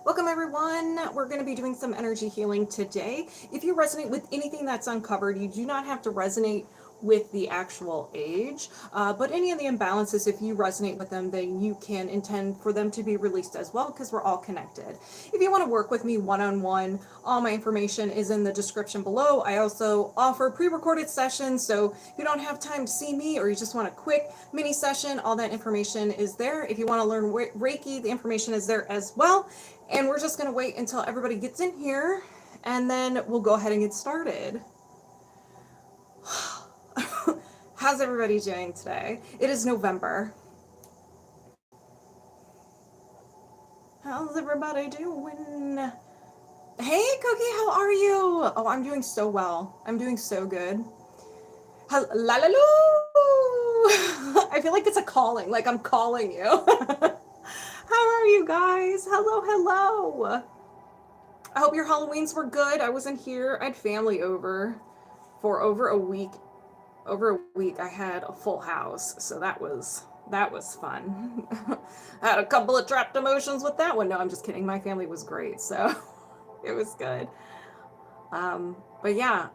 Welcome everyone. We're going to be doing some energy healing today. If you resonate with anything that's uncovered, you do not have to resonate with the actual age, but any of the imbalances, if you resonate with them, then you can intend for them to be released as well, because we're all connected. If you want to work with me one-on-one, all my information is in the description below. I also offer pre-recorded sessions, so if you don't have time to see me or you just want a quick mini session, all that information is there. If you want to learn Reiki, the information is there as well. And we're just going to wait until everybody gets in here, and then we'll go ahead and get started. How's everybody doing today? It is November. How's everybody doing? Hey, Cookie, how are you? Oh, I'm doing so well. I'm doing so good. La la loo! I feel like it's a calling, like I'm calling you. How are you guys? Hello, hello. I hope your Halloweens were good. I wasn't here. I had family over for over a week. I had a full house, so that was fun. I had a couple of trapped emotions with that one. No, I'm just kidding. My family was great, so it was good. But yeah,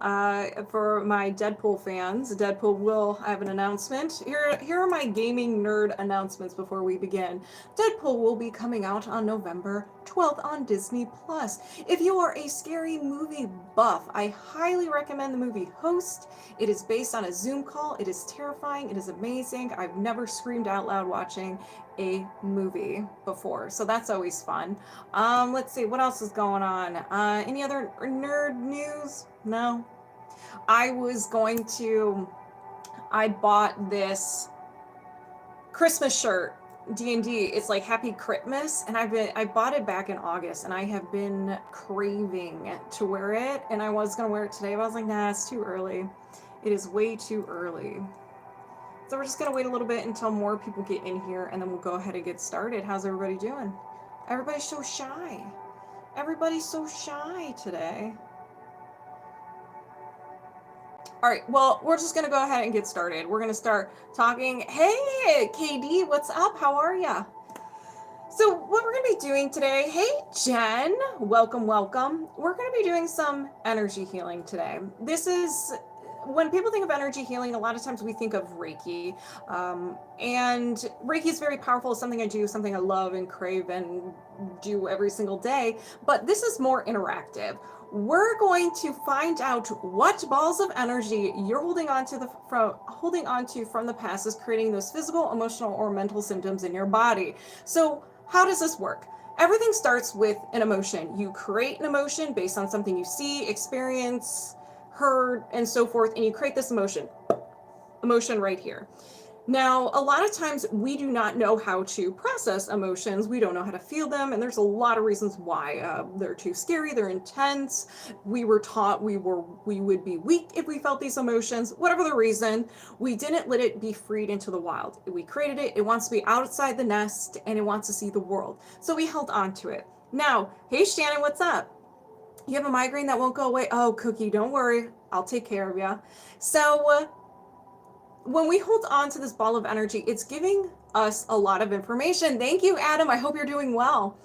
for my Deadpool fans, Deadpool will have an announcement. Here are my gaming nerd announcements before we begin. Deadpool will be coming out on November 12th on Disney+. If you are a scary movie buff, I highly recommend the movie Host. It is based on a Zoom call. It is terrifying. It is amazing. I've never screamed out loud watching a movie before, so that's always fun. Let's see what else is going on. Any other nerd news? No. I bought this Christmas shirt, D&D. It's like Happy Christmas, and I bought it back in August, and I have been craving to wear it, and I was gonna wear it today, but I was like, nah, it's too early. It is way too early. So we're just gonna wait a little bit until more people get in here, and then we'll go ahead and get started. How's everybody doing? Everybody's so shy. Everybody's so shy today. All right, well, we're just gonna go ahead and get started. We're gonna start talking. Hey, KD, what's up? How are ya? So what we're gonna be doing today, hey, Jen, welcome, welcome. We're gonna be doing some energy healing today. This is, when people think of energy healing, a lot of times we think of Reiki. And Reiki is very powerful. It's something I do, something I love and crave and do every single day. But this is more interactive. We're going to find out what balls of energy you're holding on to from the past is creating those physical, emotional, or mental symptoms in your body. So how does this work? Everything starts with an emotion. You create an emotion based on something you see, experience, heard, and so forth, and you create this emotion right here. Now, a lot of times we do not know how to process emotions. We don't know how to feel them, and there's a lot of reasons why. They're too scary, they're intense. We were taught we would be weak if we felt these emotions. Whatever the reason, we didn't let it be freed into the wild. We created it, it wants to be outside the nest, and it wants to see the world. So we held on to it. Now, hey Shannon, what's up? You have a migraine that won't go away? Oh, Cookie, don't worry. I'll take care of you. So when we hold on to this ball of energy, it's giving us a lot of information. Thank you, Adam. I hope you're doing well.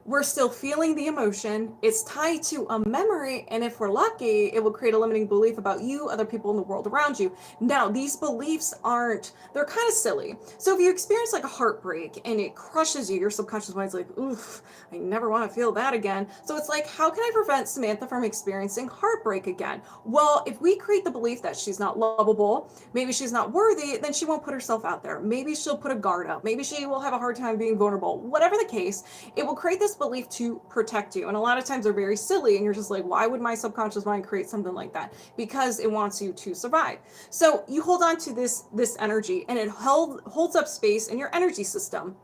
We're still feeling the emotion. It's tied to a memory, and if we're lucky, it will create a limiting belief about you, other people in the world around you. Now, these beliefs they're kind of silly. So if you experience like a heartbreak and it crushes you, your subconscious mind's like, oof, I never want to feel that again. So it's like, how can I prevent Samantha from experiencing heartbreak again? Well, if we create the belief that she's not lovable, maybe she's not worthy, then she won't put herself out there. Maybe she'll put a guard up. Maybe she will have a hard time being vulnerable. Whatever the case, it will create this belief to protect you. And a lot of times they're very silly, and you're just like, why would my subconscious mind create something like that? Because it wants you to survive. So you hold on to this energy, and it holds up space in your energy system,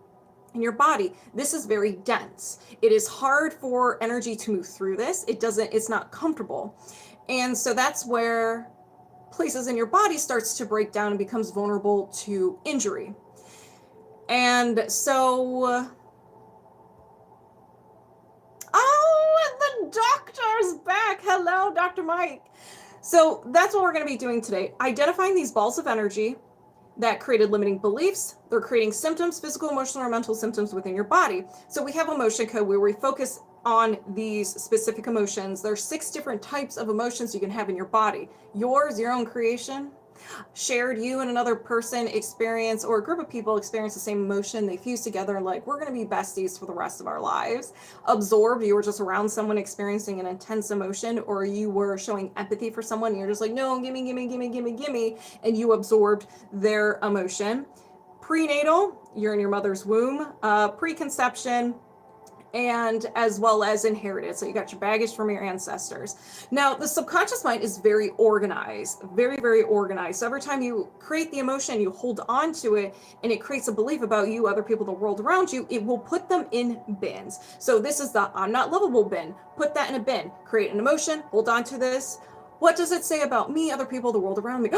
in your body. This is very dense. It is hard for energy to move through this. It's not comfortable. And so that's where places in your body starts to break down and becomes vulnerable to injury. And so the doctor's back. Hello, Dr. Mike. So that's what we're going to be doing today. Identifying these balls of energy that created limiting beliefs. They're creating symptoms, physical, emotional, or mental symptoms within your body. So we have emotion code where we focus on these specific emotions. There's 6 different types of emotions you can have in your body. Yours, your own creation, shared, you and another person experience, or a group of people experience the same emotion. They fuse together and like, we're going to be besties for the rest of our lives. Absorbed, you were just around someone experiencing an intense emotion, or you were showing empathy for someone and you're just like, no, gimme, gimme, gimme, gimme, gimme, and you absorbed their emotion. Prenatal, you're in your mother's womb. Preconception, and as well as inherited. So you got your baggage from your ancestors. Now, the subconscious mind is very organized, very, very organized. So every time you create the emotion, you hold on to it, and it creates a belief about you, other people, the world around you, it will put them in bins. So this is the I'm not lovable bin. Put that in a bin. Create an emotion, hold on to this. What does it say about me, other people, the world around me?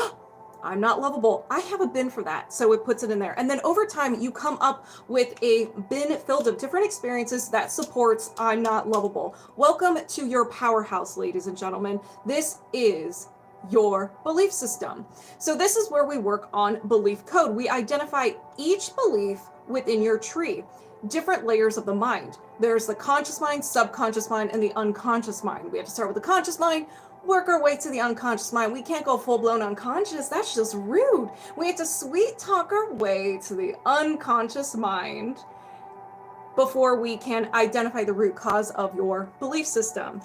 I'm not lovable. I have a bin for that. So it puts it in there. And then over time, you come up with a bin filled of different experiences that supports I'm not lovable. Welcome to your powerhouse, ladies and gentlemen. This is your belief system. So this is where we work on belief code. We identify each belief within your tree, different layers of the mind. There's the conscious mind, subconscious mind, and the unconscious mind. We have to start with the conscious mind, work our way to the unconscious mind. We can't go full-blown unconscious. That's just rude. We have to sweet talk our way to the unconscious mind before we can identify the root cause of your belief system.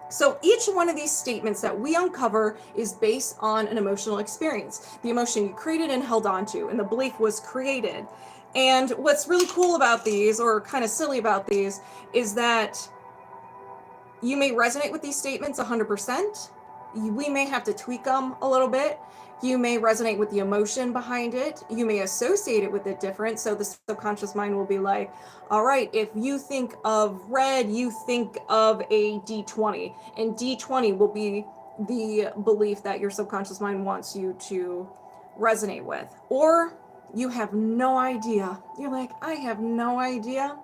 So each one of these statements that we uncover is based on an emotional experience, the emotion you created and held on to, and the belief was created. And what's really cool about these, or kind of silly about these, is that you may resonate with these statements 100%. We may have to tweak them a little bit. You may resonate with the emotion behind it. You may associate it with it different. So the subconscious mind will be like, all right, if you think of red, you think of a D20. And D20 will be the belief that your subconscious mind wants you to resonate with. Or you have no idea. You're like, I have no idea.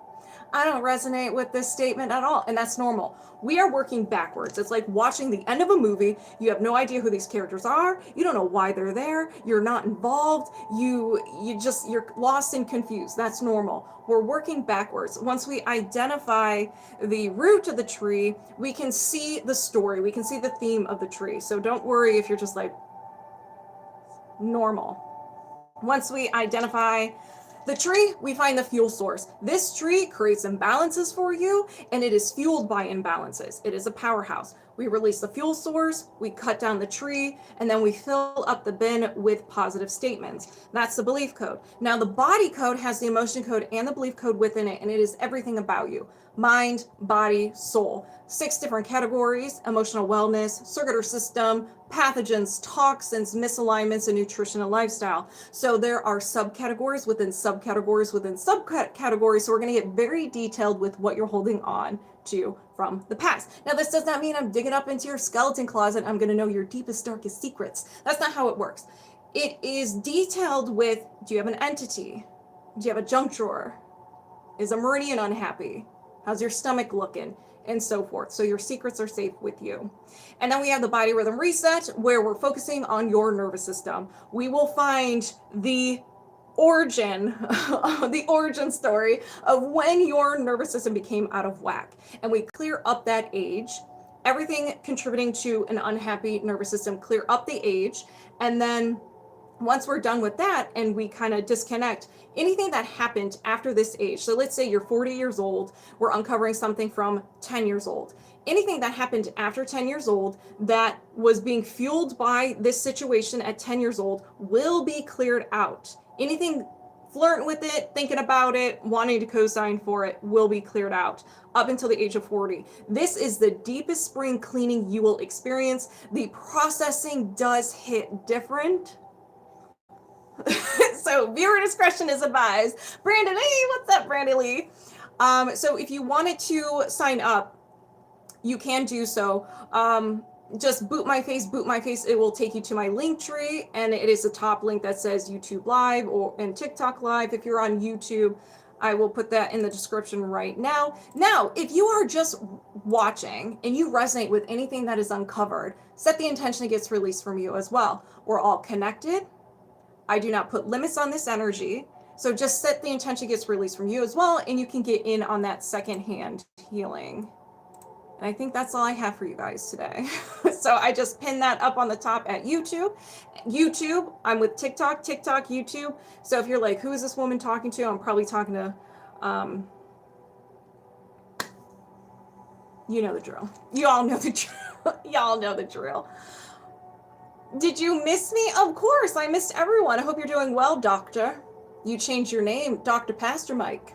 I don't resonate with this statement at all. And that's normal. We are working backwards. It's like watching the end of a movie. You have no idea who these characters are. You don't know why they're there. You're not involved. You're lost and confused. That's normal. We're working backwards. Once we identify the root of the tree, we can see the story. We can see the theme of the tree. So don't worry if you're just like normal. Once we identify the tree, we find the fuel source. This tree creates imbalances for you, and it is fueled by imbalances. It is a powerhouse. We release the fuel source, we cut down the tree, and then we fill up the bin with positive statements. That's the belief code. Now, the body code has the emotion code and the belief code within it, and it is everything about you. Mind, body, soul. 6 different categories: emotional wellness, circular system, pathogens, toxins, misalignments, and nutrition and lifestyle. So there are subcategories within subcategories within subcategories. So we're going to get very detailed with what you're holding on to from the past. Now, this does not mean I'm digging up into your skeleton closet. I'm going to know your deepest, darkest secrets. That's not how it works. It is detailed with, do you have an entity? Do you have a junk drawer? Is a meridian unhappy? How's your stomach looking? And so forth. So your secrets are safe with you. And then we have the body rhythm reset, where we're focusing on your nervous system. We will find the origin, the origin story of when your nervous system became out of whack. And we clear up that age, everything contributing to an unhappy nervous system, clear up the age. And then once we're done with that and we kind of disconnect anything that happened after this age. So let's say you're 40 years old, we're uncovering something from 10 years old. Anything that happened after 10 years old that was being fueled by this situation at 10 years old will be cleared out. Anything flirting with it, thinking about it, wanting to co-sign for it will be cleared out up until the age of 40. This is the deepest spring cleaning you will experience. The processing does hit different. So viewer discretion is advised. Brandon Lee, what's up, Brandon Lee? So if you wanted to sign up, you can do so. Just boot my face. It will take you to my link tree, and it is a top link that says YouTube Live and TikTok Live. If you're on YouTube, I will put that in the description right now. Now, if you are just watching and you resonate with anything that is uncovered, set the intention it gets released from you as well. We're all connected. I do not put limits on this energy. So just set the intention gets released from you as well, and you can get in on that second hand healing. And I think that's all I have for you guys today. So I just pinned that up on the top at YouTube. I'm with TikTok, YouTube. So if you're like, who is this woman talking to? I'm probably talking to, you know the drill. You all know the drill. Y'all know the drill. Did you miss me? Of course, I missed everyone. I hope you're doing well, Doctor. You changed your name, Dr. Pastor Mike.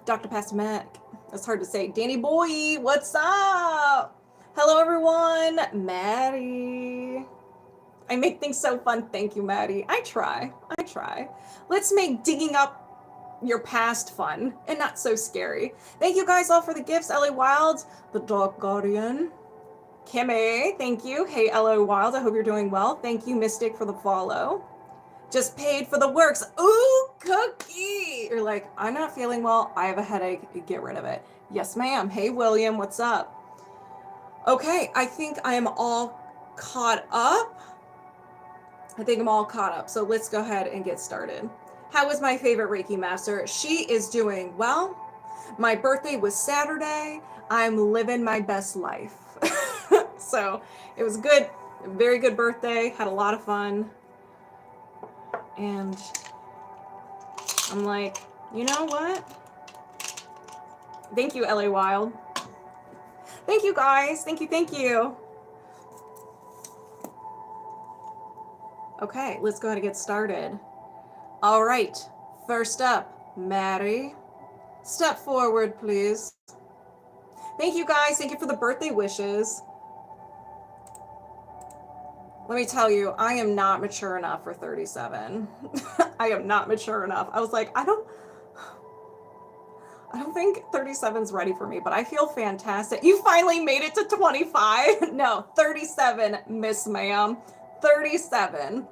Dr. Pastor Mac. That's hard to say. Danny Boy, what's up? Hello, everyone. Maddie. I make things so fun. Thank you, Maddie. I try. Let's make digging up your past fun and not so scary. Thank you guys all for the gifts. LA Wilde, the Dog Guardian. Kimmy, thank you. Hey, LA Wilde, I hope you're doing well. Thank you, Mystic, for the follow. Just paid for the works. Ooh, Cookie. You're like, I'm not feeling well. I have a headache. Get rid of it. Yes, ma'am. Hey, William, what's up? Okay, I think I am all caught up. So let's go ahead and get started. How was my favorite Reiki master? She is doing well. My birthday was Saturday. I'm living my best life. So it was good. Very good birthday. Had a lot of fun. And I'm like, you know what? Thank you, LA Wild. Thank you, guys. Thank you. Okay, let's go ahead and get started. All right, first up, Maddie. Step forward, please. Thank you, guys. Thank you for the birthday wishes. Let me tell you, I am not mature enough for 37. I am not mature enough. I was like, I don't think 37's ready for me, but I feel fantastic. You finally made it to 25? No, 37, Miss Ma'am. 37.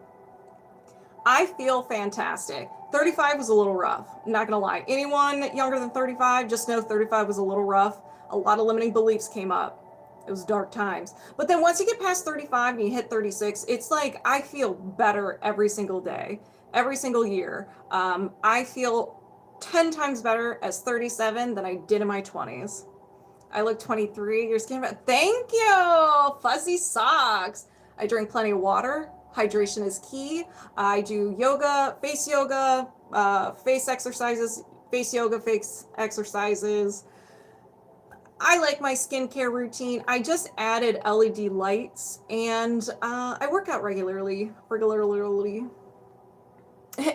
I feel fantastic. 35 was a little rough, not gonna lie. Anyone younger than 35, just know 35 was a little rough. A lot of limiting beliefs came up. It was dark times. But then once you get past 35 and you hit 36, it's like I feel better every single day, every single year. I feel 10 times better as 37 than I did in my 20s. I look 23. Your skin, thank you. Fuzzy socks. I drink plenty of water. Hydration is key. I do yoga, face exercises, face yoga, face exercises. I like my skincare routine. I just added LED lights and I work out regularly.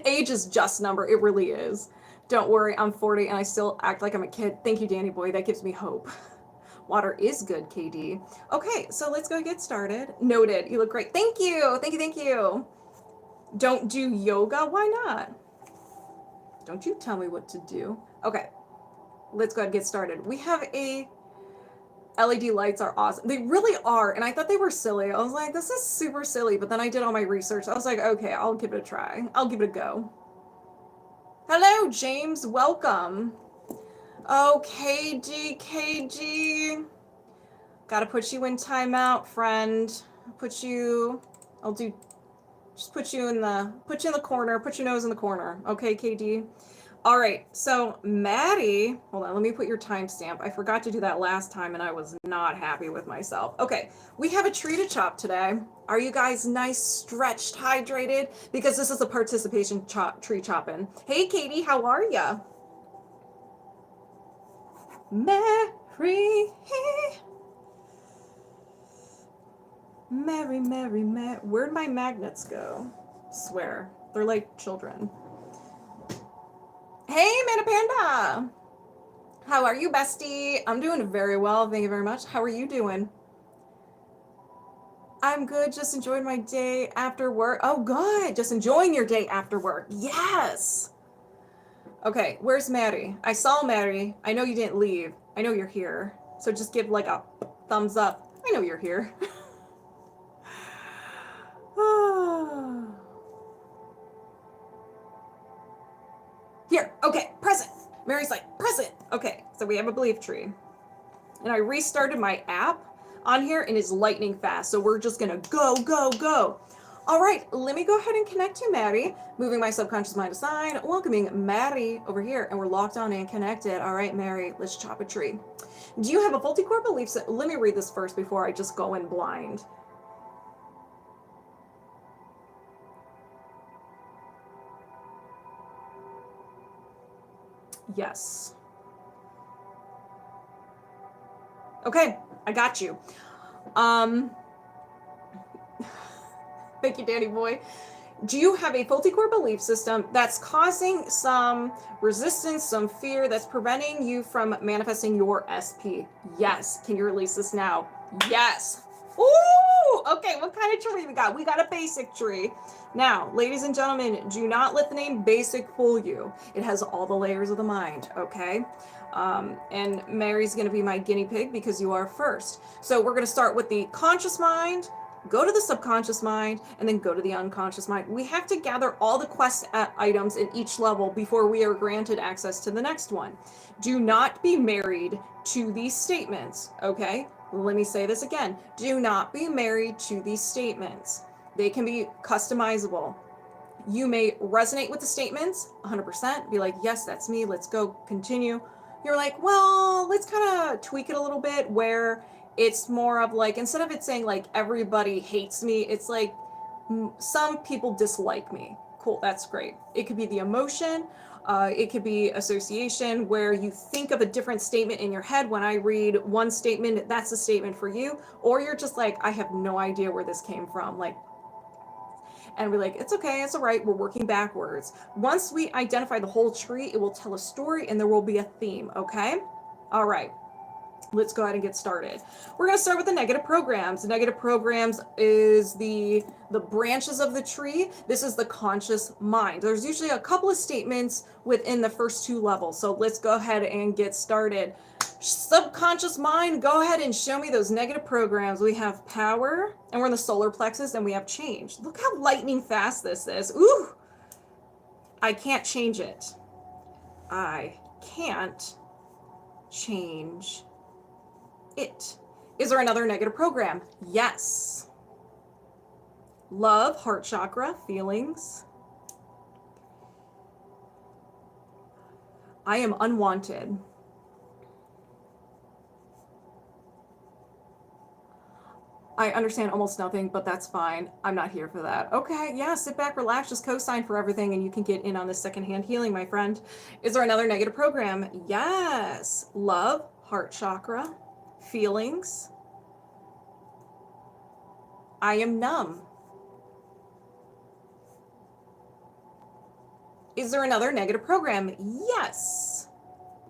Age is just number. It really is. Don't worry, I'm 40 and I still act like I'm a kid. Thank you, Danny Boy. That gives me hope. Water is good, KD. Okay, so let's go get started. Noted. You look great. Thank you. Don't do yoga. Why not? Don't you tell me what to do. Okay, let's go ahead and get started. We have LED lights are awesome. They really are. And I thought they were silly. I was like, this is super silly. But then I did all my research. I was like, okay, I'll give it a try. I'll give it a go. Hello, James. Welcome. Oh, KG. Gotta put you in timeout, friend. Just put you in the corner, put your nose in the corner. Okay, KD. All right, so Maddie, hold on, let me put your timestamp. I forgot to do that last time and I was not happy with myself. Okay, we have a tree to chop today. Are you guys nice, stretched, hydrated? Because this is a participation tree chopping. Hey, Katie, how are ya? Mary. Where'd my magnets go? Swear, they're like children. Hey, Mana Panda. How are you, bestie? I'm doing very well. Thank you very much. How are you doing? I'm good. Just enjoyed my day after work. Oh, good. Just enjoying your day after work. Yes. Okay, where's Maddie? I saw Maddie. I know you didn't leave. I know you're here. So just give like a thumbs up. I know you're here. Here, okay, present. Mary's like, present. Okay, so we have a belief tree. And I restarted my app on here and it's lightning fast. So we're just gonna go. All right, let me go ahead and connect you, Maddie. Moving my subconscious mind aside, welcoming Maddie over here, and we're locked on and connected. All right, Mary, let's chop a tree. Do you have a faulty core belief? Let me read this first before I just go in blind. Yes. Okay, I got you. Thank you, Danny boy. Do you have a faulty core belief system that's causing some resistance, some fear that's preventing you from manifesting your SP? Yes. Can you release this now? Yes. Ooh, okay, what kind of tree we got? We got a basic tree. Now, ladies and gentlemen, do not let the name basic fool you. It has all the layers of the mind, okay? And Mary's gonna be my guinea pig because you are first. So we're gonna start with the conscious mind, go to the subconscious mind, and then go to the unconscious mind. We have to gather all the quest items in each level before we are granted access to the next one. Do not be married to these statements, okay? Let me say this again. Do not be married to these statements. They can be customizable. You may resonate with the statements 100%, be like, yes, that's me, let's go, continue. You're like, well, let's kind of tweak it a little bit where it's more of like, instead of it saying like everybody hates me, it's like some people dislike me. Cool, that's great. It could be the emotion, it could be association where you think of a different statement in your head. When I read one statement, that's a statement for you, or you're just like, I have no idea where this came from. Like, and we're like, it's okay, it's all right, we're working backwards. Once we identify the whole tree, it will tell a story and there will be a theme, okay? All right. Let's go ahead and get started. We're going to start with the negative programs. The negative programs is the branches of the tree. This is the conscious mind. There's usually a couple of statements within the first two levels. So let's go ahead and get started. Subconscious mind, go ahead and show me those negative programs. We have power, and we're in the solar plexus, and we have change. Look how lightning fast this is. Ooh, I can't change it. I can't change it. Is there another negative program? Yes. Love, heart chakra, feelings. I am unwanted. I understand almost nothing, but that's fine. I'm not here for that. Okay, yeah, sit back, relax, just co-sign for everything and you can get in on this secondhand healing, my friend. Is there another negative program? Yes. Love, heart chakra, feelings. I am numb. Is there another negative program? Yes.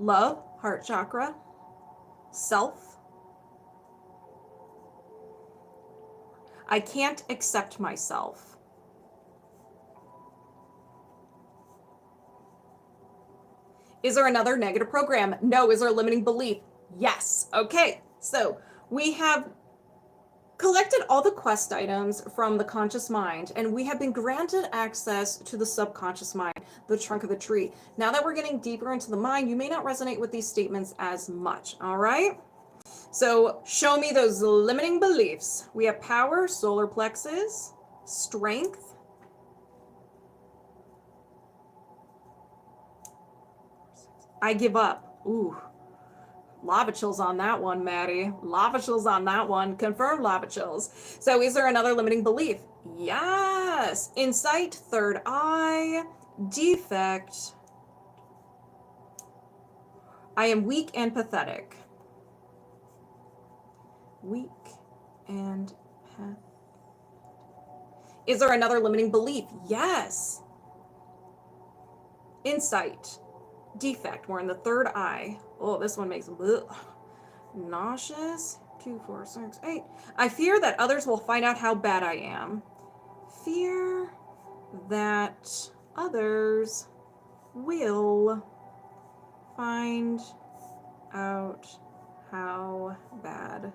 Love, heart chakra, self. I can't accept myself. Is there another negative program? No. Is there a limiting belief? Yes. Okay, so we have collected all the quest items from the conscious mind, and we have been granted access to the subconscious mind, the trunk of the tree. Now that we're getting deeper into the mind, you may not resonate with these statements as much, all right? So show me those limiting beliefs. We have power, solar plexus, strength. I give up. Ooh, lava chills on that one, Maddie. Lava chills on that one. Confirmed lava chills. So is there another limiting belief? Yes. Insight, third eye, defect. I am weak and pathetic. Weak and pathetic. Is there another limiting belief? Yes. Insight, defect. We're in the third eye. Oh, this one makes nauseous. 2, 4, 6, 8. I fear that others will find out how bad I am. Fear that others will find out how bad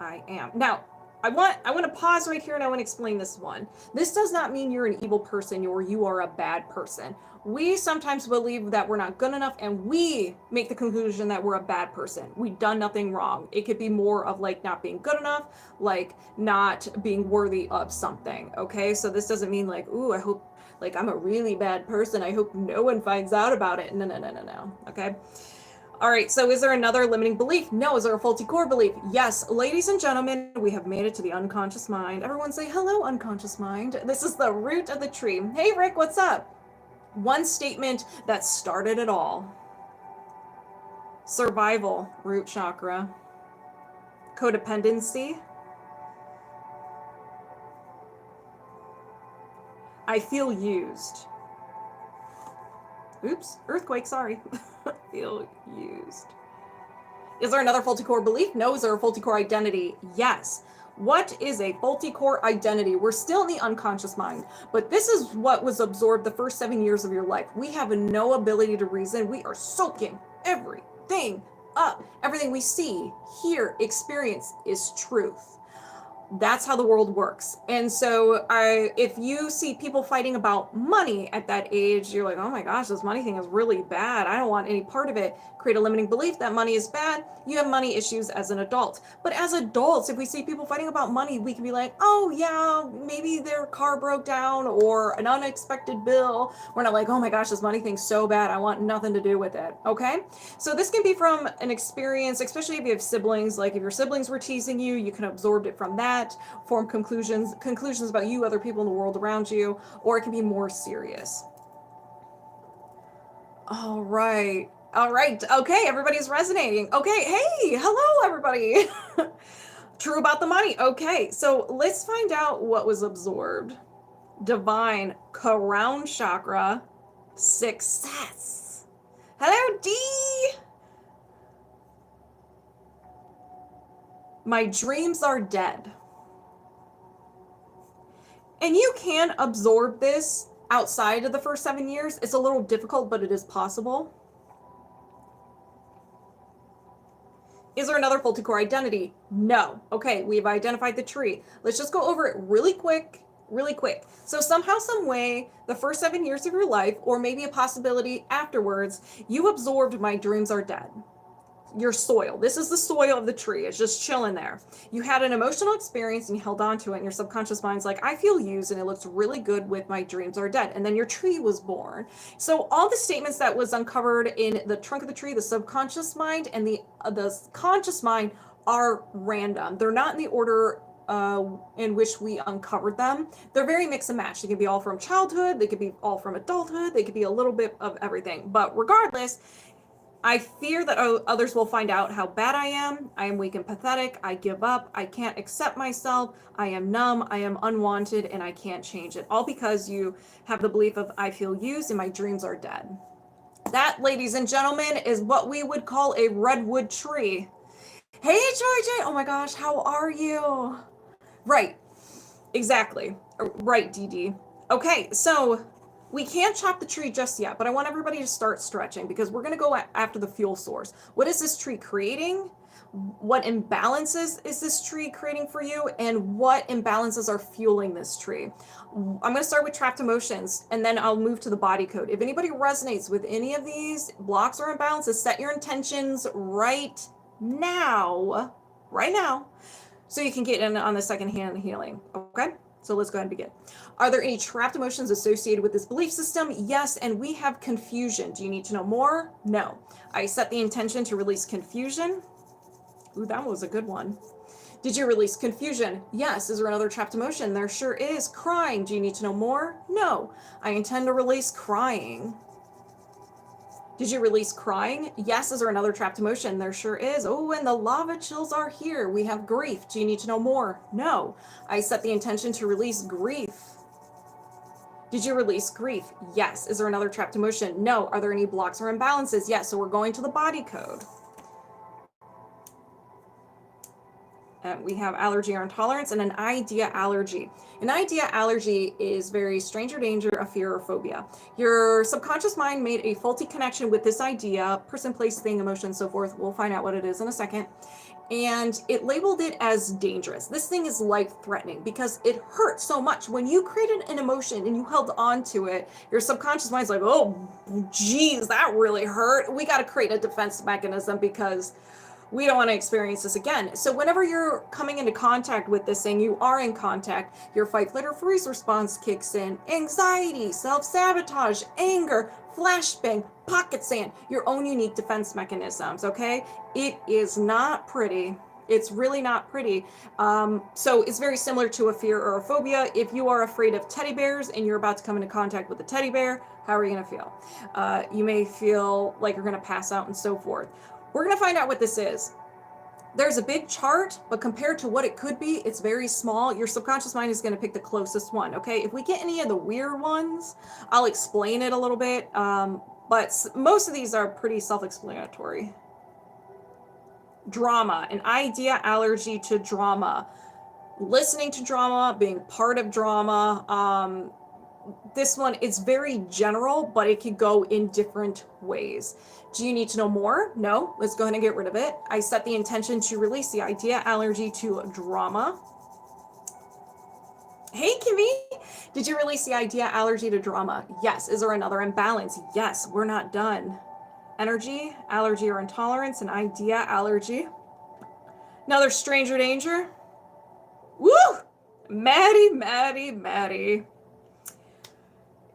I am. Now, I want to pause right here and I want to explain this one. This does not mean you're an evil person or you are a bad person. We sometimes believe that we're not good enough and we make the conclusion that we're a bad person. We've done nothing wrong. It could be more of like not being good enough, like not being worthy of something. Okay, so this doesn't mean like, ooh, I hope like I'm a really bad person. I hope no one finds out about it. No, no, no, no, no. Okay. All right, so is there another limiting belief? No. Is there a faulty core belief? Yes. Ladies and gentlemen, we have made it to the unconscious mind. Everyone say hello, unconscious mind. This is the root of the tree. Hey, Rick, what's up? One statement that started it all. Survival, root chakra. Codependency. I feel used. Oops, earthquake, sorry. Feel used. Is there another faulty core belief? No. Is there a faulty core identity? Yes. What is a faulty core identity? We're still in the unconscious mind, but this is what was absorbed the first 7 years of your life. We have no ability to reason. We are soaking everything up. Everything we see, hear, experience is truth. That's how the world works. And so if you see people fighting about money at that age, you're like, oh my gosh, this money thing is really bad. I don't want any part of it. Create a limiting belief that money is bad. You have money issues as an adult. But as adults, if we see people fighting about money, we can be like, oh yeah, maybe their car broke down or an unexpected bill. We're not like, oh my gosh, this money thing's so bad. I want nothing to do with it. Okay. So this can be from an experience, especially if you have siblings. Like if your siblings were teasing you, you can absorb it from that, form conclusions about you, other people in the world around you, or it can be more serious. All right. Okay, everybody's resonating. Okay, hey, hello everybody. True about the money. Okay, so let's find out what was absorbed. Divine, crown chakra, success. Hello, D. My dreams are dead. And you can absorb this outside of the first 7 years. It's a little difficult, but it is possible. Is there another faulty core identity? No. Okay, we've identified the tree. Let's just go over it really quick. So somehow, some way, the first 7 years of your life, or maybe a possibility afterwards, you absorbed my dreams are dead. Your soil. This is the soil of the tree. It's just chilling there. You had an emotional experience and you held on to it, and your subconscious mind's like, I feel used and it looks really good with my dreams are dead. And then your tree was born. So all the statements that was uncovered in the trunk of the tree, the subconscious mind and the conscious mind are random. They're not in the order in which we uncovered them. They're very mix and match. They can be all from childhood. They could be all from adulthood. They could be a little bit of everything. But regardless, I fear that others will find out how bad I am. I am weak and pathetic. I give up. I can't accept myself. I am numb. I am unwanted, and I can't change it. All because you have the belief of I feel used and my dreams are dead. That, ladies and gentlemen, is what we would call a redwood tree. Hey, Joy J. Oh my gosh, how are you? Right. Exactly. Right, DD. Okay, so we can't chop the tree just yet, but I want everybody to start stretching because we're going to go after the fuel source. What is this tree creating? What imbalances is this tree creating for you? And what imbalances are fueling this tree? I'm going to start with trapped emotions, and then I'll move to the body code. If anybody resonates with any of these blocks or imbalances, set your intentions right now, so you can get in on the second hand healing. Okay? So let's go ahead and begin. Are there any trapped emotions associated with this belief system? Yes, and we have confusion. Do you need to know more? No. I set the intention to release confusion. Ooh, that was a good one. Did you release confusion? Yes. Is there another trapped emotion? There sure is. Crying. Do you need to know more? No. I intend to release crying. Did you release crying? Yes. Is there another trapped emotion? There sure is. Oh, and the lava chills are here. We have grief. Do you need to know more? No. I set the intention to release grief. Did you release grief? Yes. Is there another trapped emotion? No. Are there any blocks or imbalances? Yes. So we're going to the body code. We have allergy or intolerance, and an idea allergy. An idea allergy is very stranger danger, a fear or phobia. Your subconscious mind made a faulty connection with this idea, person, place, thing, emotion, so forth. We'll find out what it is in a second. And it labeled it as dangerous. This thing is life-threatening because it hurts so much. When you created an emotion and you held on to it, your subconscious mind's like, oh, geez, that really hurt. We got to create a defense mechanism because we don't want to experience this again. So whenever you're coming into contact with this thing, you are in contact, your fight, flight, or freeze response kicks in. Anxiety, self-sabotage, anger, flashbang, pocket sand, your own unique defense mechanisms, okay? It is not pretty. It's really not pretty. So it's very similar to a fear or a phobia. If you are afraid of teddy bears and you're about to come into contact with a teddy bear, how are you going to feel? You may feel like you're going to pass out and so forth. We're going to find out what this is. There's a big chart, but compared to what it could be, it's very small. Your subconscious mind is going to pick the closest one, okay? If we get any of the weird ones, I'll explain it a little bit, but most of these are pretty self-explanatory. Drama, an idea allergy to drama. Listening to drama, being part of drama. This one is very general, but it could go in different ways. Do you need to know more? No. Let's go ahead and get rid of it. I set the intention to release the idea allergy to drama. Hey, Kimmy, did you release the idea allergy to drama? Yes. Is there another imbalance? Yes. We're not done. Energy, allergy or intolerance, an idea allergy. Another stranger danger. Woo! Maddie, Maddie, Maddie.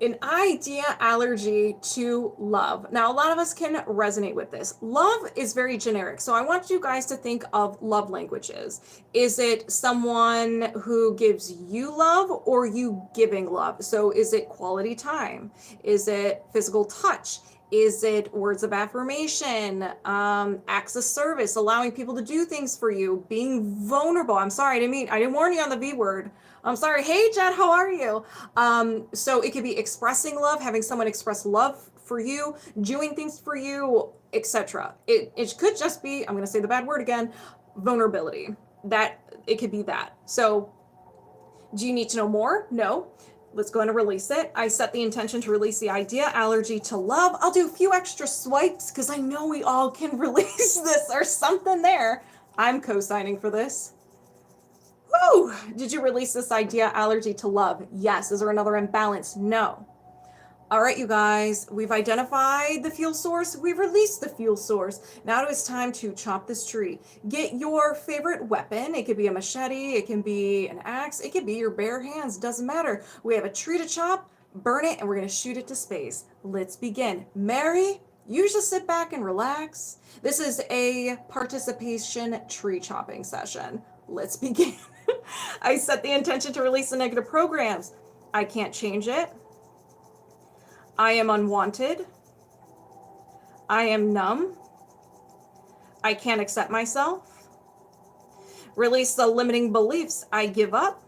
An idea allergy to love. Now, a lot of us can resonate with this. Love is very generic. So I want you guys to think of love languages. Is it someone who gives you love or you giving love? So is it quality time? Is it physical touch? Is it words of affirmation, acts of service, allowing people to do things for you, being vulnerable? I'm sorry, I didn't warn you on the V word. I'm sorry. Hey, Jed, how are you? So it could be expressing love, having someone express love for you, doing things for you, etc. It could just be, I'm going to say the bad word again, vulnerability. That it could be that. So do you need to know more? No. Let's go ahead and release it. I set the intention to release the idea allergy to love. I'll do a few extra swipes because I know we all can release this. There's something there. I'm co-signing for this. Woo! Did you release this idea allergy to love? Yes. Is there another imbalance? No. All right, you guys, we've identified the fuel source. We've released the fuel source. Now it's time to chop this tree. Get your favorite weapon. It could be a machete. It can be an axe. It could be your bare hands. Doesn't matter. We have a tree to chop, burn it, and we're going to shoot it to space. Let's begin. Mary, you just sit back and relax. This is a participation tree chopping session. Let's begin. I set the intention to release the negative programs. I can't change it. I am unwanted. I am numb. I can't accept myself. Release the limiting beliefs. I give up.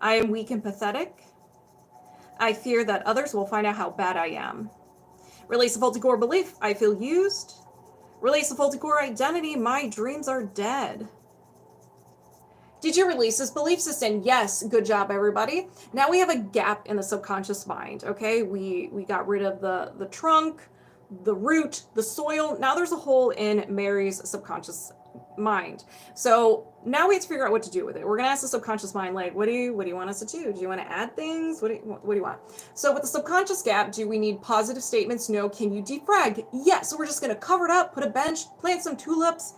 I am weak and pathetic. I fear that others will find out how bad I am. Release the faulty core belief. I feel used. Release the faulty core identity. My dreams are dead. Did you release this belief system? Yes. Good job, everybody. Now we have a gap in the subconscious mind. Okay. We got rid of the trunk, the root, the soil. Now there's a hole in Mary's subconscious mind. So now we have to figure out what to do with it. We're going to ask the subconscious mind, like, what do you want us to do? Do you want to add things? What do you want? So with the subconscious gap, do we need positive statements? No. Can you defrag? Yes. So we're just going to cover it up, put a bench, plant some tulips,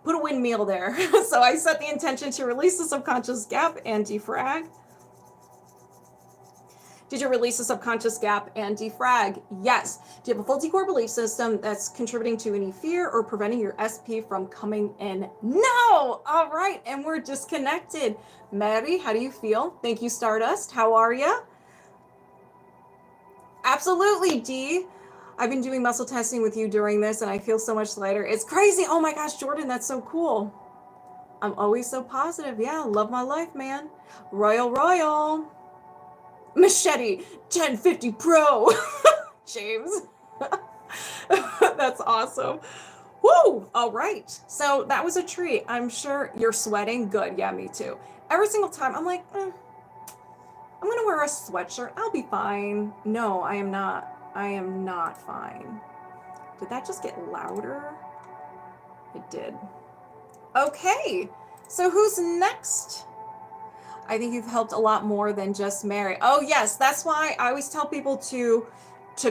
put a windmill there. So I set the intention to release the subconscious gap and defrag. Did you release the subconscious gap and defrag? Yes. Do you have a faulty core belief system that's contributing to any fear or preventing your SP from coming in? No. All right. And we're disconnected. Mary, how do you feel? Thank you, Stardust. How are you? Absolutely, Dee. I've been doing muscle testing with you during this and I feel so much lighter. It's crazy. Oh my gosh, Jordan, that's so cool. I'm always so positive. Yeah, love my life, man. Royal. Machete 1050 Pro. James. That's awesome. Woo! All right. So that was a treat. I'm sure you're sweating. Good. Yeah, me too. Every single time I'm like, I'm gonna wear a sweatshirt. I'll be fine. No, I am not. I am not fine. Did that just get louder? It did. Okay. So who's next? I think you've helped a lot more than just Mary. Oh yes, that's why I always tell people to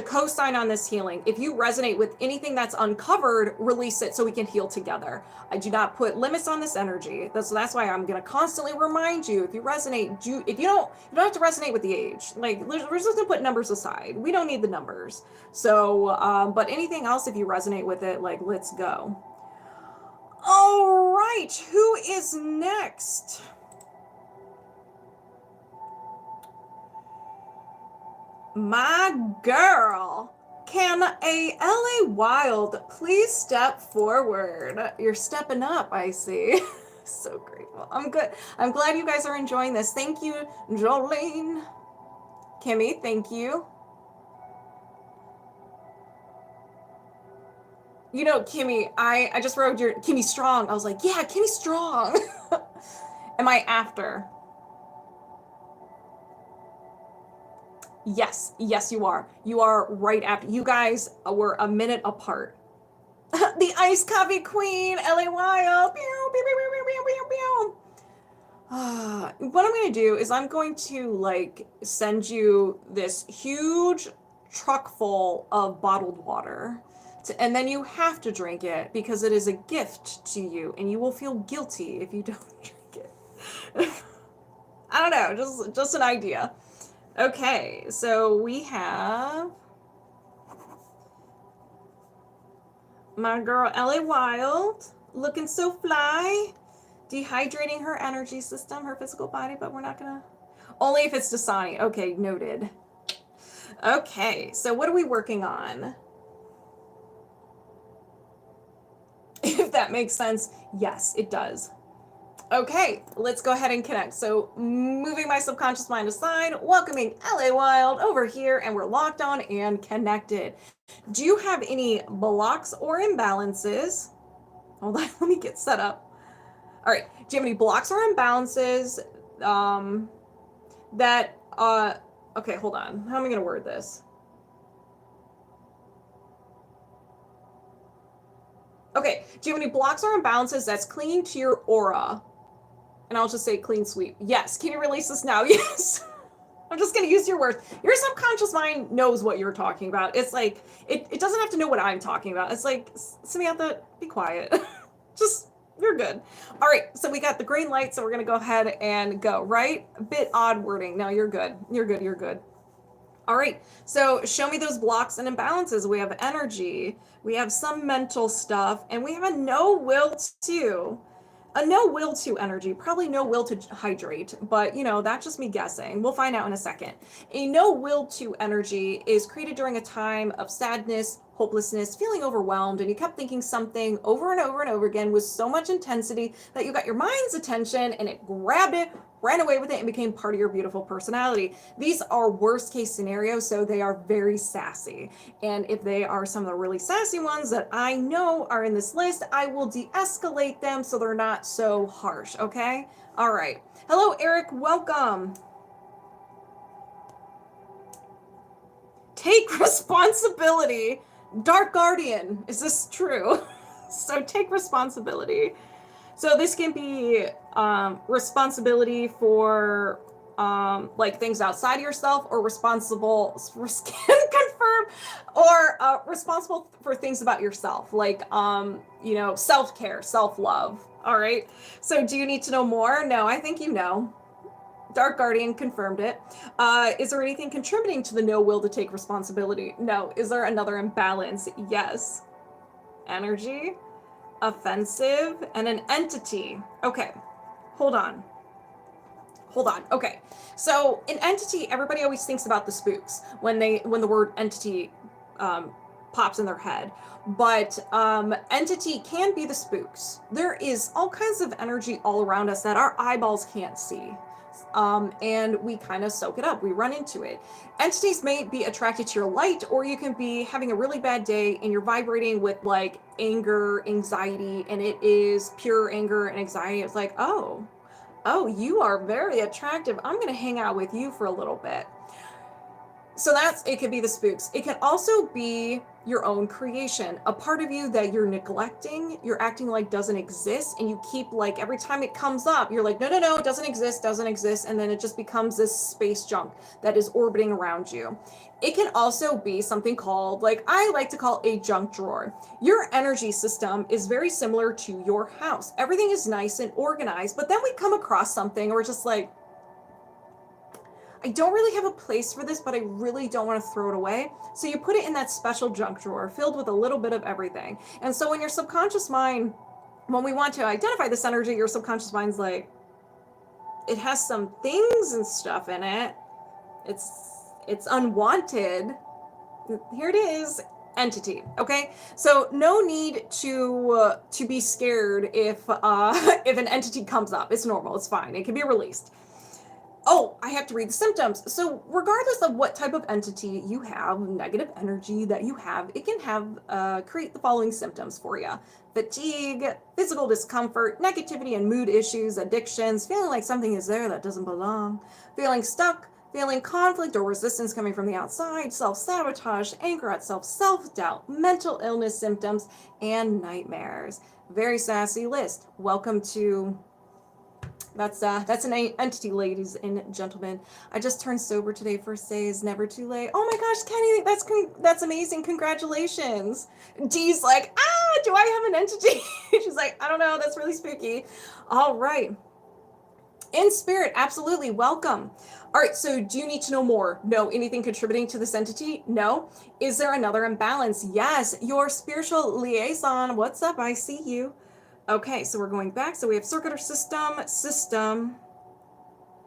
co-sign on this healing. If you resonate with anything that's uncovered, release it so we can heal together. I do not put limits on this energy. That's why I'm going to constantly remind you, if you resonate, if you don't have to resonate with the age. Like, we're just going to put numbers aside. We don't need the numbers. So, but anything else, if you resonate with it, like, let's go. All right, who is next? My girl. Can a LA Wilde please step forward? You're stepping up, I see. So grateful. I'm good. I'm glad you guys are enjoying this. Thank you, Jolene. Kimmy, thank you. You know, Kimmy, I just wrote your Kimmy Strong. I was like, yeah, Kimmy Strong. Am I after? Yes, yes, you are. You are right after. You guys were a minute apart. The iced coffee queen, LA Wild. Pew, pew, pew, pew, pew, pew, pew. What I'm going to do is I'm going to like send you this huge truck full of bottled water. And then you have to drink it because it is a gift to you and you will feel guilty if you don't drink it. I don't know, just an idea. Okay, so we have my girl LA Wild, looking so fly, dehydrating her energy system, her physical body, but we're not gonna, only if it's Dasani. Okay, noted. Okay, so what are we working on? If that makes sense, yes, it does. Okay, let's go ahead and connect. So moving my subconscious mind aside, welcoming LA Wild over here, and we're locked on and connected. Do you have any blocks or imbalances? Hold on, let me get set up. All right, do you have any blocks or imbalances okay, hold on. How am I gonna word this? Okay, do you have any blocks or imbalances that's clinging to your aura? And I'll just say clean sweep. Yes. Can you release this now? Yes. I'm just going to use your words. Your subconscious mind knows what you're talking about. It's like, it doesn't have to know what I'm talking about. It's like, Samantha, be quiet. Just, you're good. All right. So we got the green light. So we're going to go ahead and go, right? A bit odd wording. No, you're good. You're good. You're good. All right. So show me those blocks and imbalances. We have energy. We have some mental stuff. And we have a no will to. A no will to energy, probably no will to hydrate, but you know, that's just me guessing. We'll find out in a second. A no will to energy is created during a time of sadness, hopelessness, feeling overwhelmed, and you kept thinking something over and over and over again with so much intensity that you got your mind's attention and it grabbed it, ran away with it, and became part of your beautiful personality. These are worst case scenarios, so they are very sassy. And if they are some of the really sassy ones that I know are in this list, I will de-escalate them so they're not so harsh, okay? All right. Hello, Eric. Welcome. Take responsibility. Dark Guardian. Is this true? So take responsibility. So this can be responsibility for like things outside of yourself, or responsible confirm, or responsible for things about yourself, like you know, self-care, self-love. All right. So do you need to know more? No, I think you know. Dark Guardian confirmed it. Is there anything contributing to the no will to take responsibility? No. Is there another imbalance? Yes. Energy, offensive, and an entity. Okay, hold on. Okay, so an entity, everybody always thinks about the spooks when the word entity pops in their head, but entity can be the spooks. There is all kinds of energy all around us that our eyeballs can't see. and we kind of soak it up. We run into it. Entities may be attracted to your light, or you can be having a really bad day and you're vibrating with like anger, anxiety, and it is pure anger and anxiety. It's like, oh, you are very attractive. I'm going to hang out with you for a little bit. So it could be the spooks. It can also be your own creation, a part of you that you're neglecting, you're acting like doesn't exist, and you keep like every time it comes up, you're like, no, it doesn't exist, and then it just becomes this space junk that is orbiting around you. It can also be something called, like I like to call, a junk drawer. Your energy system is very similar to your house. Everything is nice and organized, but then we come across something, or just like, I don't really have a place for this, but I really don't want to throw it away. So you put it in that special junk drawer filled with a little bit of everything. And so when your subconscious mind, when we want to identify this energy, your subconscious mind's like, it has some things and stuff in it. It's unwanted. Here it is. Entity. Okay, so no need to be scared if an entity comes up. It's normal. It's fine. It can be released. Oh, I have to read the symptoms. So regardless of what type of entity you have, negative energy that you have, it can have create the following symptoms for you: fatigue, physical discomfort, negativity and mood issues, addictions, feeling like something is there that doesn't belong, feeling stuck, feeling conflict or resistance coming from the outside, self-sabotage, anger at self, self-doubt, mental illness symptoms, and nightmares. Very sassy list. Welcome to... That's an entity, ladies and gentlemen. I just turned sober today. First day is never too late. Oh my gosh, Kenny, that's amazing. Congratulations. Dee's like, do I have an entity? She's like, I don't know. That's really spooky. All right. In spirit, absolutely. Welcome. All right. So do you need to know more? No. Anything contributing to this entity? No. Is there another imbalance? Yes. Your spiritual liaison. What's up? I see you. Okay, so we're going back. So we have circular system,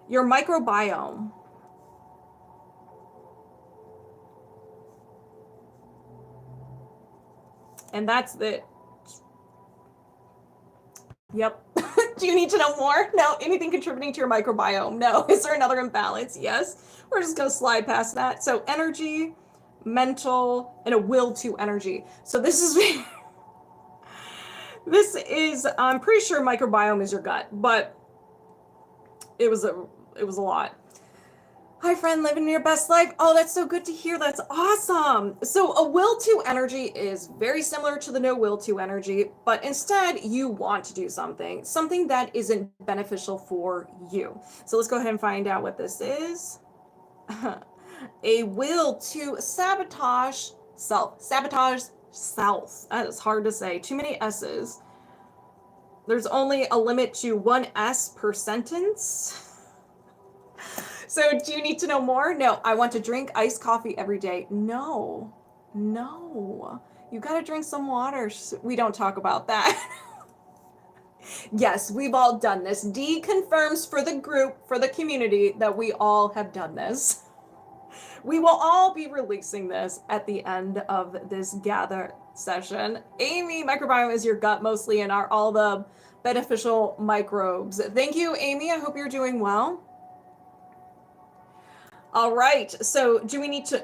your microbiome. And that's it. Yep. Do you need to know more? No. Anything contributing to your microbiome? No. Is there another imbalance? Yes. We're just going to slide past that. So energy, mental, and a will to energy. So this is... This is, I'm pretty sure microbiome is your gut, but it was a lot. Hi friend, living your best life. Oh, that's so good to hear. That's awesome. So a will to energy is very similar to the no will to energy, but instead you want to do something that isn't beneficial for you. So let's go ahead and find out what this is. A will to sabotage self. Sabotage self. That is hard to say. Too many S's. There's only a limit to one S per sentence. So do you need to know more? No. I want to drink iced coffee every day. No. You got to drink some water. We don't talk about that. Yes, we've all done this. D confirms for the group, for the community, that we all have done this. We will all be releasing this at the end of this gather session. Amy, microbiome is your gut mostly, and are all the beneficial microbes. Thank you, Amy. I hope you're doing well. All right. So do you need to,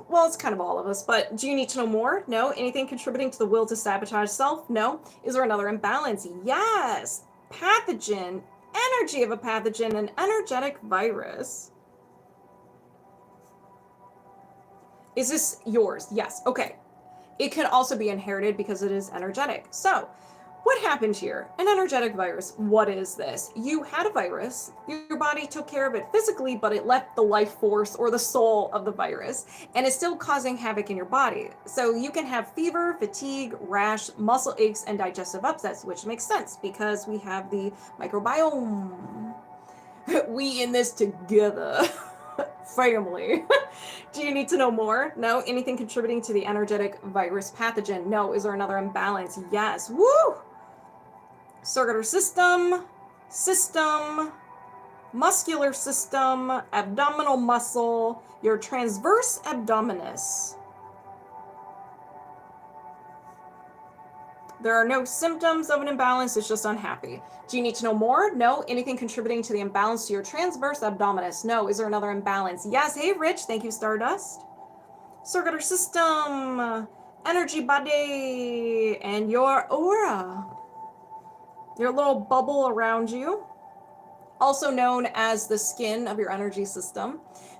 well, it's kind of all of us, but do you need to know more? No. Anything contributing to the will to sabotage self? No. Is there another imbalance? Yes. Pathogen, energy of a pathogen, an energetic virus. Is this yours? Yes. Okay. It can also be inherited because it is energetic. So what happened here? An energetic virus. What is this? You had a virus. Your body took care of it physically, but it left the life force or the soul of the virus, and it's still causing havoc in your body. So you can have fever, fatigue, rash, muscle aches, and digestive upsets, which makes sense because we have the microbiome. We in this together. Family. Do you need to know more? No. Anything contributing to the energetic virus pathogen? No. Is there another imbalance? Yes. Woo! Circular system, muscular system, abdominal muscle, your transverse abdominis. There are no symptoms of an imbalance, it's just unhappy. Do you need to know more? No. Anything contributing to the imbalance to your transverse abdominis? No. Is there another imbalance? Yes. Hey, Rich. Thank you, Stardust. Circular system, energy body, and your aura. Your little bubble around you, also known as the skin of your energy system.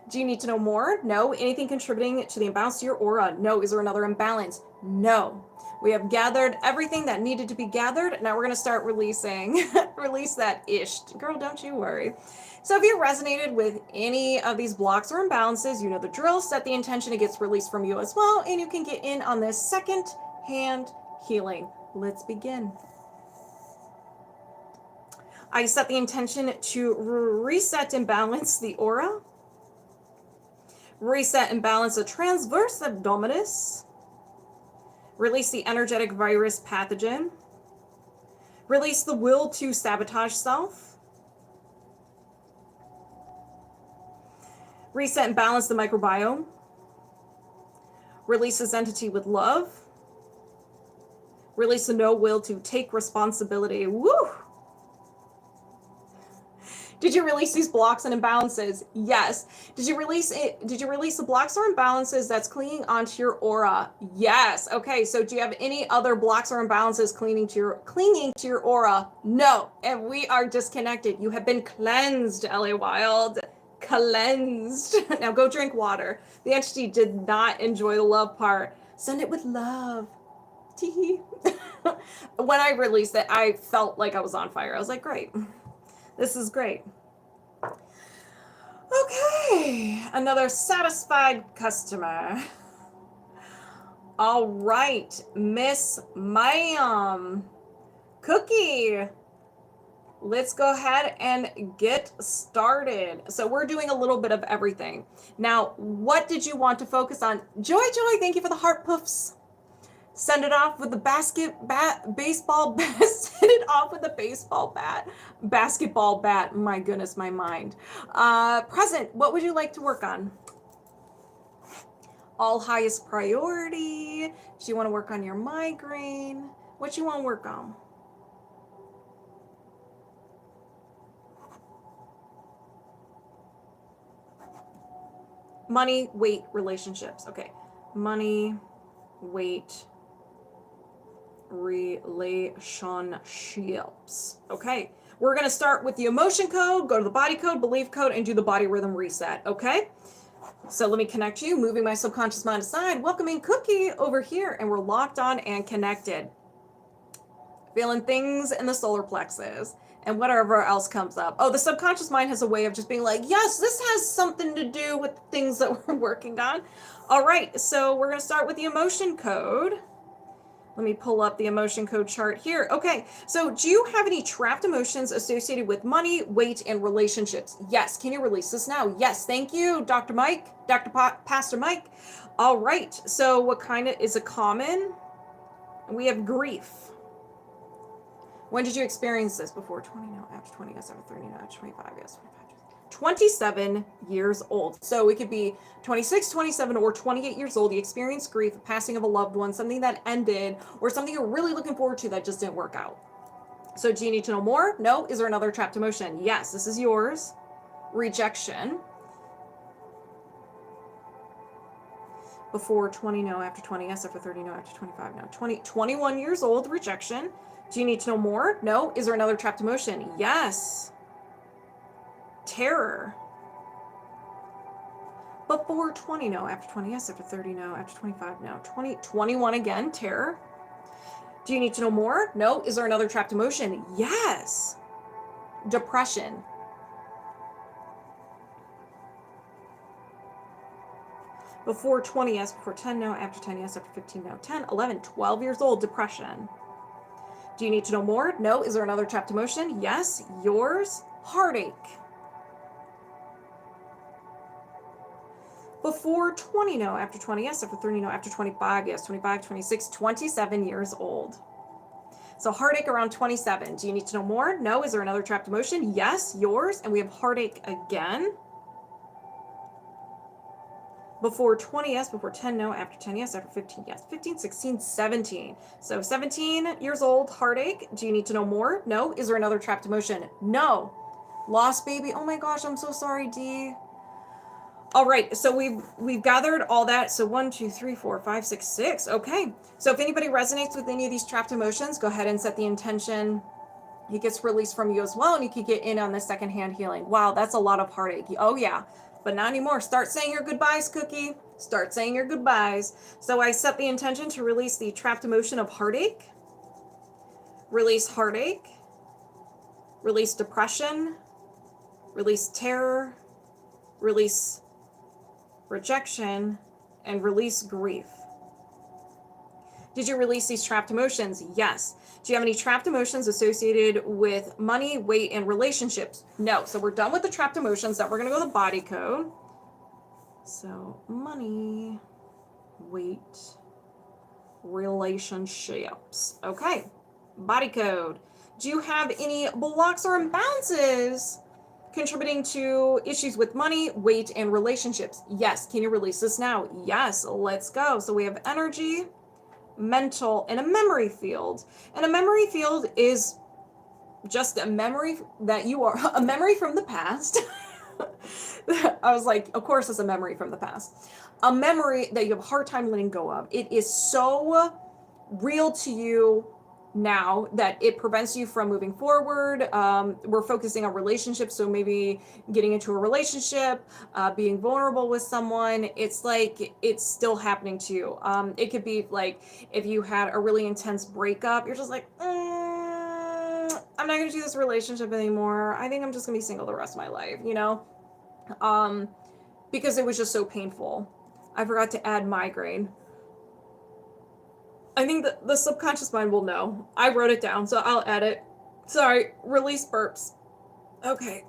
Do you need to know more? No. Anything contributing to the imbalance to your aura? No. Is there another imbalance? No. We have gathered everything that needed to be gathered. Now we're going to start releasing. Release that ish. Girl, don't you worry. So if you resonated with any of these blocks or imbalances, you know the drill. Set the intention, it gets released from you as well, and you can get in on this second hand healing. Let's begin. I set the intention to reset and balance the aura, reset and balance the transverse abdominis, release the energetic virus pathogen, release the will to sabotage self, reset and balance the microbiome, release this entity with love, release the no will to take responsibility. Woo! Did you release these blocks and imbalances? Yes. Did you release it? Did you release the blocks or imbalances that's clinging onto your aura? Yes. Okay. So do you have any other blocks or imbalances clinging to your aura? No. And we are disconnected. You have been cleansed, LA Wilde. Cleansed. Now go drink water. The entity did not enjoy the love part. Send it with love. Tee. When I released it, I felt like I was on fire. I was like, great. This is great. Okay, another satisfied customer. All right, Miss Ma'am. Cookie. Let's go ahead and get started. So we're doing a little bit of everything. Now, what did you want to focus on? Joy, thank you for the heart puffs. Send it off with the baseball bat. Send it off with a baseball bat. Basketball bat. My goodness, my mind. Present, what would you like to work on? All highest priority. Do you want to work on your migraine? What you want to work on? Money, weight, relationships. Okay. Money, weight, relationships. Okay, we're going to start with the emotion code, go to the body code, belief code, and do the body rhythm reset. Okay, so let me connect you, moving my subconscious mind aside, welcoming Cookie over here, and we're locked on and connected. Feeling things in the solar plexus and whatever else comes up. Oh, the subconscious mind has a way of just being like, yes, this has something to do with things that we're working on. All right, so we're going to start with the emotion code. Let me pull up the emotion code chart here. Okay, so do you have any trapped emotions associated with money, weight, and relationships? Yes. Can you release this now? Yes. Thank you, Dr. Mike, Pastor Mike. All right, so what kind of is a common? We have grief. When did you experience this? Before 20, no, after 20, yes, after 30, no, after 25, yes, 25. 27 years old. So it could be 26, 27, or 28 years old. You experienced grief, passing of a loved one, something that ended, or something you're really looking forward to that just didn't work out. So do you need to know more? No. Is there another trapped emotion? Yes, this is yours. Rejection. Before 20, no. After 20, yes. After 30, no. After 25, no. 21 years old, rejection. Do you need to know more? No. Is there another trapped emotion? Yes. Terror. Before 20, no. After 20, yes. After 30, no. After 25, no. 21 again, terror. Do you need to know more? No. Is there another trapped emotion? Yes. Depression. Before 20, yes. Before 10, no. After 10, yes. After 15, no. 10, 11, 12 years old, depression. Do you need to know more? No. Is there another trapped emotion? Yes. Yours. Heartache. Before 20, no. After 20, yes. After 30, no. After 25, yes. 25, 26, 27 years old. So heartache around 27. Do you need to know more? No. Is there another trapped emotion? Yes. Yours. And we have heartache again. Before 20, yes. Before 10, no. After 10, yes. After 15, yes. 15, 16, 17. So 17 years old, heartache. Do you need to know more? No. Is there another trapped emotion? No. Lost baby. Oh my gosh, I'm so sorry, D. All right, so we've gathered all that. So 1, 2, 3, 4, 5, 6, 6. Okay. So if anybody resonates with any of these trapped emotions, go ahead and set the intention. It gets released from you as well, and you can get in on the secondhand healing. Wow, that's a lot of heartache. Oh yeah, but not anymore. Start saying your goodbyes, Cookie. Start saying your goodbyes. So I set the intention to release the trapped emotion of heartache. Release heartache. Release depression. Release terror. Release rejection, and release grief. Did you release these trapped emotions? Yes. Do you have any trapped emotions associated with money, weight, and relationships? No. So we're done with the trapped emotions. Now we're going to go to the body code. So money, weight, relationships. Okay. Body code. Do you have any blocks or imbalances contributing to issues with money, weight, and relationships? Yes. Can you release this now? Yes. Let's go. So we have energy, mental, and a memory field. And a memory field is just a memory that you are, a memory from the past. I was like, of course it's a memory from the past. A memory that you have a hard time letting go of. It is so real to you now that it prevents you from moving forward. We're focusing on relationships, so maybe getting into a relationship, being vulnerable with someone. It's like it's still happening to you. It could be like if you had a really intense breakup, you're just like, I'm not gonna do this relationship anymore. I think I'm just gonna be single the rest of my life, you know? Because it was just so painful. I forgot to add migraine. I think the subconscious mind will know. I wrote it down, so I'll add it. Sorry, release burps. Okay.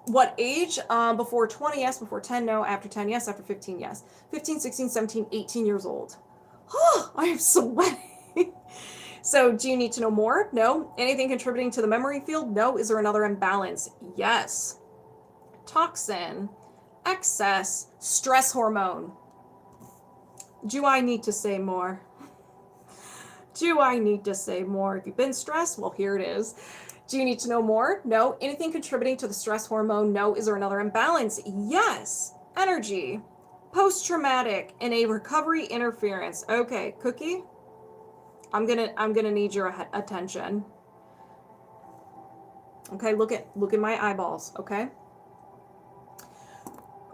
What age? Before 20, yes. Before 10, no. After 10, yes. After 15, yes. 15, 16, 17, 18 years old. Oh, I am sweating. So do you need to know more? No. Anything contributing to the memory field? No. Is there another imbalance? Yes. Toxin, excess, stress hormone. Do I need to say more? Do I need to say more? If you've been stressed, well, here it is. Do you need to know more? No. Anything contributing to the stress hormone? No. Is there another imbalance? Yes. Energy, post-traumatic, and a recovery interference. Okay, Cookie, I'm gonna need your attention. Okay, look at my eyeballs. Okay.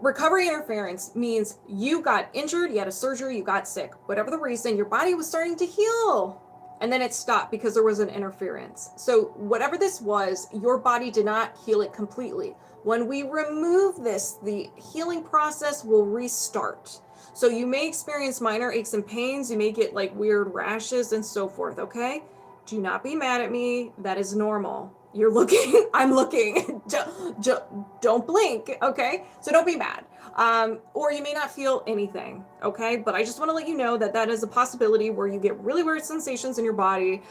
Recovery interference means you got injured, you had a surgery, you got sick. Whatever the reason, your body was starting to heal. And then it stopped because there was an interference. So whatever this was, your body did not heal it completely. When we remove this, the healing process will restart. So you may experience minor aches and pains. You may get like weird rashes and so forth, okay? Do not be mad at me. That is normal. You're looking, I'm looking. Don't blink, okay? So don't be mad. Or you may not feel anything, okay? But I just want to let you know that that is a possibility where you get really weird sensations in your body.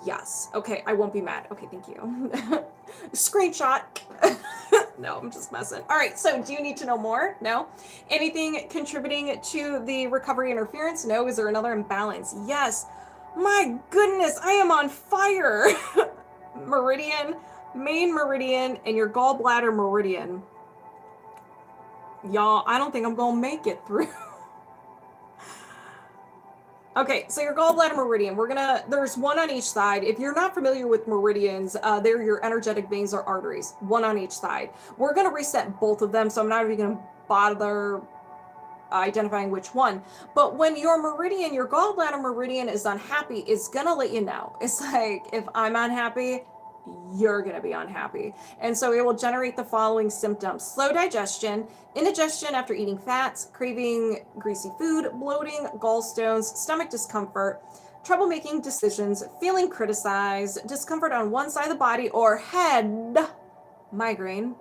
Yes, okay, I won't be mad. Okay, thank you. Screenshot. No, I'm just messing. All right, so do you need to know more? No. Anything contributing to the recovery interference? No. Is there another imbalance? Yes. My goodness, I am on fire. Meridian, main meridian, and your gallbladder meridian. Y'all, I don't think I'm gonna make it through. Okay, so your gallbladder meridian, there's one on each side. If you're not familiar with meridians, they're your energetic veins or arteries, one on each side. We're gonna reset both of them, so I'm not even gonna bother identifying which one. But when your meridian, your gallbladder meridian is unhappy, it's gonna let you know. It's like, if I'm unhappy, you're gonna be unhappy. And so it will generate the following symptoms: slow digestion, indigestion after eating fats, craving greasy food, bloating, gallstones, stomach discomfort, trouble making decisions, feeling criticized, discomfort on one side of the body or head, migraine,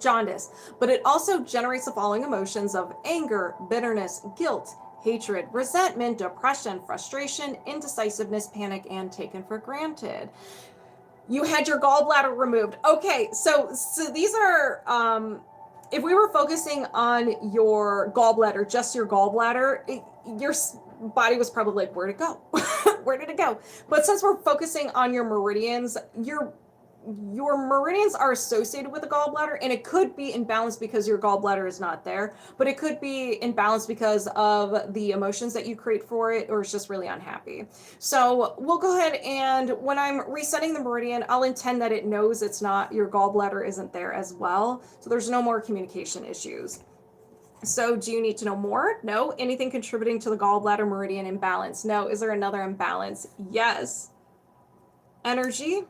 jaundice. But it also generates the following emotions of anger, bitterness, guilt, hatred, resentment, depression, frustration, indecisiveness, panic, and taken for granted. You had your gallbladder removed. Okay, so these are if we were focusing on your gallbladder, just your gallbladder, your body was probably like, where'd it go? Where did it go? But since we're focusing on your meridians, your meridians are associated with the gallbladder, and it could be imbalanced because your gallbladder is not there, but it could be imbalanced because of the emotions that you create for it, or it's just really unhappy. So we'll go ahead, and when I'm resetting the meridian, I'll intend that it knows it's not, your gallbladder isn't there as well, so there's no more communication issues. So do you need to know more? No. Anything contributing to the gallbladder meridian imbalance? No. Is there another imbalance? Yes. Energy,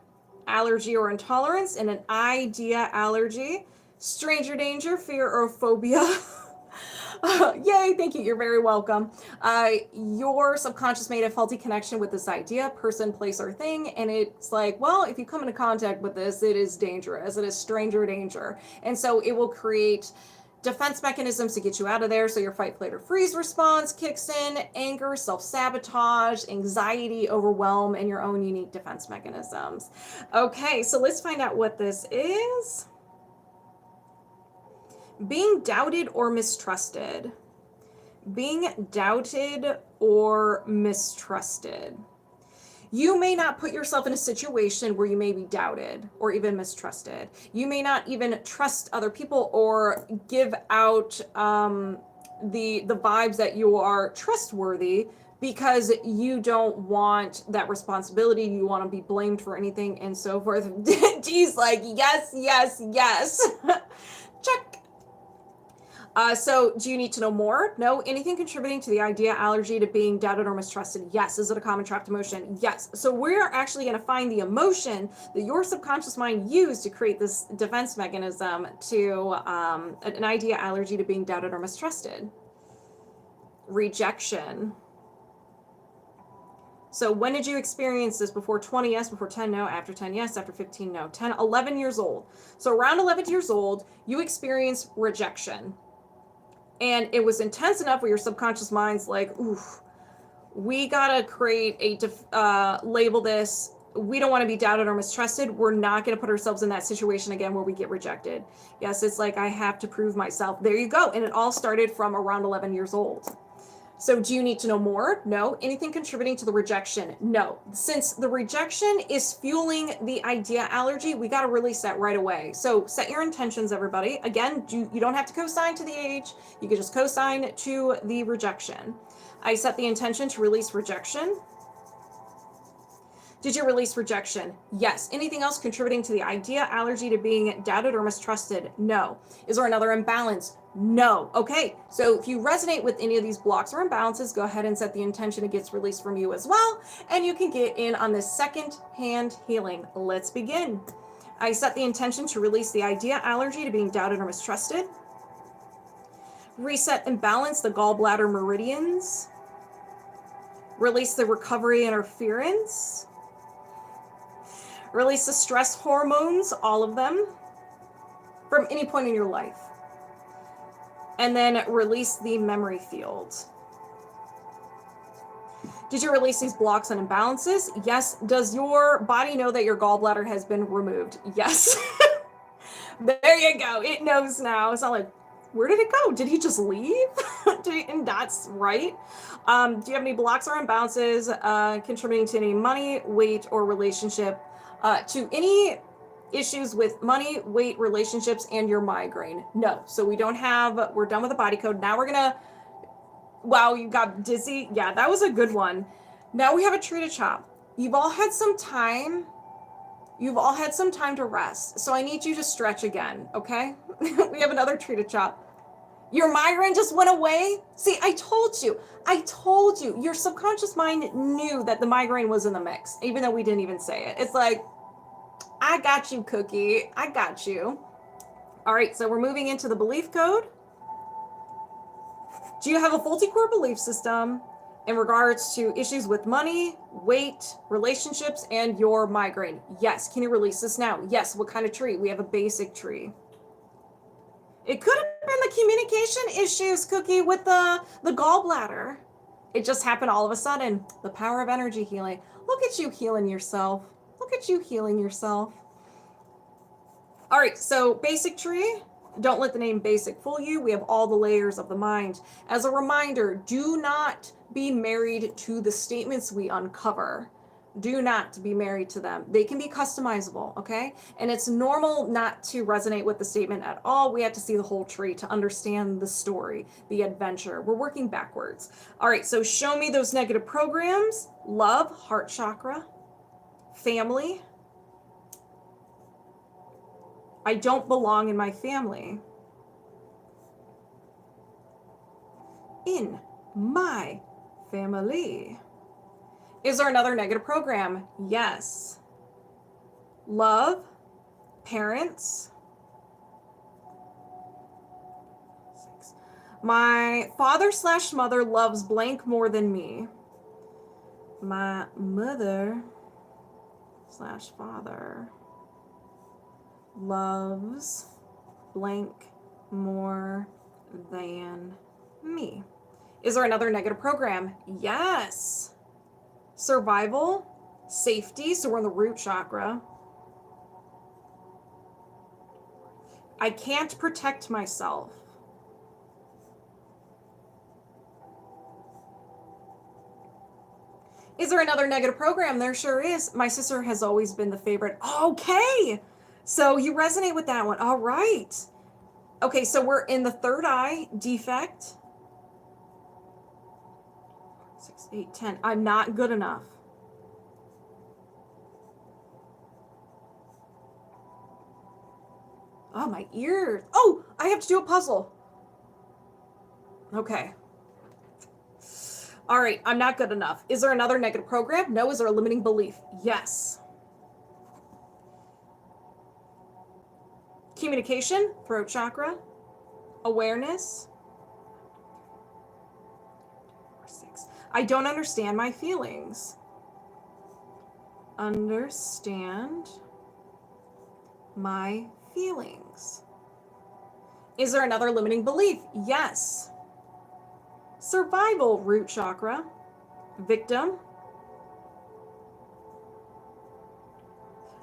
allergy or intolerance, and an idea allergy, stranger danger, fear or phobia. Yay, thank you, you're very welcome. Your subconscious made a faulty connection with this idea, person, place, or thing, and it's like, well, if you come into contact with this, it is dangerous, it is stranger danger, and so it will create defense mechanisms to get you out of there. So your fight, flight, or freeze response kicks in, anger, self-sabotage, anxiety, overwhelm, and your own unique defense mechanisms. Okay, so let's find out what this is. Being doubted or mistrusted. Being doubted or mistrusted. You may not put yourself in a situation where you may be doubted or even mistrusted. You may not even trust other people or give out the vibes that you are trustworthy because you don't want that responsibility. You want to be blamed for anything and so forth. Geez, like, yes, yes, yes. Check. So do you need to know more? No. Anything contributing to the idea, allergy, to being doubted or mistrusted? Yes. Is it a common trapped emotion? Yes. So we're actually going to find the emotion that your subconscious mind used to create this defense mechanism to an idea, allergy, to being doubted or mistrusted. Rejection. So when did you experience this? Before 20, yes. Before 10, no. After 10, yes. After 15, no. 10, 11 years old. So around 11 years old, you experienced rejection. And it was intense enough where your subconscious mind's like, oof, we gotta create a, label this. We don't want to be doubted or mistrusted. We're not going to put ourselves in that situation again where we get rejected. Yes, it's like, I have to prove myself. There you go. And it all started from around 11 years old. So do you need to know more? No. Anything contributing to the rejection? No. Since the rejection is fueling the idea allergy, we got to release that right away. So set your intentions, everybody. Again, you don't have to co-sign to the age. You can just co-sign to the rejection. I set the intention to release rejection. Did you release rejection? Yes. Anything else contributing to the idea, allergy, to being doubted or mistrusted? No. Is there another imbalance? No. Okay, so if you resonate with any of these blocks or imbalances, go ahead and set the intention it gets released from you as well, and you can get in on this second hand healing. Let's begin. I set the intention to release the idea, allergy, to being doubted or mistrusted. Reset and balance the gallbladder meridians. Release the recovery interference. Release the stress hormones, all of them, from any point in your life. And then release the memory field. Did you release these blocks and imbalances? Yes. Does your body know that your gallbladder has been removed? Yes. There you go. It knows now. It's not like, where did it go? Did he just leave? And that's right. Do you have any blocks or imbalances contributing to any money, weight, or relationship? To any issues with money, weight, relationships, and your migraine? No. So we're done with the body code. Now we're gonna, wow, you got dizzy. Yeah, that was a good one. Now we have a tree to chop. You've all had some time to rest. So I need you to stretch again, okay? We have another tree to chop. Your migraine just went away? See, I told you. Your subconscious mind knew that the migraine was in the mix, even though we didn't even say it. It's like, I got you, Cookie. I got you. All right, so we're moving into the belief code. Do you have a faulty core belief system in regards to issues with money, weight, relationships, and your migraine? Yes. Can you release this now? Yes. What kind of tree? We have a basic tree. It could have been the communication issues, Cookie, with the gallbladder. It just happened all of a sudden. The power of energy healing. Look at you healing yourself. Look at you healing yourself. All right, so basic tree, Don't let the name basic fool you. We have all the layers of the mind. As a reminder, do not be married to the statements we uncover. Do not be married to them. They can be customizable, okay? And it's normal not to resonate with the statement at all. We have to see the whole tree to understand the story, the adventure. We're working backwards. All right, so show me those negative programs. Love, heart chakra. Family. I don't belong in my family. In my family. Is there another negative program? Yes. Love, parents. 6. My father/mother loves blank more than me. My mother/father loves blank more than me. Is there another negative program? Yes. Survival, safety, so we're in the root chakra. I can't protect myself. Is there another negative program? There sure is. My sister has always been the favorite. Okay, so you resonate with that one. All right. Okay, so we're in the third eye defect. 6, 8, 10. I'm not good enough. Oh, my ears. Oh, I have to do a puzzle. Okay. All right, I'm not good enough. Is there another negative program? No. Is there a limiting belief? Yes. Communication, throat chakra. Awareness. 6. I don't understand my feelings. Understand my feelings. Is there another limiting belief? Yes. Survival, root chakra. Victim.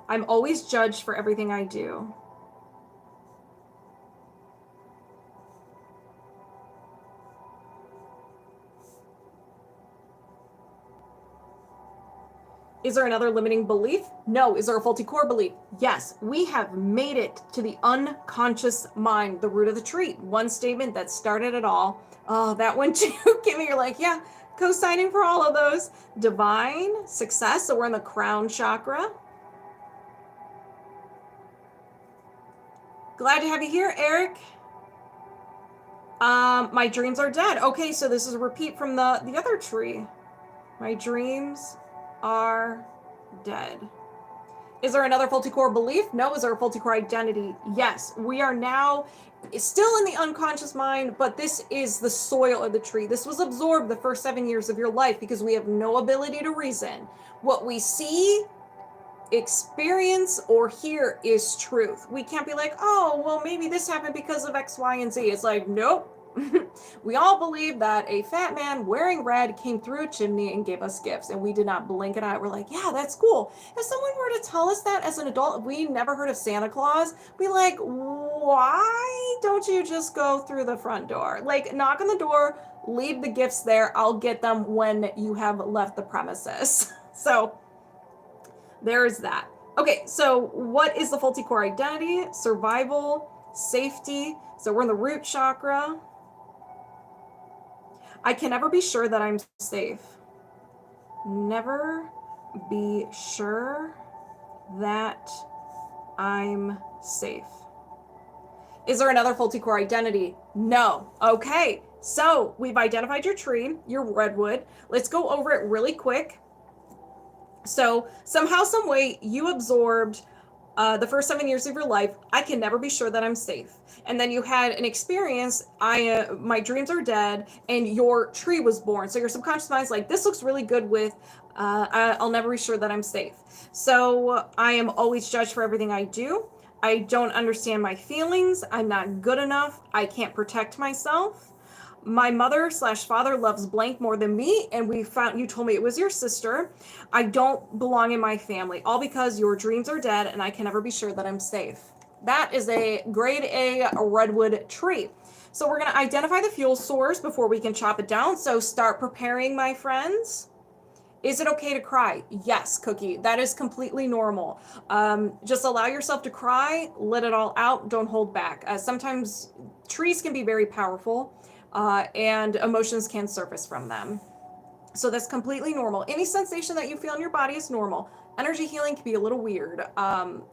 I'm always judged for everything I do. Is there another limiting belief? No. Is there a faulty core belief? Yes. We have made it to the unconscious mind, the root of the tree. One statement that started it all. Oh, that one too. Kimmy, you're like, yeah, co-signing for all of those. Divine, success. So we're in the crown chakra. Glad to have you here, Eric. My dreams are dead. Okay, so this is a repeat from the other tree. My dreams are dead. Is there another faulty core belief? No. Is there a faulty core identity? Yes. We are now still in the unconscious mind, but this is the soil of the tree. This was absorbed the first 7 years of your life because we have no ability to reason. What we see, experience, or hear is truth. We can't be like, oh, well, maybe this happened because of X, Y, and Z. It's like, nope. We all believe that a fat man wearing red came through a chimney and gave us gifts, and we did not blink an eye. We're like, yeah, that's cool. If someone were to tell us that as an adult, we never heard of Santa Claus, be like, why don't you just go through the front door? Like, knock on the door, leave the gifts there. I'll get them when you have left the premises. So there is that. Okay, so what is the faulty core identity? Survival, safety. So we're in the root chakra. I can never be sure that I'm safe. Never be sure that I'm safe. Is there another faulty core identity? No. Okay, so we've identified your tree, your redwood. Let's go over it really quick. So somehow, some way, you absorbed the first 7 years of your life, I can never be sure that I'm safe. And then you had an experience, my dreams are dead, and your tree was born. So your subconscious mind's like, this looks really good with, I'll never be sure that I'm safe. So I am always judged for everything I do. I don't understand my feelings. I'm not good enough. I can't protect myself. My mother/father loves blank more than me, and you told me it was your sister. I don't belong in my family, all because your dreams are dead and I can never be sure that I'm safe. That is a grade A redwood tree. So we're going to identify the fuel source before we can chop it down. So start preparing, my friends. Is it okay to cry? Yes, Cookie. That is completely normal. Just allow yourself to cry, let it all out, don't hold back. Sometimes trees can be very powerful, and emotions can surface from them. So that's completely normal. Any sensation that you feel in your body is normal. Energy healing can be a little weird.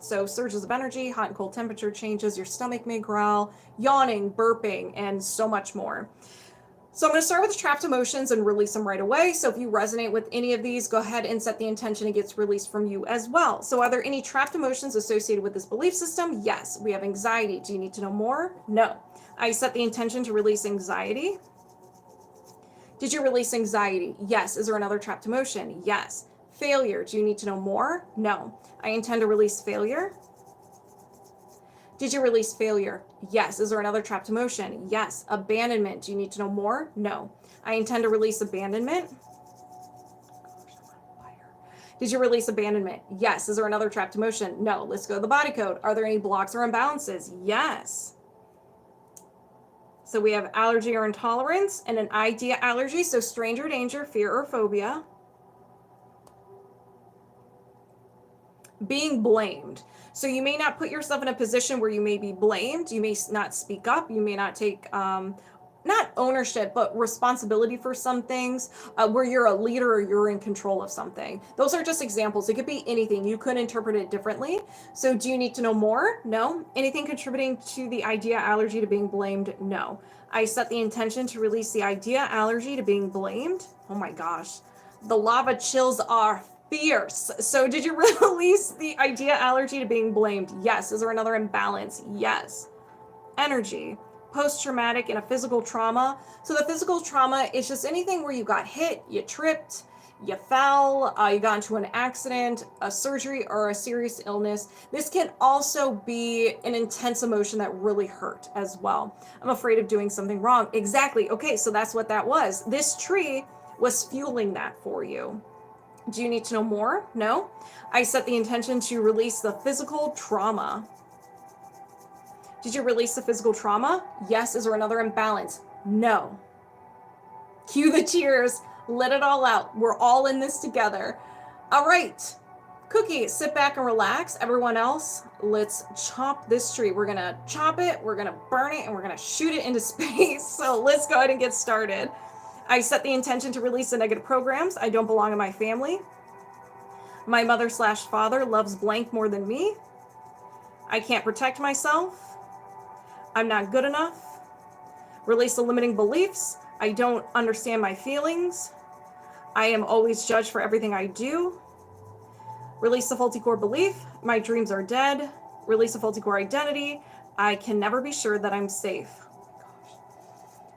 So surges of energy, hot and cold temperature changes, your stomach may growl, yawning, burping, and so much more. So I'm going to start with trapped emotions and release them right away. So if you resonate with any of these, go ahead and set the intention it gets released from you as well. So are there any trapped emotions associated with this belief system? Yes. We have anxiety. Do you need to know more? No. I set the intention to release anxiety. Did you release anxiety? Yes. Is there another trapped emotion? Yes. Failure. Do you need to know more? No. I intend to release failure. Did you release failure? Yes. Is there another trapped emotion? Yes. Abandonment. Do you need to know more? No. I intend to release abandonment. Did you release abandonment? Yes. Is there another trapped emotion? No. Let's go to the body code. Are there any blocks or imbalances? Yes. So we have allergy or intolerance and an idea allergy. So stranger danger, fear or phobia. Being blamed. So you may not put yourself in a position where you may be blamed. You may not speak up. You may not take, not ownership, but responsibility for some things, where you're a leader or you're in control of something. Those are just examples. It could be anything. You could interpret it differently. So do you need to know more? No. Anything contributing to the idea allergy to being blamed? No. I set the intention to release the idea allergy to being blamed. Oh my gosh. The lava chills are fierce. So did you release the idea allergy to being blamed? Yes. Is there another imbalance? Yes. Energy. Post-traumatic and a physical trauma. So the physical trauma is just anything where you got hit, you tripped, you fell, you got into an accident, a surgery, or a serious illness. This can also be an intense emotion that really hurt as well. I'm afraid of doing something wrong. Exactly. Okay, so that's what that was. This tree was fueling that for you. Do you need to know more? No. I set the intention to release the physical trauma. Did you release the physical trauma? Yes. Is there another imbalance? No. Cue the cheers. Let it all out. We're all in this together. All right. Cookie, sit back and relax. Everyone else, let's chop this tree. We're going to chop it, we're going to burn it, and we're going to shoot it into space. So let's go ahead and get started. I set the intention to release the negative programs. I don't belong in my family. My mother/father loves blank more than me. I can't protect myself. I'm not good enough. Release the limiting beliefs. I don't understand my feelings. I am always judged for everything I do. Release the faulty core belief. My dreams are dead. Release the faulty core identity. I can never be sure that I'm safe.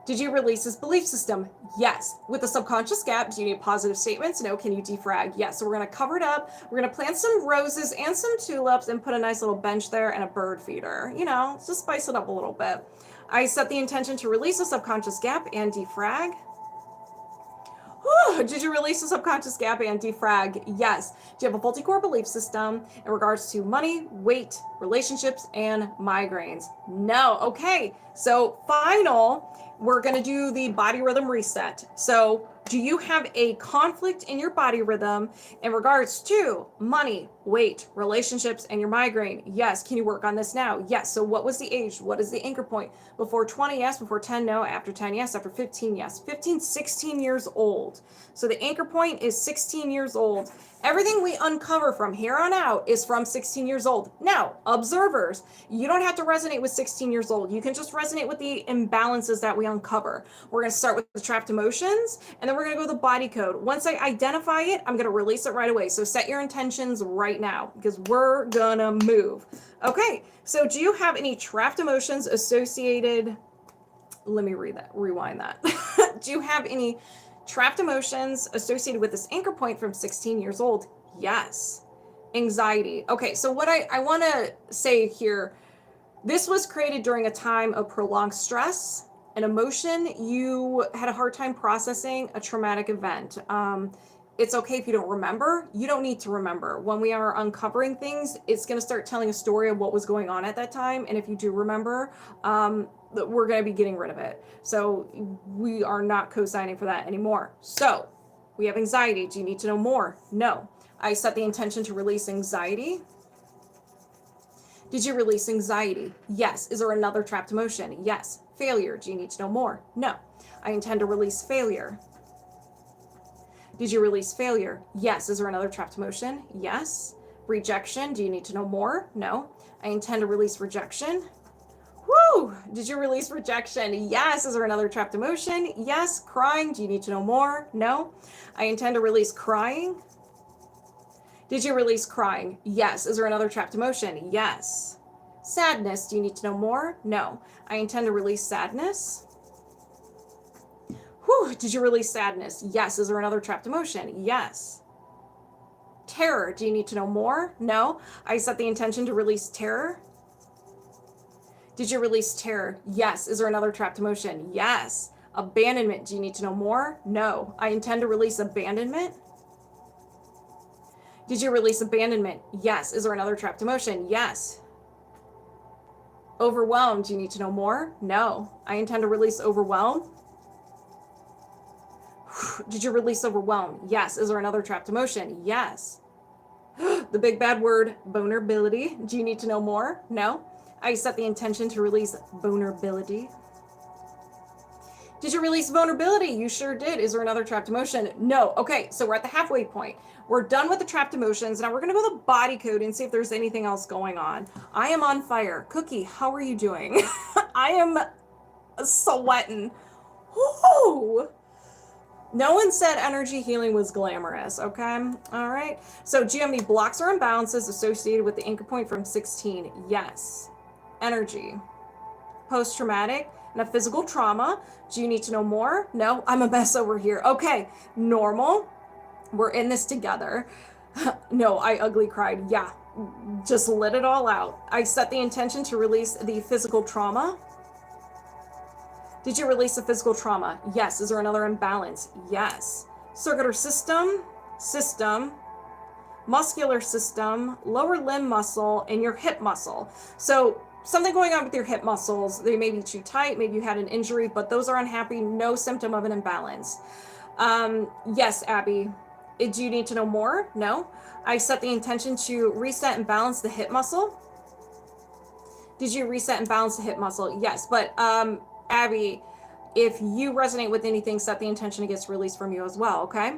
Did you release this belief system? Yes. With the subconscious gap, do you need positive statements? No. Can you defrag? Yes. So we're going to cover it up. We're going to plant some roses and some tulips and put a nice little bench there and a bird feeder. You know, just spice it up a little bit. I set the intention to release the subconscious gap and defrag. Whew, did you release the subconscious gap and defrag? Yes. Do you have a faulty core belief system in regards to money, weight, relationships, and migraines? No. Okay. So final, we're going to do the body rhythm reset. So do you have a conflict in your body rhythm in regards to money, weight, relationships, and your migraine? Yes. Can you work on this now? Yes. So what was the age? What is the anchor point? Before 20, yes. Before 10, no. After 10, yes. After 15, yes. 15, 16 years old. So the anchor point is 16 years old. Everything we uncover from here on out is from 16 years old. Now, observers, you don't have to resonate with 16 years old. You can just resonate with the imbalances that we uncover. We're going to start with the trapped emotions, and then we're going to go to the body code. Once I identify it, I'm going to release it right away. So set your intentions right now because we're going to move. Okay, so do you have any trapped emotions associated? Let me rewind that. Do you have any trapped emotions associated with this anchor point from 16 years old? Yes. Anxiety. Okay, so what I want to say here, this was created during a time of prolonged stress and emotion. You had a hard time processing a traumatic event. it's okay if you don't remember. You don't need to remember. When we are uncovering things, it's going to start telling a story of what was going on at that time. And if you do remember, we're going to be getting rid of it. So we are not co-signing for that anymore. So we have anxiety. Do you need to know more? No. I set the intention to release anxiety. Did you release anxiety? Yes. Is there another trapped emotion? Yes. Failure. Do you need to know more? No. I intend to release failure. Did you release failure? Yes. Is there another trapped emotion? Yes. Rejection. Do you need to know more? No. I intend to release rejection. Woo! Did you release rejection? Yes. Is there another trapped emotion? Yes. Crying. Do you need to know more? No. I intend to release crying. Did you release crying? Yes. Is there another trapped emotion? Yes. Sadness. Do you need to know more? No. I intend to release sadness. Whew, did you release sadness? Yes. Is there another trapped emotion? Yes. Terror. Do you need to know more? No. I set the intention to release terror. Did you release terror? Yes. Is there another trapped emotion? Yes. Abandonment. Do you need to know more? No. I intend to release abandonment. Did you release abandonment? Yes. Is there another trapped emotion? Yes. Overwhelmed. Do you need to know more? No. I intend to release overwhelm. Did you release overwhelm? Yes. Is there another trapped emotion? Yes. The big bad word, vulnerability. Do you need to know more? No. I set the intention to release vulnerability. Did you release vulnerability? You sure did. Is there another trapped emotion? No. Okay, so we're at the halfway point. We're done with the trapped emotions. Now we're going to go to the body code and see if there's anything else going on. I am on fire. Cookie, how are you doing? I am sweating. Woo! No one said energy healing was glamorous, okay? All right. So do you have any blocks or imbalances associated with the anchor point from 16? Yes. Energy. Post-traumatic and a physical trauma. Do you need to know more? No, I'm a mess over here. Okay, normal. We're in this together. No, I ugly cried. Yeah, just let it all out. I set the intention to release the physical trauma. Did you release the physical trauma? Yes. Is there another imbalance? Yes. Circular system, muscular system, lower limb muscle, and your hip muscle. So something going on with your hip muscles. They may be too tight. Maybe you had an injury, but those are unhappy. No symptom of an imbalance. Yes, Abby. Do you need to know more? No. I set the intention to reset and balance the hip muscle. Did you reset and balance the hip muscle? Yes, but Abby, if you resonate with anything, set the intention it gets released from you as well, okay?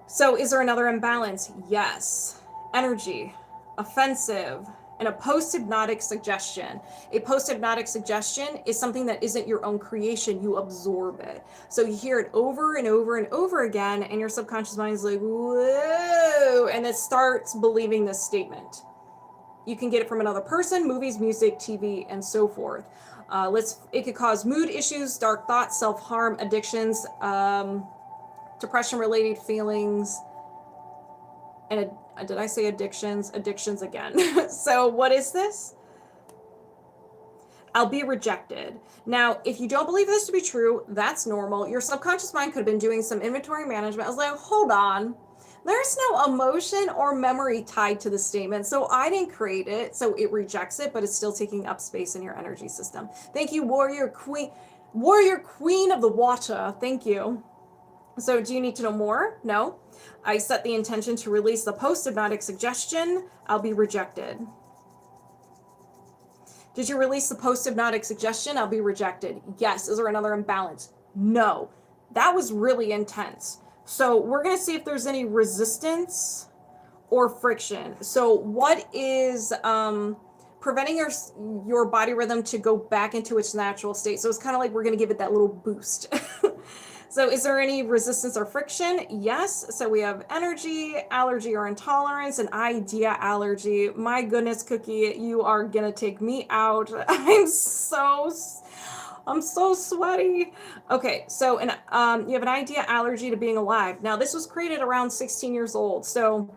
So is there another imbalance? Yes. Energy, offensive, and a post-hypnotic suggestion. A post-hypnotic suggestion is something that isn't your own creation. You absorb it. So you hear it over and over and over again, and your subconscious mind is like, whoa, and it starts believing this statement. You can get it from another person, movies, music, TV, and so forth. It could cause mood issues, dark thoughts, self-harm, addictions, depression-related feelings, and did I say addictions? Addictions again. So what is this? I'll be rejected. Now, if you don't believe this to be true, that's normal. Your subconscious mind could have been doing some inventory management. I was like, hold on. There's no emotion or memory tied to the statement. So I didn't create it. So it rejects it, but it's still taking up space in your energy system. Thank you, warrior queen of the water. Thank you. So do you need to know more? No. I set the intention to release the post-hypnotic suggestion. I'll be rejected. Did you release the post-hypnotic suggestion? I'll be rejected. Yes. Is there another imbalance? No. That was really intense. So we're going to see if there's any resistance or friction. So what is preventing your body rhythm to go back into its natural state? So it's kind of like we're going to give it that little boost. So is there any resistance or friction? Yes. So we have energy, allergy or intolerance, and idea allergy. My goodness, Cookie, you are going to take me out. I'm so sweaty. Okay, so you have an idea allergy to being alive. Now, this was created around 16 years old. So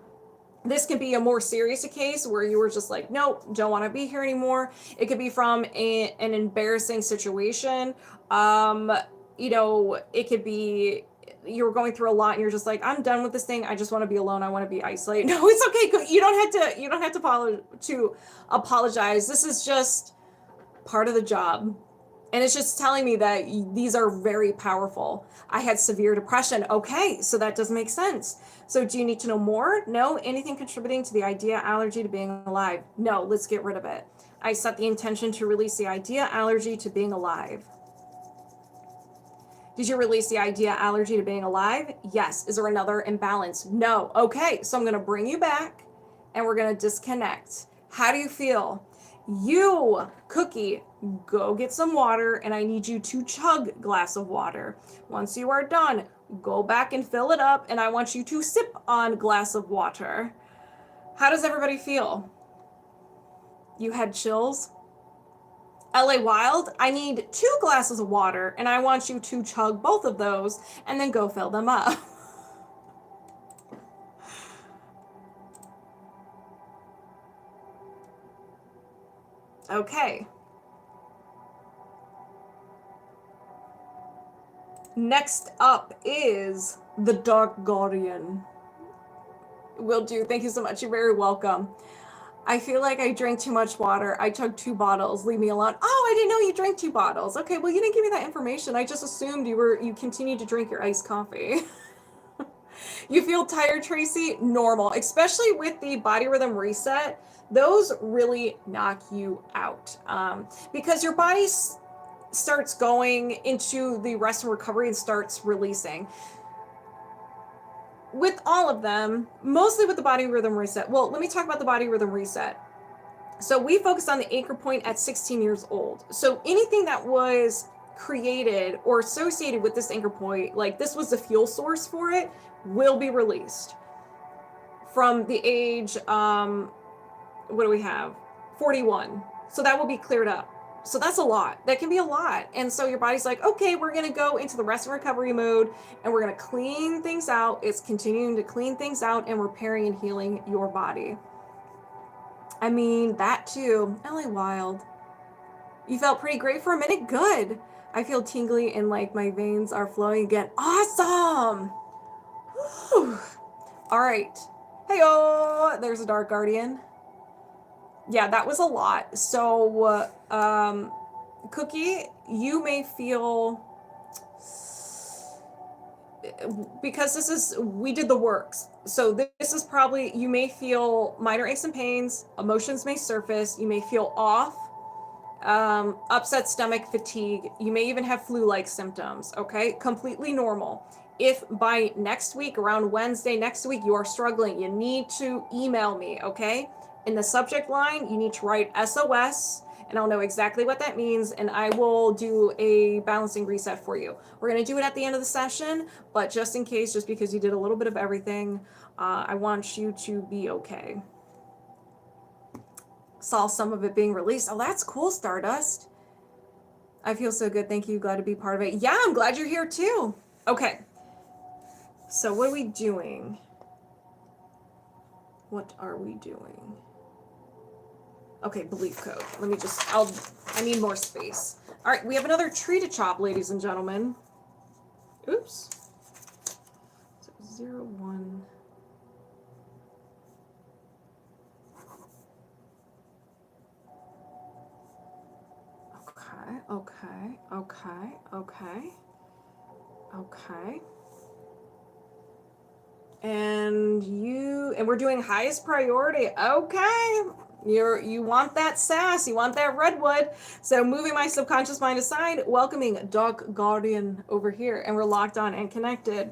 this could be a more serious case where you were just like, nope, don't want to be here anymore. It could be from an embarrassing situation. It could be you're going through a lot and you're just like, I'm done with this thing. I just want to be alone. I want to be isolated. No, it's okay. You don't have to apologize. This is just part of the job. And it's just telling me that these are very powerful. I had severe depression. Okay, so that does make sense. So do you need to know more? No. Anything contributing to the idea allergy to being alive? No, let's get rid of it. I set the intention to release the idea allergy to being alive. Did you release the idea allergy to being alive? Yes. Is there another imbalance? No. Okay, so I'm going to bring you back and we're going to disconnect. How do you feel? You, Cookie, go get some water and I need you to chug a glass of water. Once you are done, go back and fill it up and I want you to sip on a glass of water. How does everybody feel? You had chills? LA Wilde, I need 2 glasses of water and I want you to chug both of those and then go fill them up. Okay. Next up is the Dark Guardian. Will do. Thank you so much. You're very welcome. I feel like I drank too much water. I chugged 2 bottles. Leave me alone. Oh, I didn't know you drank 2 bottles. Okay, well, you didn't give me that information. I just assumed you continued to drink your iced coffee. You feel tired, Tracy? Normal, especially with the body rhythm reset. Those really knock you out because your body starts going into the rest and recovery and starts releasing. With all of them, mostly with the body rhythm reset. Well, let me talk about the body rhythm reset. So we focused on the anchor point at 16 years old. So anything that was created or associated with this anchor point, like this was the fuel source for it, will be released from the age, what do we have? 41. So that will be cleared up. So that's a lot. That can be a lot. And so your body's like, okay, we're going to go into the rest and recovery mode and we're going to clean things out. It's continuing to clean things out and repairing and healing your body. I mean, that too. LA Wilde. You felt pretty great for a minute? Good. I feel tingly and like my veins are flowing again. Awesome. Whew. All right. Hey-oh, there's a Dark Guardian. Yeah, that was a lot. So, Cookie, you may feel, because we did the works. So this is probably, you may feel minor aches and pains, emotions may surface, you may feel off, upset stomach, fatigue. You may even have flu-like symptoms, okay? Completely normal. If by next week, around Wednesday next week, you are struggling, you need to email me, okay? In the subject line, you need to write SOS, and I'll know exactly what that means, and I will do a balancing reset for you. We're going to do it at the end of the session, but just in case, just because you did a little bit of everything, I want you to be okay. Saw some of it being released. Oh, that's cool, Stardust. I feel so good. Thank you. Glad to be part of it. Yeah, I'm glad you're here too. Okay. So what are we doing? What are we doing? Okay, belief code. Let me just, I need more space. All right, we have another tree to chop, ladies and gentlemen. Oops. So 0, 1. Okay. And we're doing highest priority. Okay. You want that sass, you want that redwood. So moving my subconscious mind aside, welcoming Dark Guardian over here, and we're locked on and connected.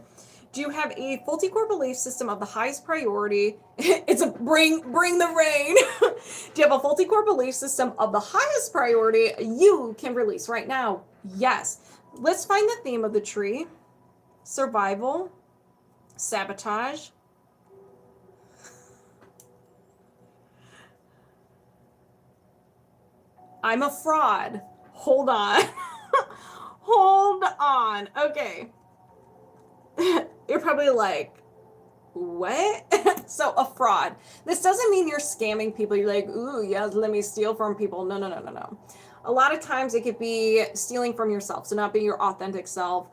Do you have a faulty core belief system of the highest priority? It's a bring the rain. Do you have a faulty core belief system of the highest priority you can release right now? Yes. Let's find the theme of the tree. Survival, sabotage, I'm a fraud. Hold on. Hold on. Okay. You're probably like, what? So a fraud. This doesn't mean you're scamming people. You're like, ooh, yeah, let me steal from people. No. A lot of times it could be stealing from yourself, so not being your authentic self,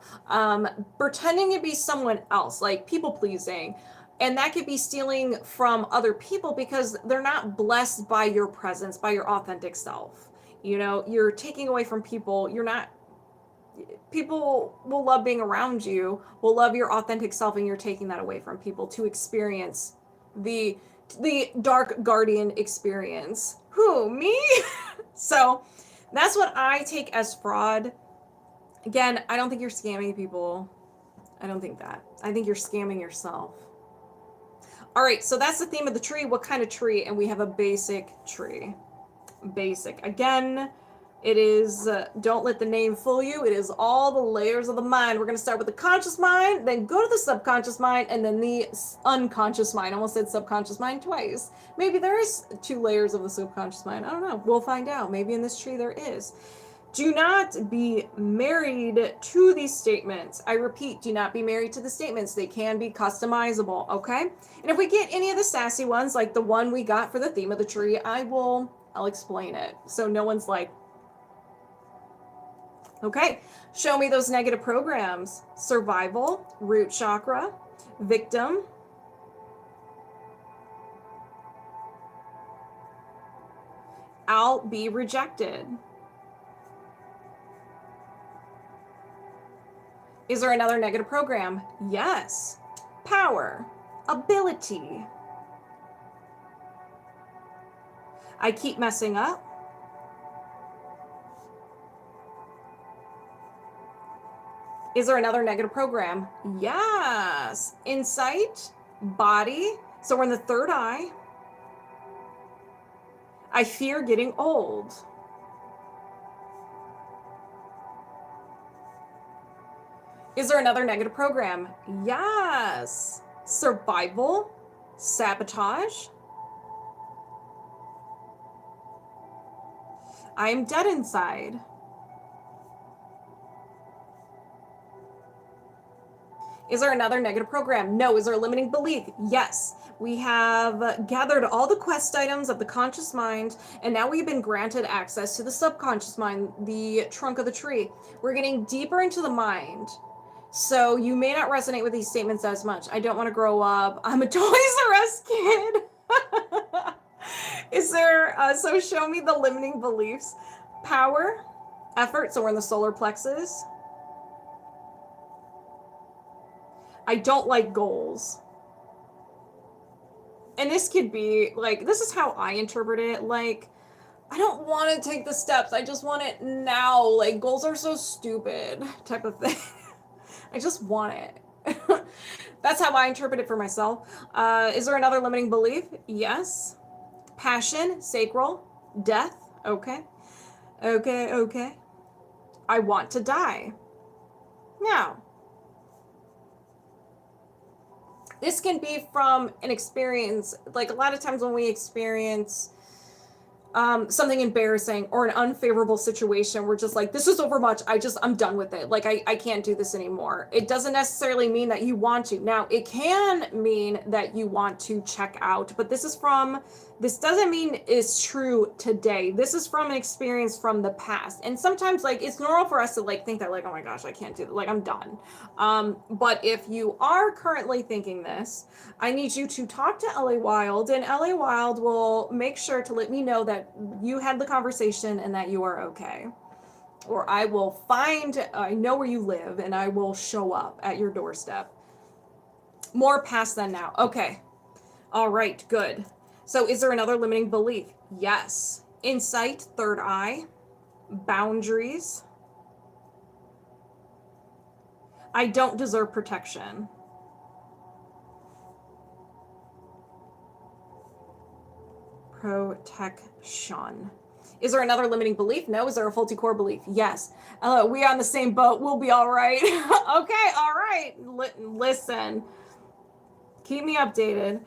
pretending to be someone else, like people pleasing. And that could be stealing from other people because they're not blessed by your presence, by your authentic self. You know, you're taking away from people. You're not, people will love being around you, will love your authentic self, and you're taking that away from people to experience the dark guardian experience. Who, me? So that's what I take as fraud. Again, I don't think you're scamming people. I don't think that. I think you're scamming yourself. All right, so that's the theme of the tree. What kind of tree? And we have a basic tree. Basic. Again, it is, don't let the name fool you. It is all the layers of the mind. We're going to start with the conscious mind, then go to the subconscious mind, and then the unconscious mind. I almost said subconscious mind twice. Maybe there is 2 layers of the subconscious mind. I don't know. We'll find out. Maybe in this tree there is. Do not be married to these statements. I repeat, do not be married to the statements. They can be customizable, okay? And if we get any of the sassy ones, like the one we got for the theme of the tree, I'll explain it. So no one's like, okay, show me those negative programs. Survival, root chakra, victim, I'll be rejected. Is there another negative program? Yes. Power, ability. I keep messing up. Is there another negative program? Yes. Insight, body. So we're in the third eye. I fear getting old. Is there another negative program? Yes. Survival, sabotage. I am dead inside. Is there another negative program? No. Is there a limiting belief? Yes. We have gathered all the quest items of the conscious mind, and now we've been granted access to the subconscious mind, the trunk of the tree. We're getting deeper into the mind. So you may not resonate with these statements as much. I don't want to grow up. I'm a Toys R Us kid. Is there, so show me the limiting beliefs. Power, effort, so we're in the solar plexus. I don't like goals. And this could be, like, this is how I interpret it. Like, I don't want to take the steps. I just want it now. Like, goals are so stupid type of thing. I just want it. That's how I interpret it for myself. Is there another limiting belief? Yes. Passion, sacral, death. Okay. Okay. I want to die. Now, this can be from an experience, like a lot of times when we experience something embarrassing or an unfavorable situation, we're just like, this is overmuch. I'm done with it. Like, I can't do this anymore. It doesn't necessarily mean that you want to. Now, it can mean that you want to check out, but this doesn't mean it's true today. This is from an experience from the past. And sometimes, like, it's normal for us to like think that, like, oh my gosh, I can't do that. Like, I'm done. But if you are currently thinking this, I need you to talk to LA Wilde, and LA Wilde will make sure to let me know that you had the conversation and that you are okay. Or I know where you live, and I will show up at your doorstep. More past than now. Okay. All right, good. So is there another limiting belief? Yes. Insight, third eye, boundaries. I don't deserve protection. Protection. Is there another limiting belief? No. Is there a faulty core belief? Yes. We are on the same boat. We'll be all right. Okay. All right. Listen. Keep me updated.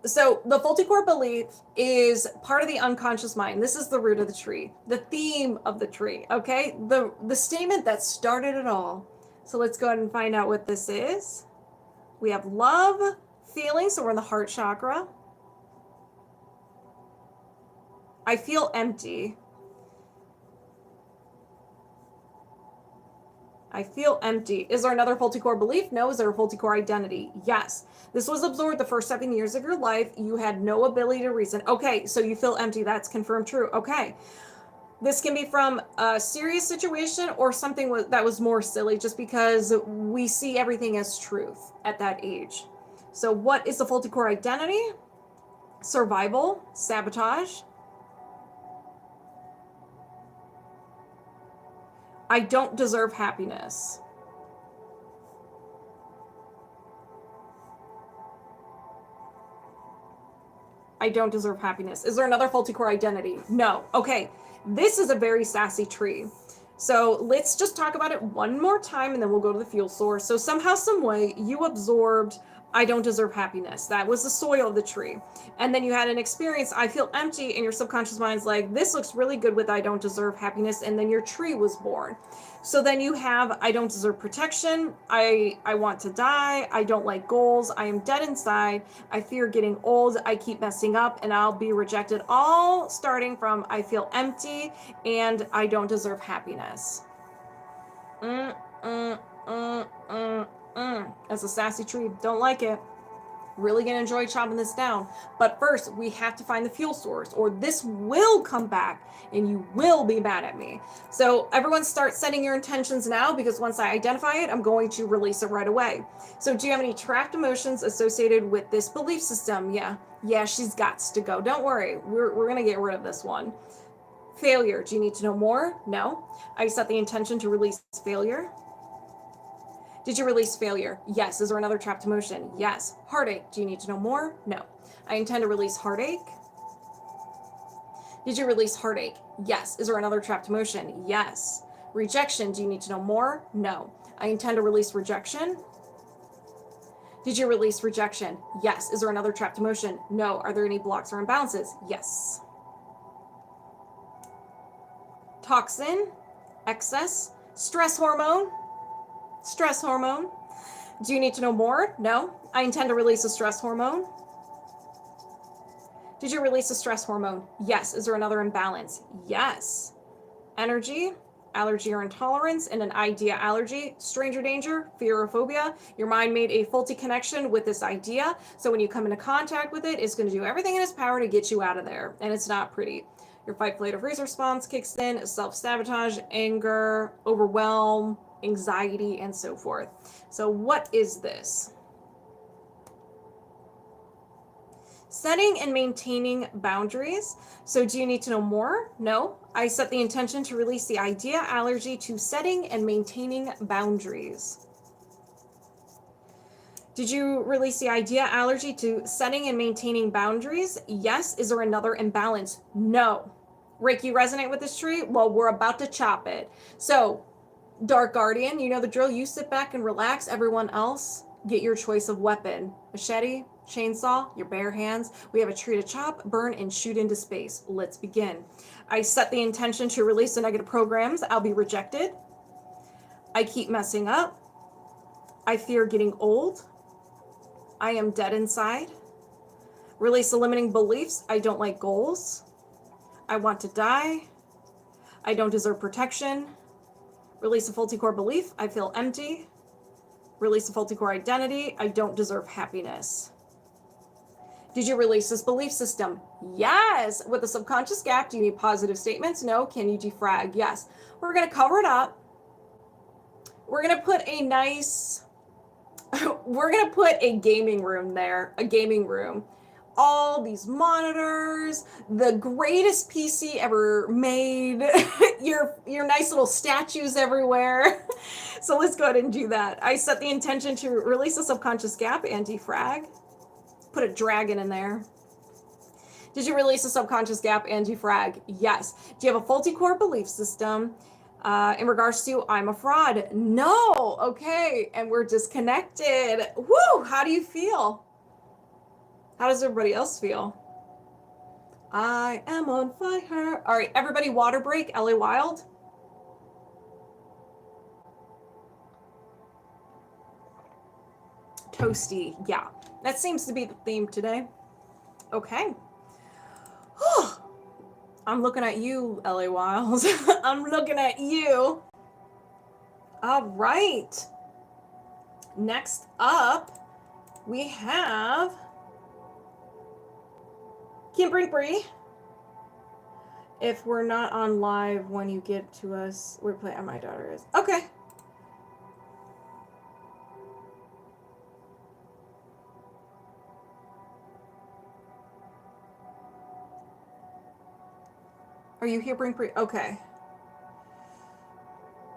So the faulty core belief is part of the unconscious mind. This is the root of the tree, the theme of the tree. Okay. The statement that started it all. So let's go ahead and find out what this is. We have love, feeling. So we're in the heart chakra. I feel empty. I feel empty. Is there another faulty core belief? No. Is there a faulty core identity? Yes. This was absorbed the first 7 years of your life. You had no ability to reason. Okay, so you feel empty. That's confirmed true. Okay. This can be from a serious situation or something that was more silly, just because we see everything as truth at that age. So what is the faulty core identity? Survival, sabotage. I don't deserve happiness. I don't deserve happiness. Is there another faulty core identity? No. Okay. This is a very sassy tree. So let's just talk about it one more time and then we'll go to the fuel source. So somehow, some way, you absorbed I don't deserve happiness. That was the soil of the tree. And then you had an experience, I feel empty, and your subconscious mind's like, this looks really good with I don't deserve happiness, and then your tree was born. So then you have I don't deserve protection, I want to die, I don't like goals, I am dead inside, I fear getting old, I keep messing up, and I'll be rejected, all starting from I feel empty and I don't deserve happiness. As a sassy tree, don't like it. Really gonna enjoy chopping this down. But first, we have to find the fuel source, or this will come back and you will be mad at me. So everyone start setting your intentions now, because once I identify it, I'm going to release it right away. So do you have any trapped emotions associated with this belief system? Yeah, she's got to go. Don't worry, we're gonna get rid of this one. Failure, do you need to know more? No. I set the intention to release failure. Did you release failure? Yes. Is there another trapped emotion? Yes. Heartache. Do you need to know more? No. I intend to release heartache. Did you release heartache? Yes. Is there another trapped emotion? Yes. Rejection. Do you need to know more? No. I intend to release rejection. Did you release rejection? Yes. Is there another trapped emotion? No. Are there any blocks or imbalances? Yes. Toxin, excess, stress hormone. Stress hormone. Do you need to know more? No. I intend to release a stress hormone. Did you release a stress hormone? Yes. Is there another imbalance? Yes. Energy, allergy or intolerance, and an idea allergy, stranger danger, fear or phobia. Your mind made a faulty connection with this idea. So when you come into contact with it, it's going to do everything in its power to get you out of there. And it's not pretty. Your fight, flight, or freeze response kicks in, self-sabotage, anger, overwhelm, anxiety, and so forth. So what is this? Setting and maintaining boundaries. So do you need to know more? No. I set the intention to release the idea allergy to setting and maintaining boundaries. Did you release the idea allergy to setting and maintaining boundaries? Yes. Is there another imbalance? No. Reiki resonate with this tree? Well, we're about to chop it. So Dark Guardian, you know the drill. You sit back and relax. Everyone else, get your choice of weapon. Machete, chainsaw, your bare hands. We have a tree to chop, burn, and shoot into space. Let's begin. I set the intention to release the negative programs. I'll be rejected. I keep messing up. I fear getting old. I am dead inside. Release the limiting beliefs. I don't like goals. I want to die. I don't deserve protection. Release a faulty core belief. I feel empty. Release a faulty core identity. I don't deserve happiness. Did you release this belief system? Yes. With the subconscious gap, do you need positive statements? No. Can you defrag? Yes. We're going to cover it up. We're going to put a nice, we're going to put a gaming room there, a gaming room. All these monitors, the greatest PC ever made, your nice little statues everywhere. So let's go ahead and do that. I set the intention to release the subconscious gap and defrag. Put a dragon in there. Did you release the subconscious gap and defrag? Yes. Do you have a faulty core belief system in regards to I'm a fraud? No. Okay. And we're disconnected. Woo! How do you feel? How does everybody else feel? I am on fire. All right, everybody, water break. LA Wilde. Toasty. Yeah, that seems to be the theme today. Okay. I'm looking at you, LA Wilde. I'm looking at you. All right. Next up, we have Kim Brinkbury. If we're not on live when you get to us, we're playing. My daughter is. Okay. Are you here, Brinkbury? Okay.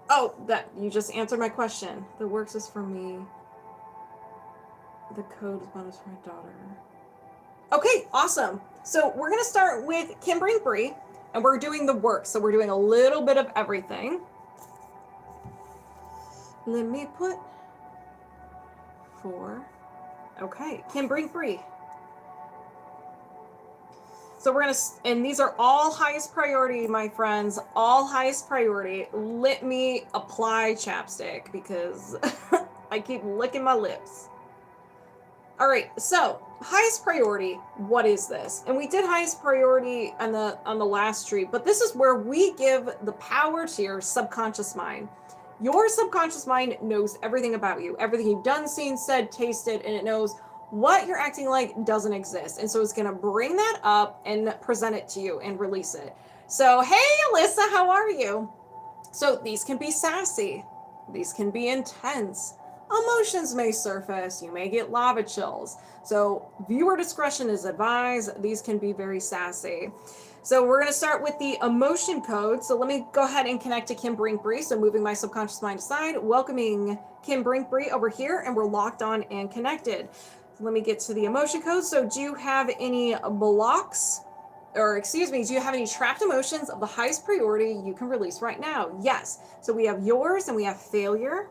Oh, that you just answered my question. The works is for me. The code is bonus for my daughter. Okay, awesome. So we're gonna start with Kim Brinkbury, and we're doing the work. So we're doing a little bit of everything. Let me put 4. Okay, Kim Brinkbury. So we're gonna, and these are all highest priority, my friends, all highest priority. Let me apply chapstick because I keep licking my lips. All right, so highest priority, what is this? And we did highest priority on the last street, but this is where we give the power to your subconscious mind. Your subconscious mind knows everything about you, everything you've done, seen, said, tasted, and it knows what you're acting like doesn't exist. And so it's going to bring that up and present it to you and release it. So, hey, Alyssa, how are you? So these can be sassy. These can be intense. Emotions may surface. You may get lava chills. So viewer discretion is advised. These can be very sassy. So we're going to start with the emotion code. So let me go ahead and connect to Kim Brinkbury. So moving my subconscious mind aside, welcoming Kim Brinkbury over here, and we're locked on and connected. Let me get to the emotion code. So do you have any blocks, or excuse me, do you have any trapped emotions of the highest priority you can release right now? Yes. So we have yours and we have failure.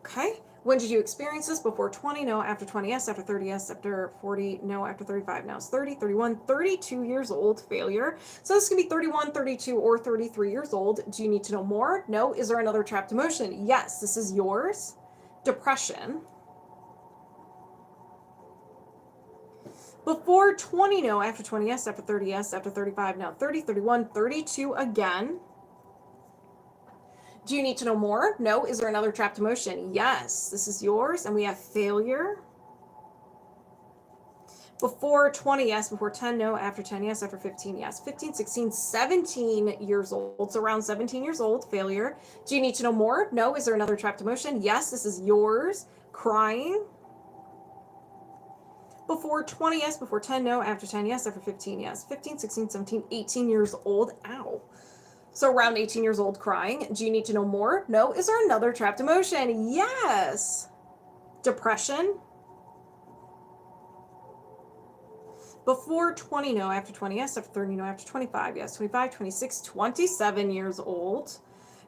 Okay. When did you experience this? Before 20? No. After 20? Yes. After 30? Yes. After 40? No. After 35? Now it's 30, 31, 32 years old. Failure. So this could be 31, 32, or 33 years old. Do you need to know more? No. Is there another trapped emotion? Yes. This is yours. Depression. Before 20? No. After 20? Yes. After 30? Yes. After 35? Now 30, 31, 32 again. Do you need to know more? No. Is there another trapped emotion? Yes. This is yours. And we have failure. Before 20, yes. Before 10, no. After 10, yes. After 15, yes. 15, 16, 17 years old. So around 17 years old, failure. Do you need to know more? No. Is there another trapped emotion? Yes. This is yours. Crying. Before 20, yes. Before 10, no. After 10, yes. After 15, yes. 15, 16, 17, 18 years old. Ow. So around 18 years old, crying. Do you need to know more? No. Is there another trapped emotion? Yes. Depression. Before 20, no. After 20, yes. After 30, no. After 25, yes. 25, 26, 27 years old.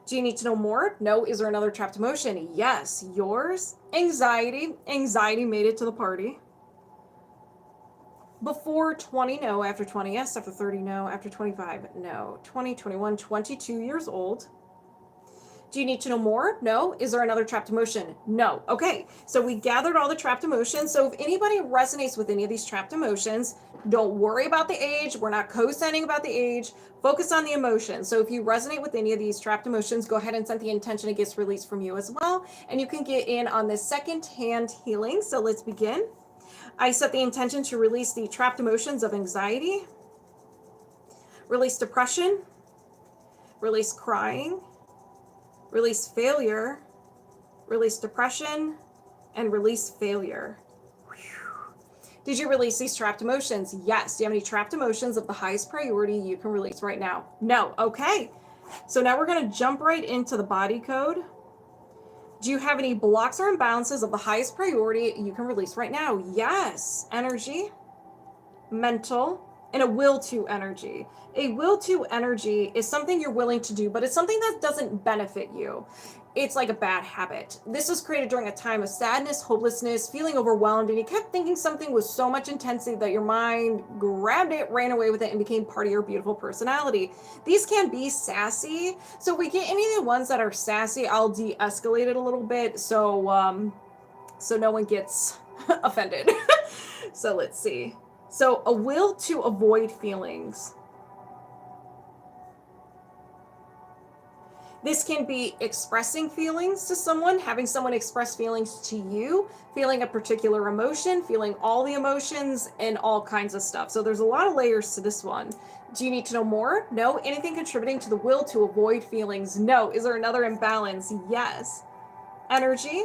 Do you need to know more? No. Is there another trapped emotion? Yes. Yours. Anxiety. Anxiety made it to the party. Before 20, no. After 20, yes. After 30, no. After 25, no. 20, 21, 22 years old. Do you need to know more? No. Is there another trapped emotion? No. Okay, so we gathered all the trapped emotions. So if anybody resonates with any of these trapped emotions, don't worry about the age. We're not co-signing about the age. Focus on the emotion. So if you resonate with any of these trapped emotions, go ahead and set the intention it gets released from you as well. And you can get in on this second-hand healing. So let's begin. I set the intention to release the trapped emotions of anxiety, release depression, release crying, release failure, release depression, and release failure. Did you release these trapped emotions? Yes. Do you have any trapped emotions of the highest priority you can release right now? No. Okay. So now we're going to jump right into the body code. Do you have any blocks or imbalances of the highest priority you can release right now? Yes. Energy, mental, and a will to energy. A will to energy is something you're willing to do, but it's something that doesn't benefit you. It's like a bad habit. This was created during a time of sadness, hopelessness, feeling overwhelmed, and you kept thinking something with so much intensity that your mind grabbed it, ran away with it, and became part of your beautiful personality. These can be sassy. So if we get any of the ones that are sassy, I'll de-escalate it a little bit so no one gets offended. So let's see. So a will to avoid feelings. This can be expressing feelings to someone, having someone express feelings to you, feeling a particular emotion, feeling all the emotions, and all kinds of stuff. So there's a lot of layers to this one. Do you need to know more? No. Anything contributing to the will to avoid feelings? No. Is there another imbalance? Yes. Energy,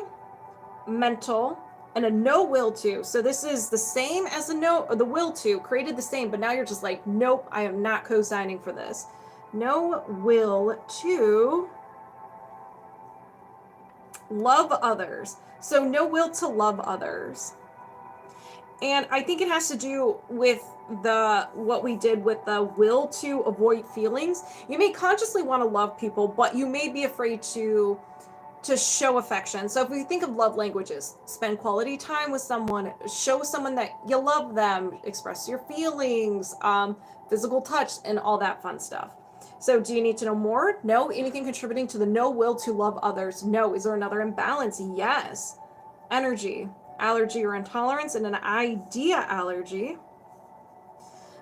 mental, and a no will to. So this is the same as the no, or the will to, created the same, but now you're just like, nope, I am not co-signing for this. No will to love others. So no will to love others. And I think it has to do with what we did with the will to avoid feelings. You may consciously want to love people, but you may be afraid to show affection. So if we think of love languages, spend quality time with someone, show someone that you love them, express your feelings, physical touch, and all that fun stuff. So do you need to know more? No. Anything contributing to the no will to love others? No. Is there another imbalance? Yes. Energy, allergy or intolerance, and an idea allergy.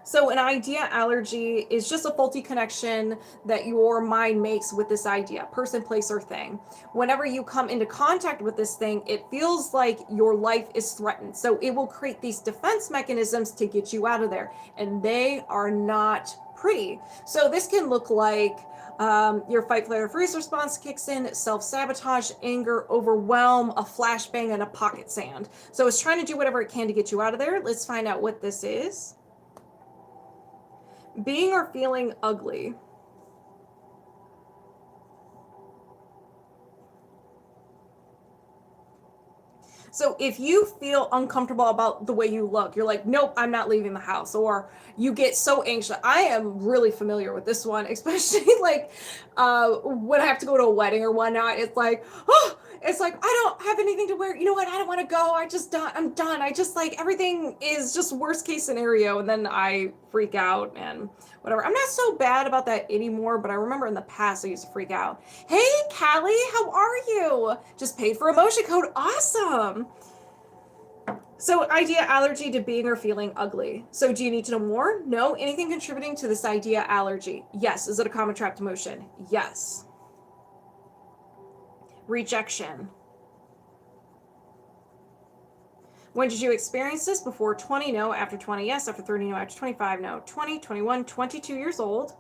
So an idea allergy is just a faulty connection that your mind makes with this idea, person, place, or thing. Whenever you come into contact with this thing, it feels like your life is threatened. So it will create these defense mechanisms to get you out of there. And they are not pretty. So this can look like your fight, flight, or freeze response kicks in, self-sabotage, anger, overwhelm, a flashbang, and a pocket sand. So it's trying to do whatever it can to get you out of there. Let's find out what this is. Being or feeling ugly. So if you feel uncomfortable about the way you look, you're like, nope, I'm not leaving the house. Or you get so anxious. I am really familiar with this one, especially like when I have to go to a wedding or whatnot. It's like, oh, it's like, I don't have anything to wear. You know what? I don't want to go. I'm done. I just like, everything is just worst case scenario. And then I freak out and whatever. I'm not so bad about that anymore, but I remember in the past I used to freak out. Hey, Callie, how are you? Just paid for emotion code. Awesome. So idea allergy to being or feeling ugly. So do you need to know more? No. Anything contributing to this idea allergy? Yes. Is it a common trapped emotion? Yes. Rejection. When did you experience this? Before 20, no. After 20, yes. After 30, no. After 25, no. 20, 21, 22 years old.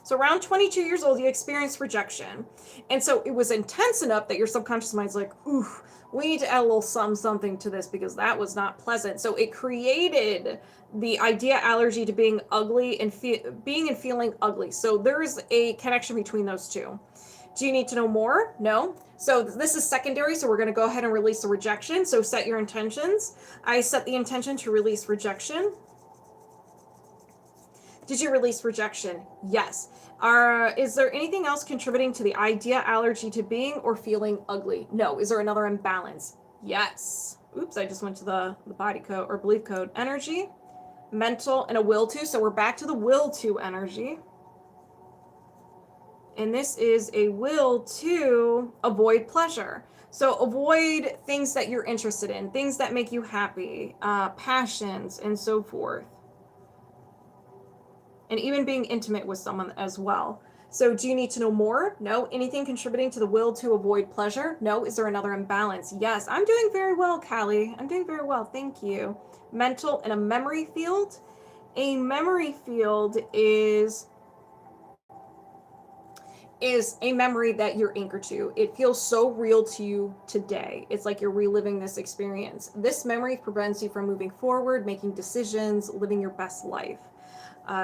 So around 22 years old, you experienced rejection. And so it was intense enough that your subconscious mind's like, ooh, we need to add a little something to this because that was not pleasant. So it created the idea allergy to being ugly and being and feeling ugly. So there's a connection between those two. Do you need to know more? No. So this is secondary, so we're going to go ahead and release the rejection. So set your intentions. I set the intention to release rejection. Did you release rejection? Yes. Is there anything else contributing to the idea allergy to being or feeling ugly? No. Is there another imbalance? Yes. Oops, I just went to the body code or belief code. Energy, mental, and a will to. So we're back to the will to energy. And this is a will to avoid pleasure. So avoid things that you're interested in, things that make you happy, passions, and so forth. And even being intimate with someone as well. So do you need to know more? No. Anything contributing to the will to avoid pleasure? No. Is there another imbalance? Yes. I'm doing very well, Callie. I'm doing very well. Thank you. Mental and a memory field. A memory field is a memory that you're anchored to. It feels so real to you today. It's like you're reliving this experience. This memory prevents you from moving forward, making decisions, living your best life.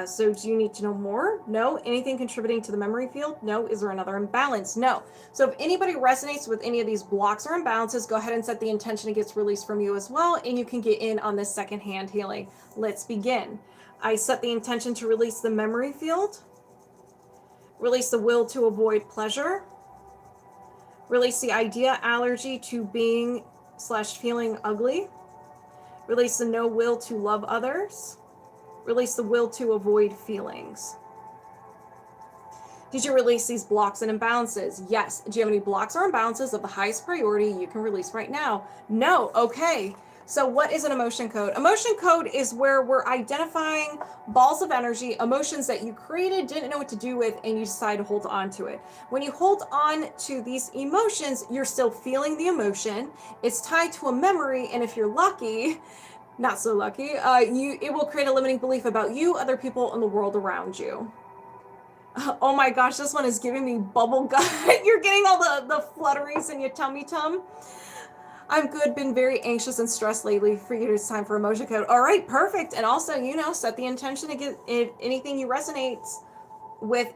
So do you need to know more? No. Anything contributing to the memory field? No. Is there another imbalance? No. So if anybody resonates with any of these blocks or imbalances, go ahead and set the intention it gets released from you as well, and you can get in on this secondhand healing. Let's begin. I set the intention to release the memory field. Release the will to avoid pleasure. Release the idea allergy to being / feeling ugly. Release the no will to love others. Release the will to avoid feelings. Did you release these blocks and imbalances? Yes. Do you have any blocks or imbalances of the highest priority you can release right now? No. Okay. So what is an emotion code? Emotion code is where we're identifying balls of energy, emotions that you created, didn't know what to do with, and you decide to hold on to it. When you hold on to these emotions, you're still feeling the emotion. It's tied to a memory, and if you're lucky, not so lucky, it will create a limiting belief about you, other people, and the world around you. Oh my gosh, this one is giving me bubble gut. You're getting all the flutteries in your tummy tum. I'm good, been very anxious and stressed lately. For you, it's time for emotion code. All right, perfect. And also, set the intention to get if anything you resonate with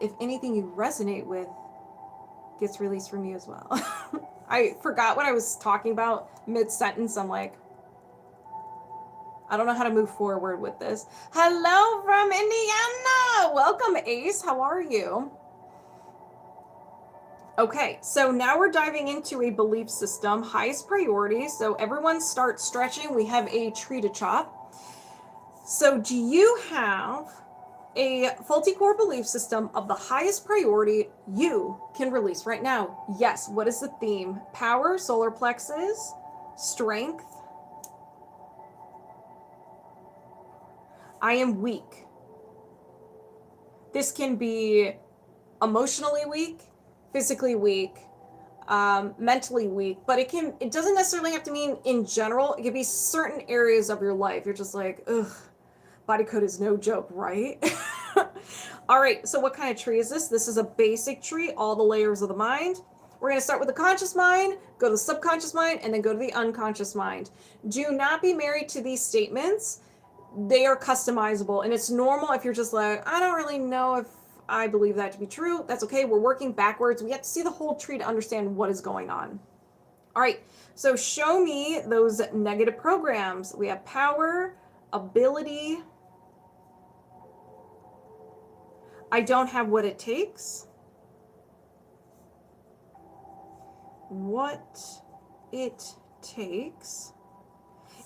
gets released from you as well. I forgot what I was talking about mid-sentence. I'm like, I don't know how to move forward with this. Hello from Indiana. Welcome, Ace. How are you? Okay, so now we're diving into a belief system, highest priority. So everyone start stretching. We have a tree to chop. So do you have a faulty core belief system of the highest priority you can release right now? Yes. What is the theme? Power, solar plexus, strength. I am weak. This can be emotionally weak, physically weak, mentally weak, but it doesn't necessarily have to mean in general. It could be certain areas of your life. You're just like, ugh, body code is no joke, right? All right, so what kind of tree is this? This is a basic tree, all the layers of the mind. We're going to start with the conscious mind, go to the subconscious mind, and then go to the unconscious mind. Do not be married to these statements. They are customizable, and it's normal if you're just like, I don't really know if I believe that to be true. That's okay. We're working backwards. We have to see the whole tree to understand what is going on. All right, so show me those negative programs. We have power, ability. I don't have what it takes. What it takes.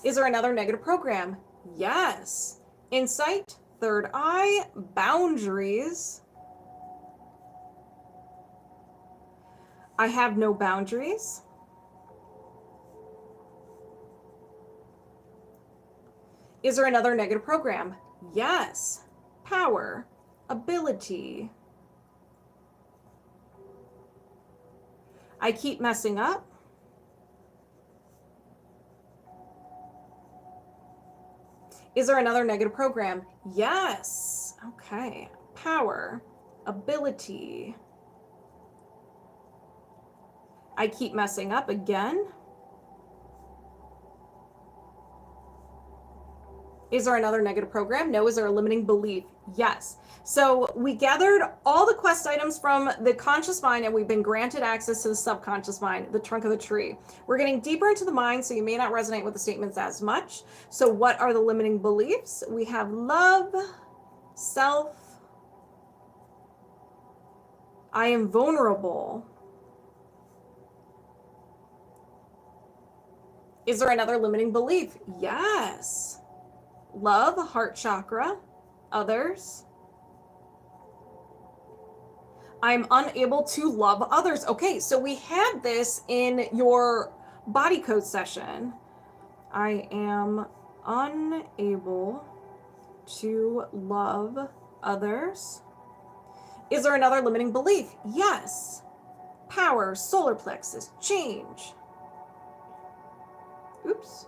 Is there another negative program? Yes. Insight, third eye, boundaries. I have no boundaries. Is there another negative program? Yes. Power, ability. I keep messing up. Is there another negative program? Yes. Okay. Power, ability. I keep messing up again. Is there another negative program? No. Is there a limiting belief? Yes. So we gathered all the quest items from the conscious mind, and we've been granted access to the subconscious mind, the trunk of the tree. We're getting deeper into the mind, so you may not resonate with the statements as much. So what are the limiting beliefs? We have love, self. I am vulnerable. Is there another limiting belief? Yes. Love, heart chakra, others. I'm unable to love others. Okay, so we had this in your body code session. I am unable to love others. Is there another limiting belief? Yes. Power, solar plexus, change. Oops.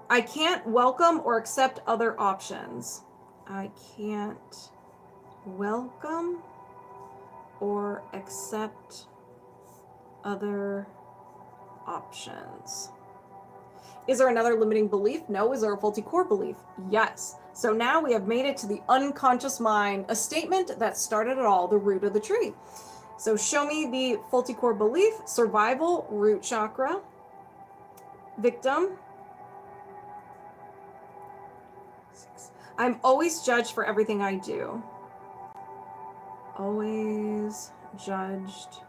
I can't welcome or accept other options. I can't welcome or accept other options. Is there another limiting belief? No. Is there a faulty core belief? Yes. So now we have made it to the unconscious mind, a statement that started it all, the root of the tree. So show me the faulty core belief: survival, root chakra, victim. I'm always judged for everything I do. Always judged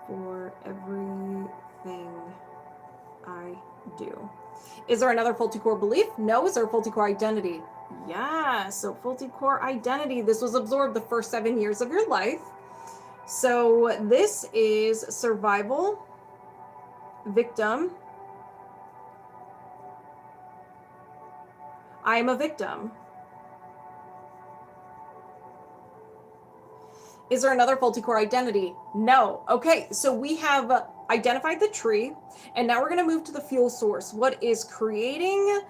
for everything I do. Is there another faulty core belief? No. Is there a faulty core identity? Yeah. So faulty core identity, this was absorbed the first 7 years of your life. So this is survival, Victim. I am a victim. Is there another faulty core identity? No. Okay, so we have identified the tree, and now we're going to move to the fuel source. What is creating?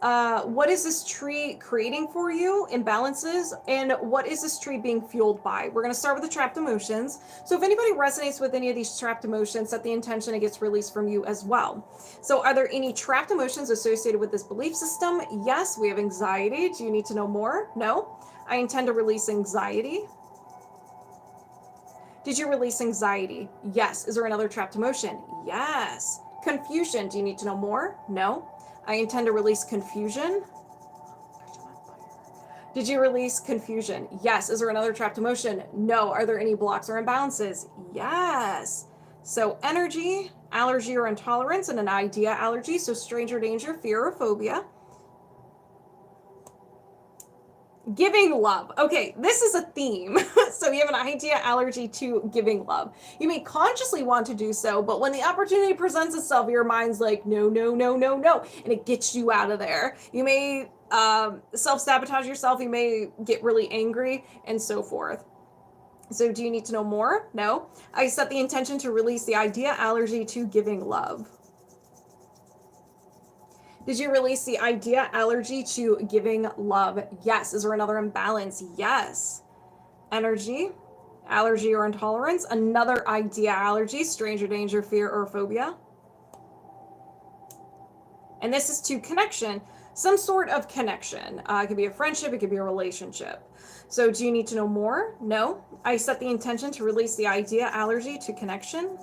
What is this tree creating for you? Imbalances, and what is this tree being fueled by? We're going to start with the trapped emotions. So if anybody resonates with any of these trapped emotions, set the intention it gets released from you as well. So are there any trapped emotions associated with this belief system? Yes, we have anxiety. Do you need to know more? No. I intend to release anxiety. Did you release anxiety? Yes. Is there another trapped emotion? Yes. Confusion. Do you need to know more? No. I intend to release confusion. Did you release confusion? Yes. Is there another trapped emotion? No. Are there any blocks or imbalances? Yes. So energy, allergy or intolerance, and an idea allergy. So stranger danger, fear or phobia. Giving love. Okay, this is a theme. So you have an idea allergy to giving love. You may consciously want to do so, but when the opportunity presents itself, your mind's like, no, no, no, no, no, and it gets you out of there. You may self-sabotage yourself. You may get really angry and so forth. So do you need to know more? No. I set the intention to release the idea allergy to giving love. Did you release the idea allergy to giving love? Yes. Is there another imbalance? Yes. Energy, allergy or intolerance, another idea allergy, stranger danger, fear or phobia. And this is to connection, some sort of connection. It could be a friendship, it could be a relationship. So do you need to know more? No. I set the intention to release the idea allergy to connection.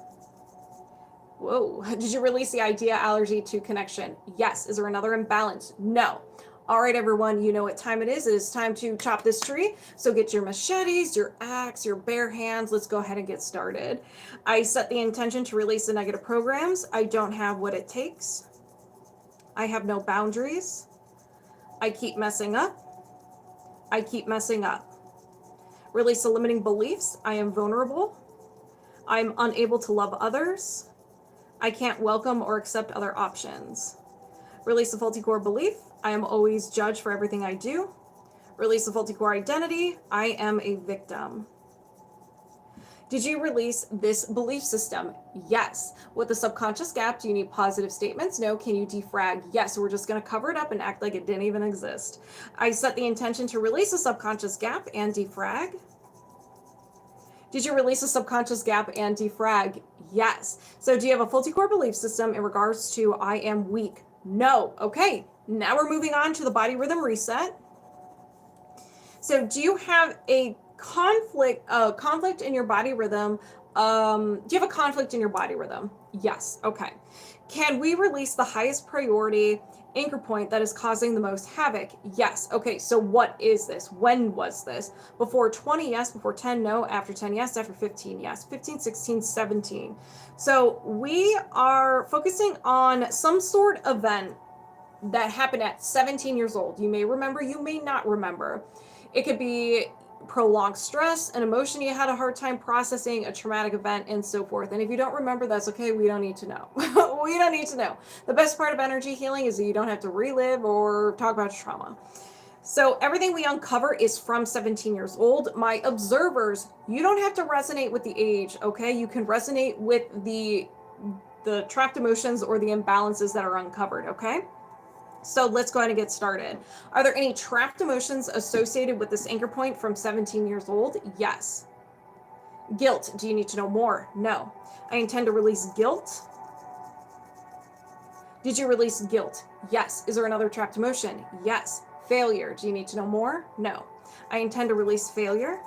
Whoa. Did you release the idea allergy to connection? Yes. Is there another imbalance? No. All right, everyone, you know what time it is. It is time to chop this tree. So get your machetes, your axe, your bare hands. Let's go ahead and get started. I set the intention to release the negative programs. I don't have what it takes. I have no boundaries. I keep messing up. I keep messing up. Release the limiting beliefs. I am vulnerable. I'm unable to love others. I can't welcome or accept other options. Release the faulty core belief. I am always judged for everything I do. Release the faulty core identity. I am a victim. Did you release this belief system? Yes. With the subconscious gap, do you need positive statements? No. Can you defrag? Yes. We're just going to cover it up and act like it didn't even exist. I set the intention to release the subconscious gap and defrag. Did you release a subconscious gap and defrag? Yes. So do you have a faulty core belief system in regards to I am weak? No. Okay. Now we're moving on to the body rhythm reset. So do you have a conflict in your body rhythm? Do you have a conflict in your body rhythm? Yes. Okay. Can we release the highest priority anchor point that is causing the most havoc? Yes. Okay, so what is this? When was this? Before 20, yes. Before 10, no. After 10, yes. After 15, yes. 15, 16, 17. So we are focusing on some sort of event that happened at 17 years old. You may remember, you may not remember. It could be prolonged stress, an emotion you had a hard time processing, a traumatic event, and so forth. And if you don't remember, that's okay. We don't need to know. We don't need to know. The best part of energy healing is that you don't have to relive or talk about trauma. So everything we uncover is from 17 years old. My observers, you don't have to resonate with the age, okay? You can resonate with the trapped emotions or the imbalances that are uncovered, okay? So let's go ahead and get started. Are there any trapped emotions associated with this anchor point from 17 years old? Yes. Guilt. Do you need to know more? No. I intend to release guilt. Did you release guilt? Yes. Is there another trapped emotion? Yes. Failure. Do you need to know more? No. I intend to release failure.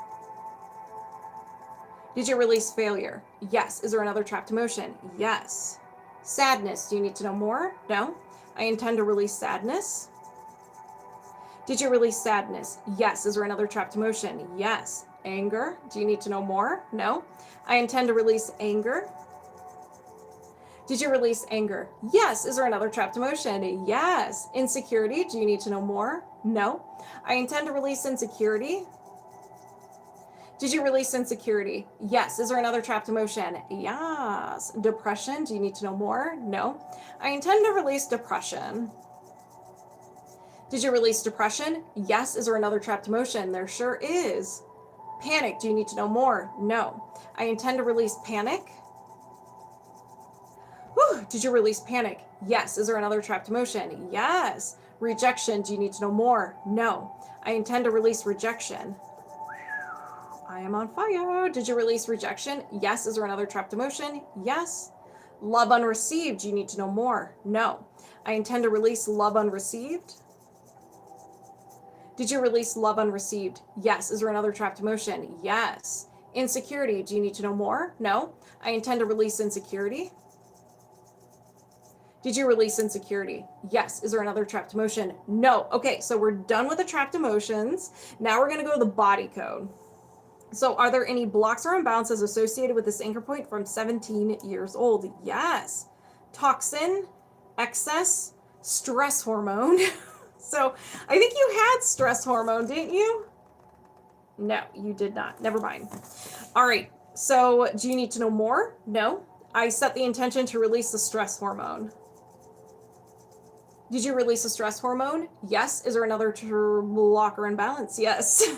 Did you release failure? Yes. Is there another trapped emotion? Yes. Sadness. Do you need to know more? No. I intend to release sadness. Did you release sadness? Yes. Is there another trapped emotion? Yes. Anger. Do you need to know more? No. I intend to release anger. Did you release anger? Yes. Is there another trapped emotion? Yes. Insecurity. Do you need to know more? No. I intend to release insecurity. Did you release insecurity? Yes. Is there another trapped emotion? Yes. Depression? Do you need to know more? No. I intend to release depression. Did you release depression? Yes. Is there another trapped emotion? There sure is. Panic? Do you need to know more? No. I intend to release panic. Whew. Did you release panic? Yes. Is there another trapped emotion? Yes. Rejection? Do you need to know more? No. I intend to release rejection. I am on fire. Did you release rejection? Yes. Is there another trapped emotion? Yes. Love unreceived. Do you need to know more? No. I intend to release love unreceived. Did you release love unreceived? Yes. Is there another trapped emotion? Yes. Insecurity. Do you need to know more? No. I intend to release insecurity. Did you release insecurity? Yes. Is there another trapped emotion? No. Okay, so we're done with the trapped emotions. Now we're going to go to the body code. So are there any blocks or imbalances associated with this anchor point from 17 years old? Yes. Toxin, excess, stress hormone. So I think you had stress hormone, didn't you? No, you did not. Never mind. All right. So do you need to know more? No. I set the intention to release the stress hormone. Did you release a stress hormone? Yes. Is there another block or imbalance? Yes.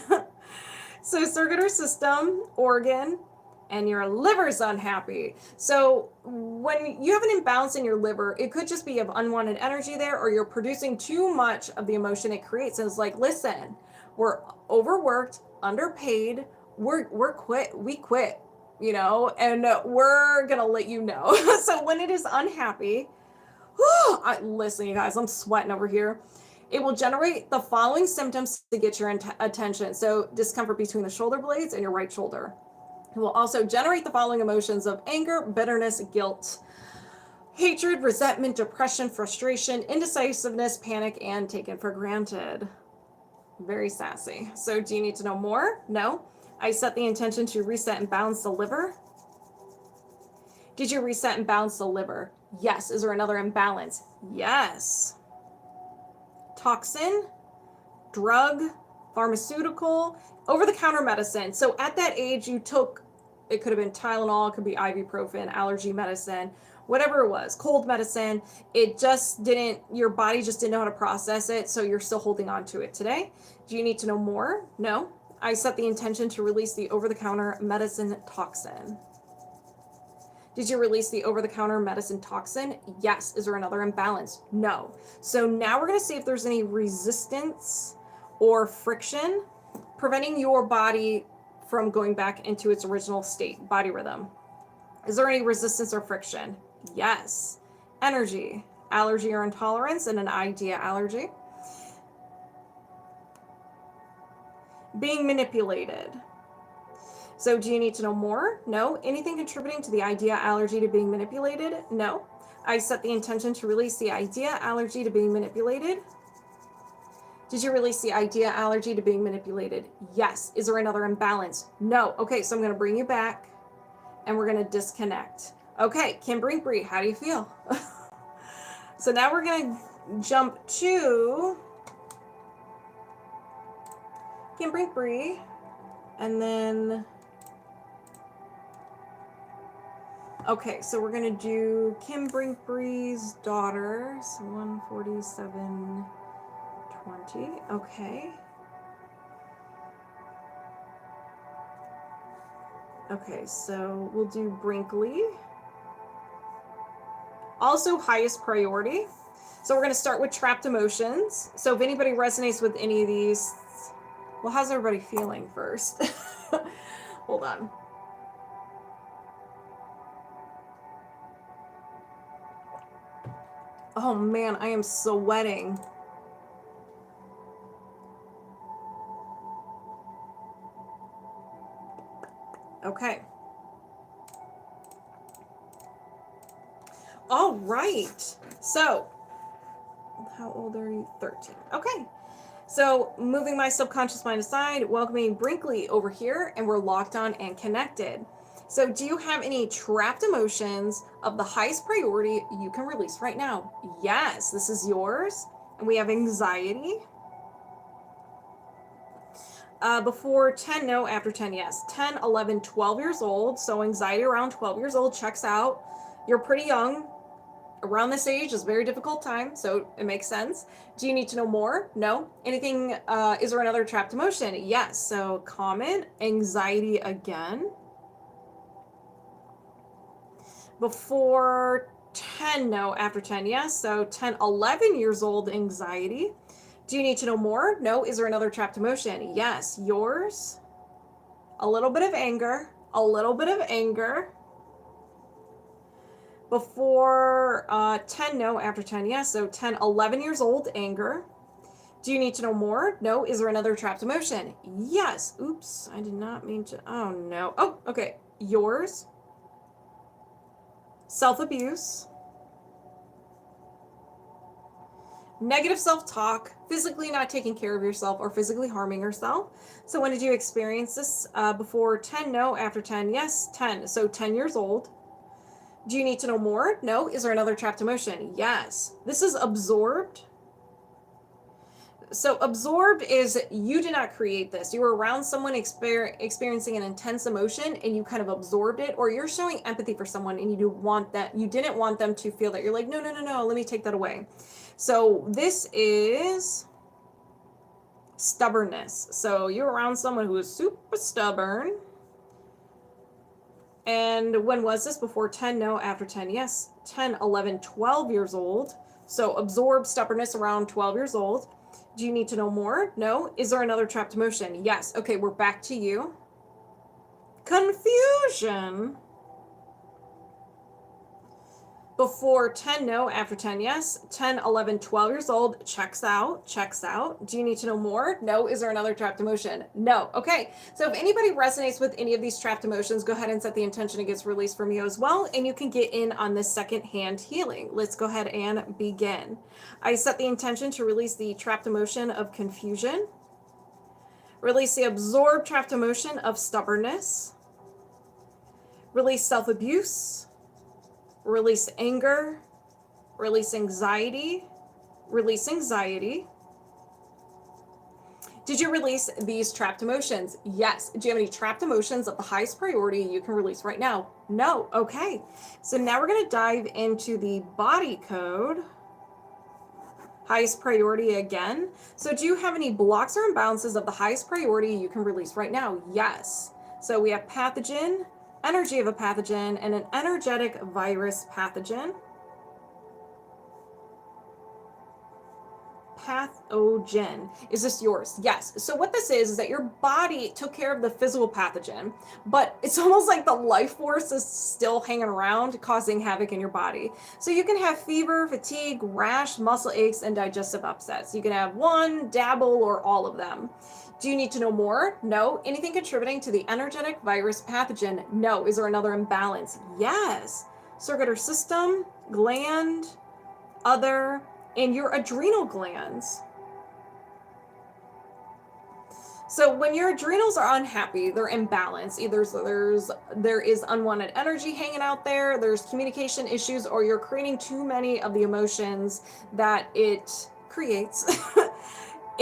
So circular system, organ, and your liver's unhappy. So when you have an imbalance in your liver, it could just be of unwanted energy there, or you're producing too much of the emotion it creates. And it's like, listen, we're overworked, underpaid, we quit, you know, and we're gonna let you know. So when it is unhappy, listen, you guys, I'm sweating over here. It will generate the following symptoms to get your attention. So discomfort between the shoulder blades and your right shoulder. It will also generate the following emotions of anger, bitterness, guilt, hatred, resentment, depression, frustration, indecisiveness, panic, and taken for granted. Very sassy. So do you need to know more? No. I set the intention to reset and balance the liver. Did you reset and balance the liver? Yes. Is there another imbalance? Yes. Toxin, drug, pharmaceutical, over-the-counter medicine. So at that age, you took, it could have been Tylenol, it could be ibuprofen, allergy medicine, whatever it was, cold medicine. It just didn't, your body just didn't know how to process it, so you're still holding on to it today. Do you need to know more? No. I set the intention to release the over-the-counter medicine toxin. Did you release the over-the-counter medicine toxin? Yes. Is there another imbalance? No. So now we're going to see if there's any resistance or friction preventing your body from going back into its original state, body rhythm. Is there any resistance or friction? Yes. Energy, allergy or intolerance, and an idea allergy. Being manipulated. So do you need to know more? No. Anything contributing to the idea allergy to being manipulated? No. I set the intention to release the idea allergy to being manipulated. Did you release the idea allergy to being manipulated? Yes. Is there another imbalance? No. Okay, so I'm going to bring you back and we're going to disconnect. Okay, Kim Brinkbury, how do you feel? So now we're going to jump to Kim Brinkbury and then... Okay, so we're going to do Kim Brinkbury's daughter, so 147.20. Okay. Okay, so we'll do Brinkley. Also highest priority. So we're going to start with trapped emotions. So if anybody resonates with any of these, well, how's everybody feeling first? Hold on. Oh man, I am sweating. Okay. All right. So, how old are you? 13. Okay. So, moving my subconscious mind aside, welcoming Brinkley over here, and we're locked on and connected. So, do you have any trapped emotions of the highest priority you can release right now? Yes, this is yours. And we have anxiety, Before 10, no. After 10, yes. 10, 11, 12 years old. So anxiety around 12 years old checks out. You're pretty young. Around this age is a very difficult time, so it makes sense. Do you need to know more? No. Anything, is there another trapped emotion? Yes. So common, anxiety again. Before 10, no. After 10, yes. So 10, 11 years old, anxiety. Do you need to know more? No. Is there another trapped emotion? Yes. Yours? A little bit of anger. A little bit of anger. Before 10, no. After 10, yes. So 10, 11 years old, anger. Do you need to know more? No. Is there another trapped emotion? Yes. Oops, I did not mean to. Oh, no. Oh, okay. Yours? Self-abuse. Negative self-talk, physically not taking care of yourself or physically harming yourself. So when did you experience this? Before 10, no. After 10, yes. 10. So 10 years old. Do you need to know more? No. Is there another trapped emotion? Yes. This is absorbed. So absorbed is you did not create this. You were around someone experiencing an intense emotion and you kind of absorbed it, or you're showing empathy for someone and you didn't want them to feel that. You're like, no, no, no, no, let me take that away. So this is stubbornness. So you're around someone who is super stubborn. And when was this? Before 10, no. After 10, yes. 10, 11, 12 years old. So absorb stubbornness around 12 years old. Do you need to know more? No. Is there another trapped emotion? Yes. Okay, we're back to you. Confusion. Before 10, no. After 10, yes. 10, 11, 12 years old. Checks out. Checks out. Do you need to know more? No. Is there another trapped emotion? No. Okay. So if anybody resonates with any of these trapped emotions, go ahead and set the intention it gets released from you as well. And you can get in on this second hand healing. Let's go ahead and begin. I set the intention to release the trapped emotion of confusion. Release the absorbed trapped emotion of stubbornness. Release self-abuse. Release anger, release anxiety, release anxiety. Did you release these trapped emotions? Yes. Do you have any trapped emotions of the highest priority you can release right now? No. Okay. So now we're going to dive into the body code. Highest priority again. So do you have any blocks or imbalances of the highest priority you can release right now? Yes. So we have pathogen, energy of a pathogen, and an energetic virus pathogen. Pathogen. Is this yours? Yes. So what this is that your body took care of the physical pathogen, but it's almost like the life force is still hanging around, causing havoc in your body. So you can have fever, fatigue, rash, muscle aches, and digestive upsets. You can have one, dabble, or all of them. Do you need to know more? No. Anything contributing to the energetic virus pathogen? No. Is there another imbalance? Yes. Circulatory system, gland, other, and your adrenal glands. So when your adrenals are unhappy, they're imbalanced. Either there is unwanted energy hanging out there, there's communication issues, or you're creating too many of the emotions that it creates.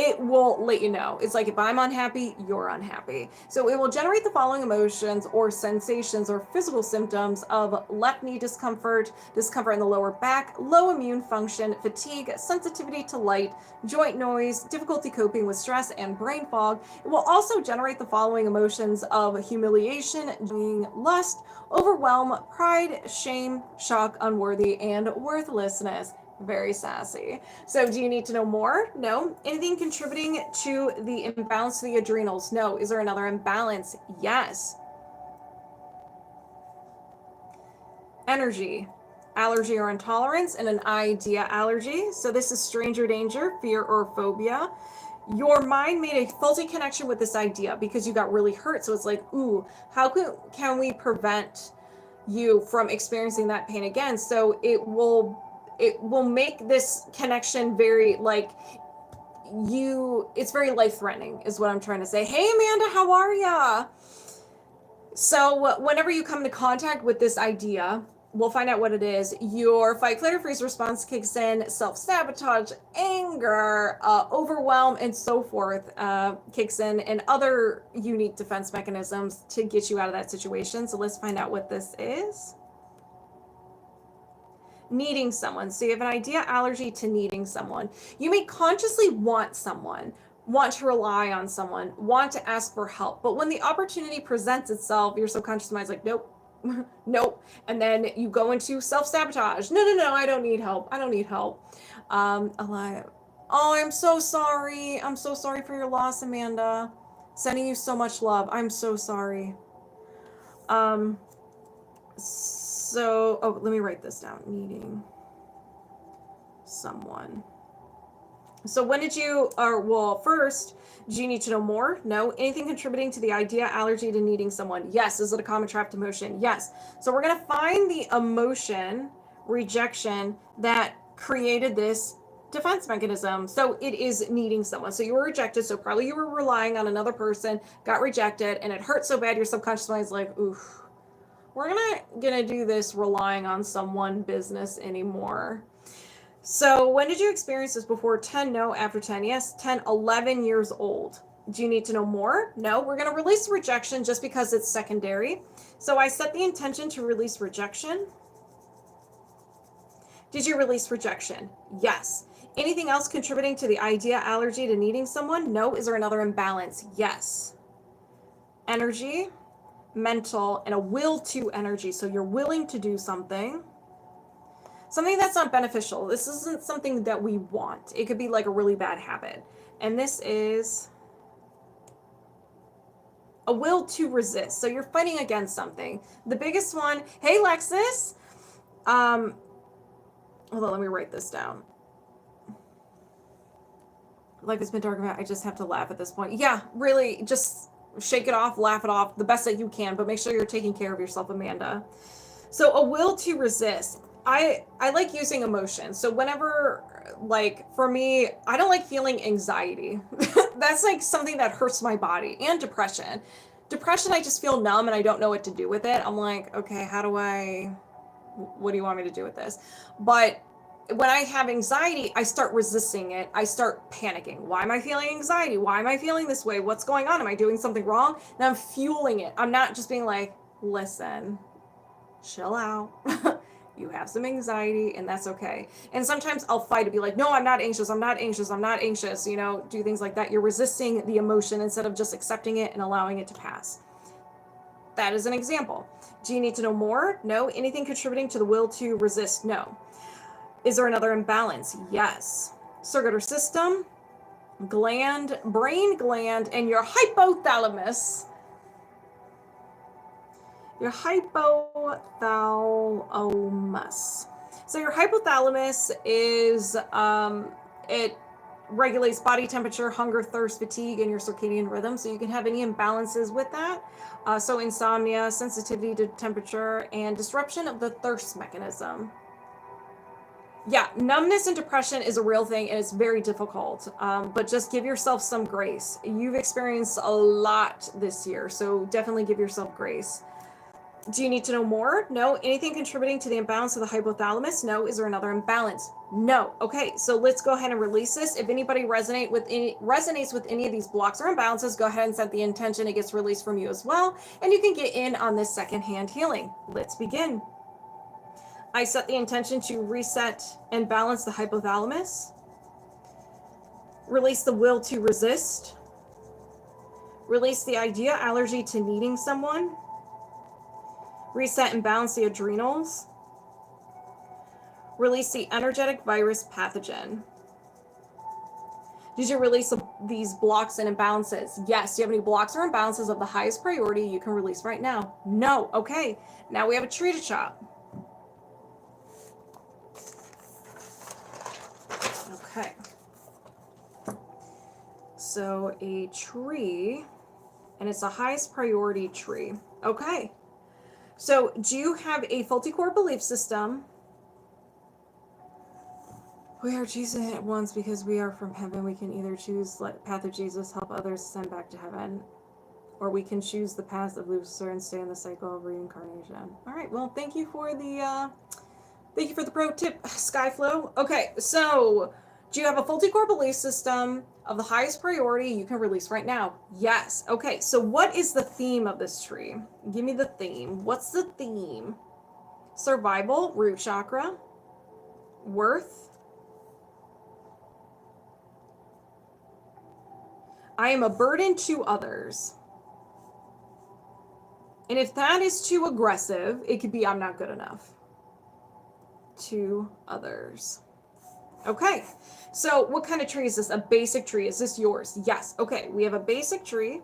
It will let you know. It's like if I'm unhappy, you're unhappy. So it will generate the following emotions or sensations or physical symptoms of left knee discomfort, discomfort in the lower back, low immune function, fatigue, sensitivity to light, joint noise, difficulty coping with stress, and brain fog. It will also generate the following emotions of humiliation, lust, overwhelm, pride, shame, shock, unworthy, and worthlessness. Very sassy. So do you need to know more? No. Anything contributing to the imbalance of the adrenals? No. Is there another imbalance? Yes. Energy, allergy or intolerance, and an idea allergy. So this is stranger danger, fear, or phobia. Your mind made a faulty connection with this idea because you got really hurt. So it's like, ooh, how can we prevent you from experiencing that pain again? So it will make this connection very it's very life-threatening is what I'm trying to say. Hey Amanda, how are ya? So whenever you come into contact with this idea, we'll find out what it is. Your fight, flight, or freeze response kicks in. Self-sabotage, anger, overwhelm, and so forth kicks in, and other unique defense mechanisms to get you out of that situation. So let's find out what this is. Needing someone. So you have an idea allergy to needing someone. You may consciously want someone, want to rely on someone, want to ask for help. But when the opportunity presents itself, your subconscious mind's like, nope, nope. And then you go into self-sabotage. No, I don't need help. I don't need help. Alive. Oh, I'm so sorry. I'm so sorry for your loss, Amanda. Sending you so much love. I'm so sorry. So, oh, let me write this down. Needing someone. So when did you, or well, first, do you need to know more? No. Anything contributing to the idea allergy to needing someone? Yes. Is it a common trapped emotion? Yes. So we're going to find the emotion, rejection, that created this defense mechanism. So it is needing someone. So you were rejected. So probably you were relying on another person, got rejected, and it hurt so bad your subconscious mind is like, oof. We're not gonna do this relying on someone business anymore. So when did you experience this before? 10, no. After 10, yes. 10, 11 years old. Do you need to know more? No. We're going to release rejection just because it's secondary. So I set the intention to release rejection. Did you release rejection? Yes. Anything else contributing to the idea allergy to needing someone? No. Is there another imbalance? Yes. Energy, mental, and a will to energy. So you're willing to do something that's not beneficial. This isn't something that we want. It could be like a really bad habit. And this is a will to resist. So you're fighting against something. The biggest one, hey Lexus. Hold on, let me write this down. Life has been dark about, I just have to laugh at this point. Yeah, really, just shake it off, laugh it off the best that you can, but make sure you're taking care of yourself, Amanda. So a will to resist. I like using emotion. So whenever, like for me, I don't like feeling anxiety. That's like something that hurts my body, and depression. Depression, I just feel numb and I don't know what to do with it. I'm like, okay, what do you want me to do with this? But when I have anxiety, I start resisting it. I start panicking. Why am I feeling anxiety? Why am I feeling this way? What's going on? Am I doing something wrong? And I'm fueling it. I'm not just being like, listen, chill out. You have some anxiety and that's okay. And sometimes I'll fight to be like, no, I'm not anxious. I'm not anxious. I'm not anxious. You know, do things like that. You're resisting the emotion instead of just accepting it and allowing it to pass. That is an example. Do you need to know more? No. Anything contributing to the will to resist? No. Is there another imbalance? Yes. Circular system, gland, brain gland, and your hypothalamus. Your hypothalamus. So your hypothalamus is, it regulates body temperature, hunger, thirst, fatigue, and your circadian rhythm. So you can have any imbalances with that. So insomnia, sensitivity to temperature, and disruption of the thirst mechanism. Yeah, numbness and depression is a real thing, and it's very difficult. But just give yourself some grace. You've experienced a lot this year, so definitely give yourself grace. Do you need to know more? No. Anything contributing to the imbalance of the hypothalamus? No. Is there another imbalance? No. Okay, so let's go ahead and release this. If anybody resonates with any of these blocks or imbalances, go ahead and set the intention. It gets released from you as well, and you can get in on this secondhand healing. Let's begin. I set the intention to reset and balance the hypothalamus, release the will to resist, release the idea allergy to needing someone, reset and balance the adrenals, release the energetic virus pathogen. Did you release these blocks and imbalances? Yes. Do you have any blocks or imbalances of the highest priority you can release right now? No. Okay. Now we have a tree to chop. Okay. So a tree, and it's the highest priority tree. Okay. So do you have a faulty core belief system? We are choosing it once because we are from heaven. We can either choose let path of Jesus, help others, send back to heaven. or we can choose the path of Lucifer and stay in the cycle of reincarnation. All right. Well, thank you for the pro tip, Skyflow. Okay, so do you have a faulty core belief system of the highest priority you can release right now? Yes. Okay, so what is the theme of this tree? Give me the theme. What's the theme? Survival, root chakra, worth. I am a burden to others. And if that is too aggressive, it could be I'm not good enough to others. Okay, so what kind of tree is this? A basic tree. Is this yours? Yes. Okay, we have a basic tree.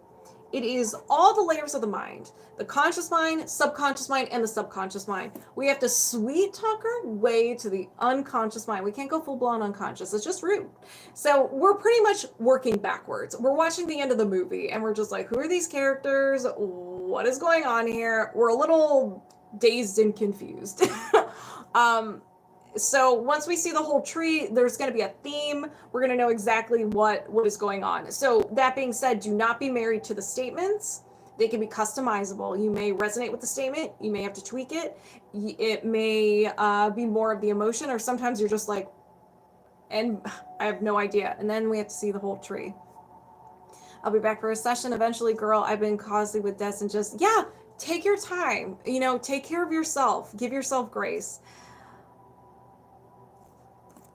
It is all the layers of the mind. The conscious mind, subconscious mind, and the subconscious mind. We have to sweet talk our way to the unconscious mind. We can't go full-blown unconscious. It's just rude. So we're pretty much working backwards. We're watching the end of the movie, and we're just like, who are these characters? What is going on here? We're a little dazed and confused. So once we see the whole tree, there's going to be a theme. We're going to know exactly what is going on. So that being said, do not be married to the statements. They can be customizable. You may resonate with the statement. You may have to tweak it. It may be more of the emotion, or sometimes you're just like, and I have no idea. And then we have to see the whole tree. I'll be back for a session eventually, girl. I've been costly with this, and just, yeah, take your time. You know, take care of yourself. Give yourself grace.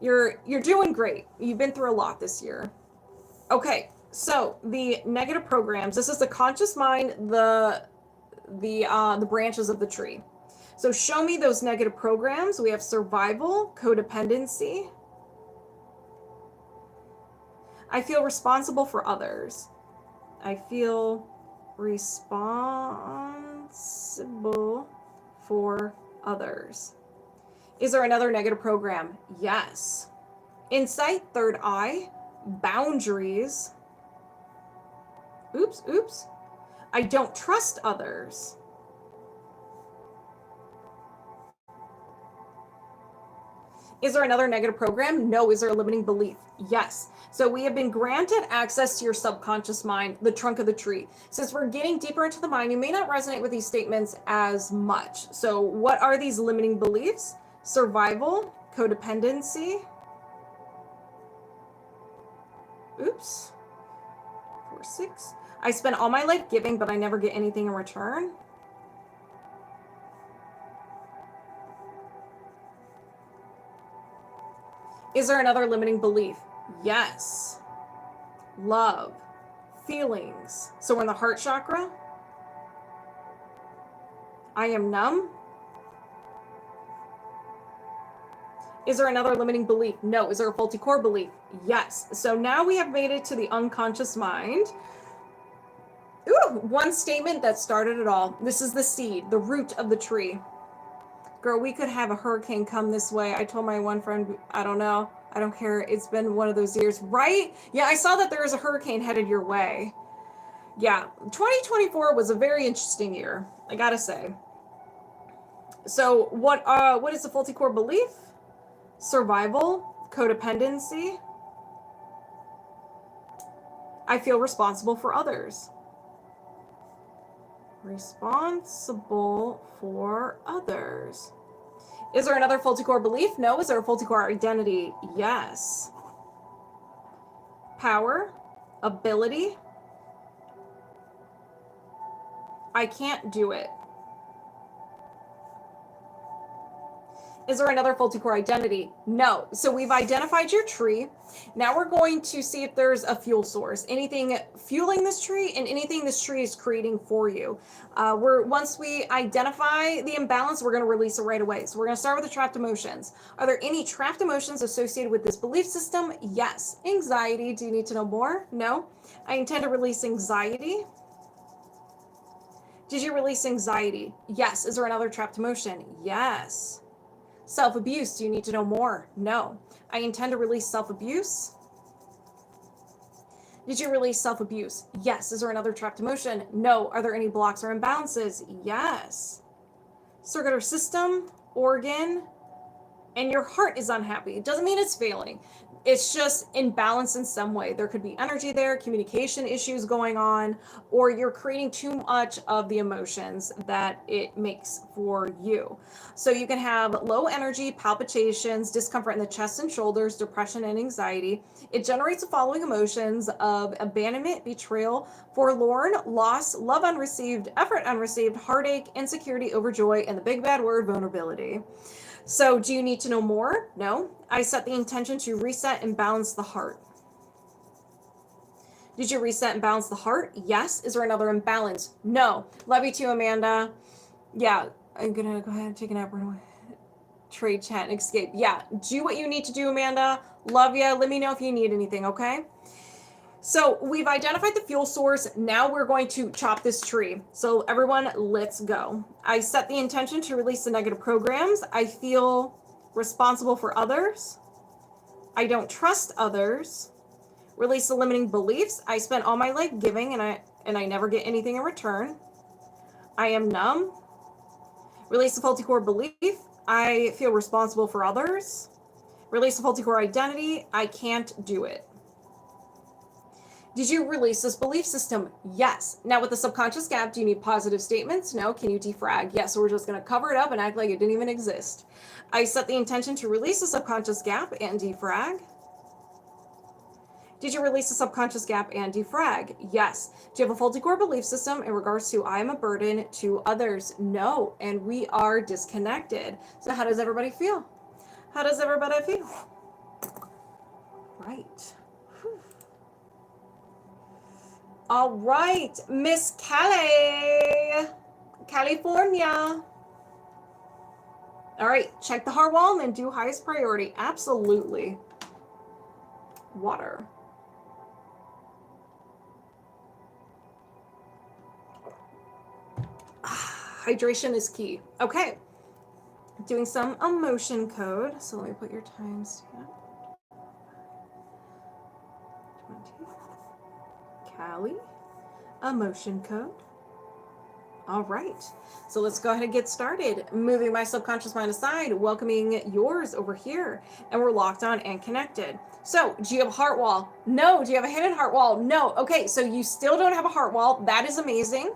You're doing great. You've been through a lot this year. Okay, so the negative programs. This is the conscious mind, the branches of the tree. So show me those negative programs. We have survival, codependency. I feel responsible for others. I feel responsible for others. Is there another negative program? Yes. Insight, third eye, boundaries. Oops. I don't trust others. Is there another negative program? No. Is there a limiting belief? Yes. So we have been granted access to your subconscious mind, the trunk of the tree. Since we're getting deeper into the mind, you may not resonate with these statements as much. So what are these limiting beliefs? Survival, codependency. Oops. 4, 6. I spend all my life giving, but I never get anything in return. Is there another limiting belief? Yes. Love, feelings. So we're in the heart chakra. I am numb. Is there another limiting belief? No. Is there a faulty core belief? Yes. So now we have made it to the unconscious mind. Ooh, one statement that started it all. This is the seed, the root of the tree. Girl, we could have a hurricane come this way. I told my one friend, I don't know. I don't care. It's been one of those years, right? Yeah, I saw that there was a hurricane headed your way. Yeah, 2024 was a very interesting year, I gotta say. So what is the faulty core belief? Survival, codependency. I feel responsible for others. Responsible for others. Is there another faulty core belief? No. Is there a faulty core identity? Yes. Power, ability. I can't do it. Is there another faulty core identity? No. So we've identified your tree. Now we're going to see if there's a fuel source, anything fueling this tree and anything this tree is creating for you. Once we identify the imbalance, we're going to release it right away. So we're going to start with the trapped emotions. Are there any trapped emotions associated with this belief system? Yes. Anxiety. Do you need to know more? No. I intend to release anxiety. Did you release anxiety? Yes. Is there another trapped emotion? Yes. Self-abuse, do you need to know more? No. I intend to release self-abuse. Did you release self-abuse? Yes. Is there another trapped emotion? No. Are there any blocks or imbalances? Yes. Circular system, organ, and your heart is unhappy. It doesn't mean it's failing. It's just imbalanced in some way. There could be energy there, communication issues going on, or you're creating too much of the emotions that it makes for you. So you can have low energy, palpitations, discomfort in the chest and shoulders, depression and anxiety. It generates the following emotions of abandonment, betrayal, forlorn, loss, love unreceived, effort unreceived, heartache, insecurity, overjoy, and the big bad word, vulnerability. So do you need to know more? No. I set the intention to reset and balance the heart. Did you reset and balance the heart? Yes. Is there another imbalance? No. Love you too, Amanda. Yeah, I'm gonna go ahead and take an app. Trade chat and escape. Yeah, do what you need to do, Amanda. Love you. Let me know if you need anything, okay? So we've identified the fuel source. Now we're going to chop this tree. So everyone, let's go. I set the intention to release the negative programs. I feel responsible for others. I don't trust others. Release the limiting beliefs. I spent all my life giving and I never get anything in return. I am numb. Release the faulty core belief. I feel responsible for others. Release the faulty core identity. I can't do it. Did you release this belief system? Yes. Now with the subconscious gap, do you need positive statements? No. Can you defrag? Yes. So we're just going to cover it up and act like it didn't even exist. I set the intention to release the subconscious gap and defrag. Did you release the subconscious gap and defrag? Yes. Do you have a faulty core belief system in regards to I am a burden to others? No. And we are disconnected. So how does everybody feel? How does everybody feel? Right. All right, Miss Callie, California. All right, check the heart wall and then do highest priority. Absolutely. Water. Hydration is key. Okay, doing some emotion code. So let me put your timestamp. 20. Callie, emotion code. All right, so let's go ahead and get started. Moving my subconscious mind aside, welcoming yours over here, and we're locked on and connected. So, do you have a heart wall? No. Do you have a hidden heart wall? No. Okay, so you still don't have a heart wall. That is amazing.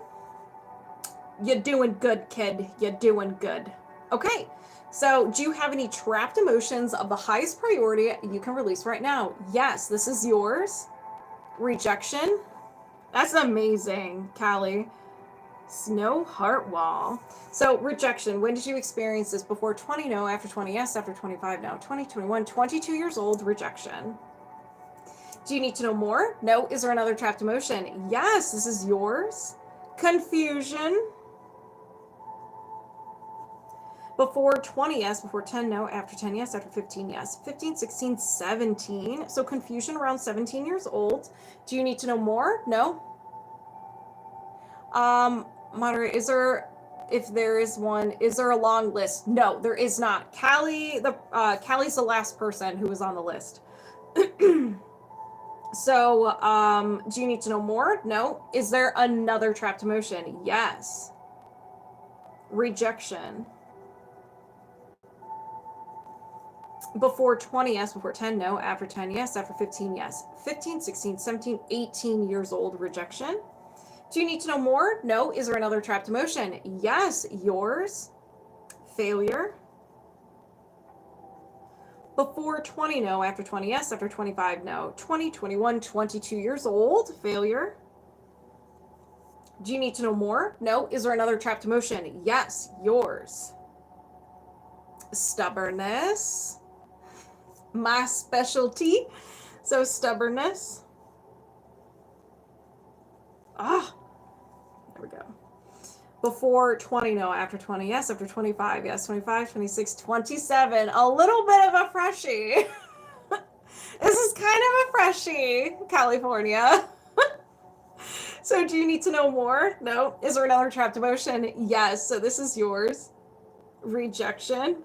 You're doing good, kid. You're doing good. Okay, so do you have any trapped emotions of the highest priority you can release right now? Yes, this is yours. Rejection. That's amazing, Callie. Snow heart wall. So rejection, when did you experience this? Before 20, no. After 20, yes. After 25, no. 20, 21, 22 years old, rejection. Do you need to know more? No. Is there another trapped emotion? Yes, this is yours. Confusion. Before 20, yes. Before 10, no. After 10, yes. After 15, yes. 15, 16, 17. So confusion around 17 years old. Do you need to know more? No. Moderator, is there, if there is one, is there a long list? No, there is not. Callie's the last person who was on the list. So, do you need to know more? No. Is there another trapped emotion? Yes. Rejection. Before 20, yes. Before 10, no. After 10, yes. After 15, yes. 15, 16, 17, 18 years old, rejection. Do you need to know more? No. Is there another trapped emotion? Yes. Yours. Failure. Before 20, no. After 20, yes. After 25, no. 20, 21, 22 years old, failure. Do you need to know more? No. Is there another trapped emotion? Yes. Yours. Stubbornness. My specialty. So stubbornness. There we go. Before 20, no. After 20, yes. After 25, yes. 25, 26, 27. A little bit of a freshie. This is kind of a freshie, California. So do you need to know more? No. Is there another trapped emotion? Yes. So this is yours. Rejection.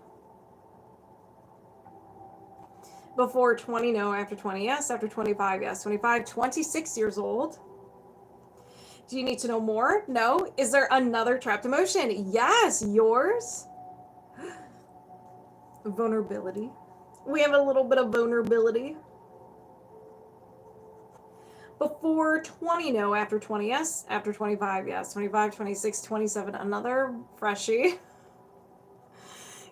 Before 20, no. After 20, yes. After 25, yes. 25, 26 years old. Do you need to know more? No. Is there another trapped emotion? Yes. Yours. Vulnerability. We have a little bit of vulnerability. Before 20, no. After 20, yes. After 25, yes. 25, 26, 27, another freshie.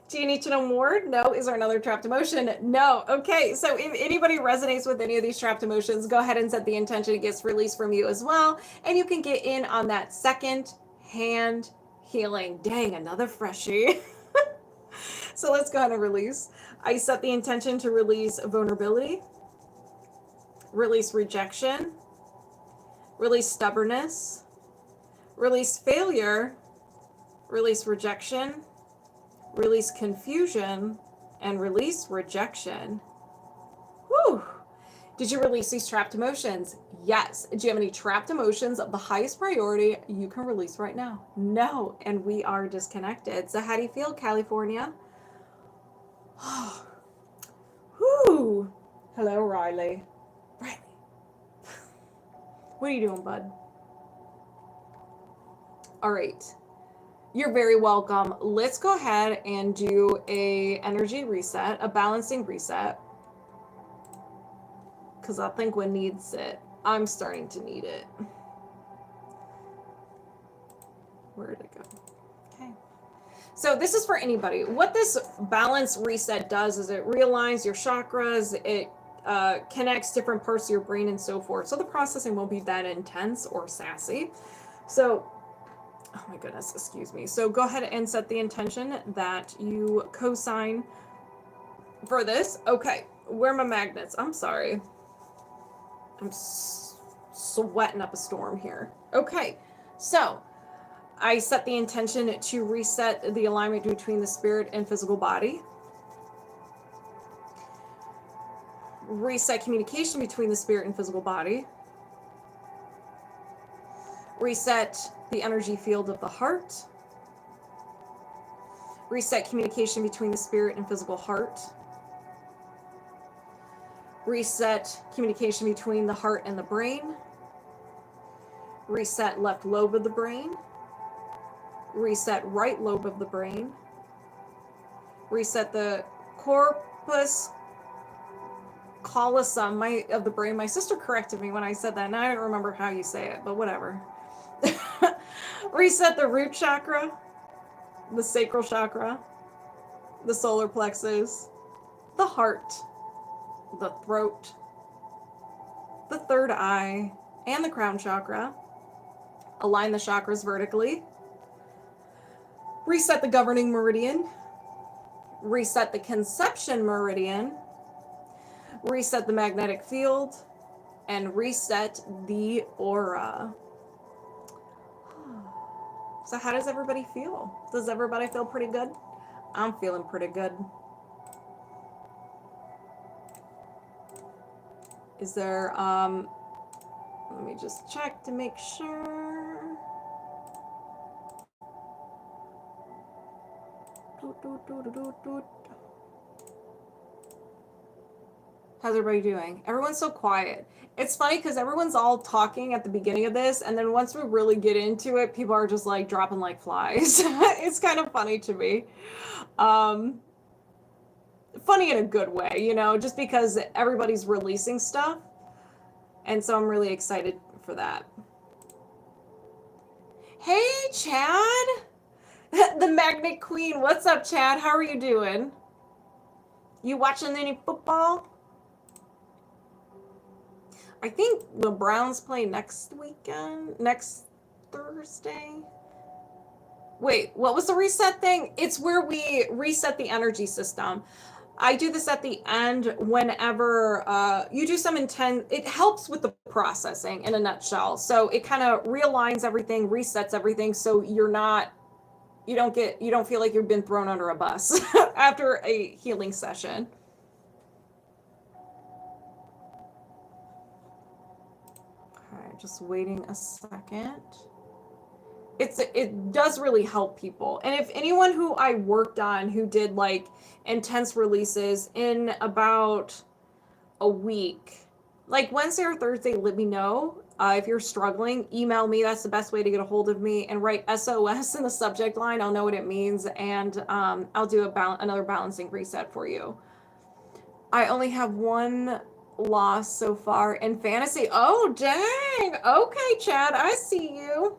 Do you need to know more? No. Is there another trapped emotion? No. Okay. So if anybody resonates with any of these trapped emotions, go ahead and set the intention it gets released from you as well. And you can get in on that second hand healing. Dang, another freshie. So let's go ahead and release. I set the intention to release vulnerability, release rejection, release stubbornness, release failure, release rejection, release confusion, and release rejection. Whew. Did you release these trapped emotions? Yes. Do you have any trapped emotions of the highest priority you can release right now? No. And we are disconnected. So how do you feel, California? Whew. Hello, Riley. Riley. What are you doing, bud? All right. You're very welcome. Let's go ahead and do a energy reset, a balancing reset. Because I think one needs it. I'm starting to need it. Where did it go? Okay. So this is for anybody. What this balance reset does is it realigns your chakras. It connects different parts of your brain and so forth. So the processing won't be that intense or sassy. So, oh my goodness, excuse me. So go ahead and set the intention that you co-sign for this. Okay, where are my magnets? I'm sorry. I'm sweating up a storm here. Okay, so I set the intention to reset the alignment between the spirit and physical body. Reset communication between the spirit and physical body. Reset the energy field of the heart. Reset communication between the spirit and physical heart. Reset communication between the heart and the brain. Reset left lobe of the brain. Reset right lobe of the brain. Reset the corpus callosum of the brain. My sister corrected me when I said that, and I don't remember how you say it, but whatever. Reset the root chakra, the sacral chakra, the solar plexus, the heart, the throat, the third eye, and the crown chakra. Align the chakras vertically. Reset the governing meridian. Reset the conception meridian. Reset the magnetic field. And reset the aura. So how does everybody feel? Does everybody feel pretty good? I'm feeling pretty good. Is there, let me just check to make sure. How's everybody doing? Everyone's so quiet. It's funny because everyone's all talking at the beginning of this, and then once we really get into it, people are just like dropping like flies. It's kind of funny to me. Funny in a good way, you know, just because everybody's releasing stuff. And so I'm really excited for that. Hey, Chad. The Magnet Queen. What's up, Chad? How are you doing? You watching any football? I think the Browns play next weekend, next Thursday. Wait, what was the reset thing? It's where we reset the energy system. I do this at the end whenever you do some intent. It helps with the processing in a nutshell. So it kind of realigns everything, resets everything. So you don't feel like you've been thrown under a bus after a healing session. Just waiting a second. It does really help people. And if anyone who I worked on who did like intense releases in about a week, like Wednesday or Thursday, let me know. If you're struggling, email me. That's the best way to get a hold of me, and write SOS in the subject line. I'll know what it means, and I'll do another balancing reset for you. I only have one lost so far in fantasy. Oh, dang. Okay, Chad, I see you.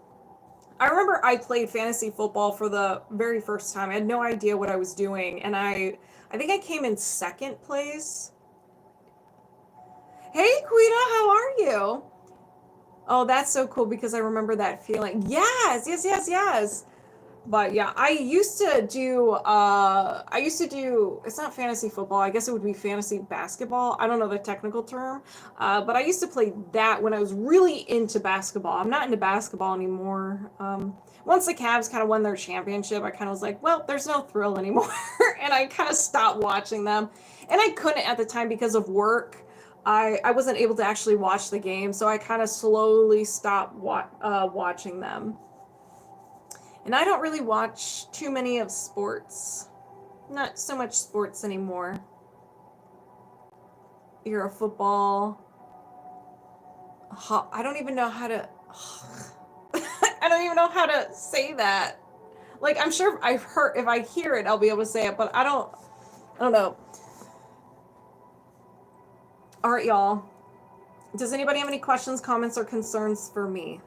I remember I played fantasy football for the very first time. I had no idea what I was doing, and I think I came in second place. Hey, Quita, how are you? Oh, that's so cool because I remember that feeling. Yes, yes, yes, yes. But yeah, I used to do, it's not fantasy football, I guess it would be fantasy basketball. I don't know the technical term. But I used to play that when I was really into basketball. I'm not into basketball anymore. Once the Cavs kind of won their championship, I kind of was like, well, there's no thrill anymore. And I kind of stopped watching them. And I couldn't at the time because of work. I wasn't able to actually watch the game, so I kind of slowly stopped watching them. And I don't really watch too many of sports. Not so much sports anymore. You're a football. I don't even know how to. I don't even know how to say that. Like, I'm sure I've heard, if I hear it, I'll be able to say it, but I don't know. All right, y'all. Does anybody have any questions, comments, or concerns for me?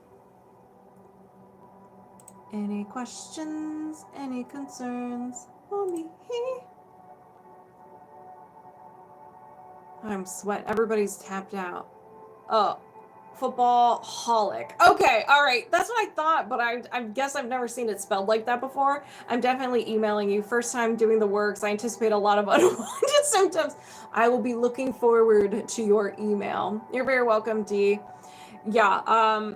Any questions? Any concerns for me? I'm sweating. Everybody's tapped out. Oh, football holic. Okay, all right. That's what I thought, but I guess I've never seen it spelled like that before. I'm definitely emailing you. First time doing the works. I anticipate a lot of unwanted symptoms. I will be looking forward to your email. You're very welcome, Dee. Yeah,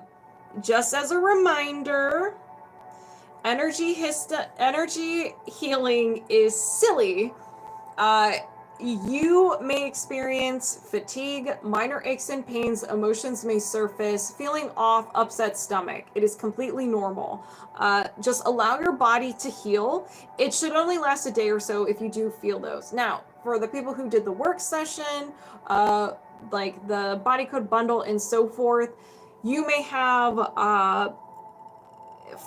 just as a reminder, energy healing is silly. You may experience fatigue, minor aches and pains, emotions may surface, feeling off, upset stomach. It is completely normal. Just allow your body to heal. It should only last a day or so if you do feel those. Now, for the people who did the work session, like the body code bundle and so forth, you may have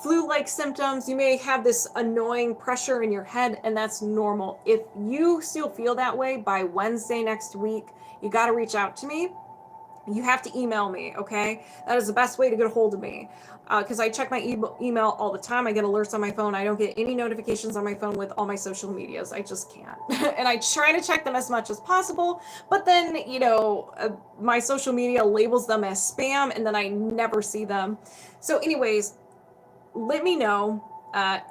flu-like symptoms. You may have this annoying pressure in your head, and that's normal. If you still feel that way by Wednesday next week, you got to reach out to me. You have to email me, okay? That is the best way to get a hold of me, because I check my email all the time. I get alerts on my phone. I don't get any notifications on my phone with all my social medias. I just can't. And I try to check them as much as possible, but then, my social media labels them as spam, and then I never see them. So anyways, let me know.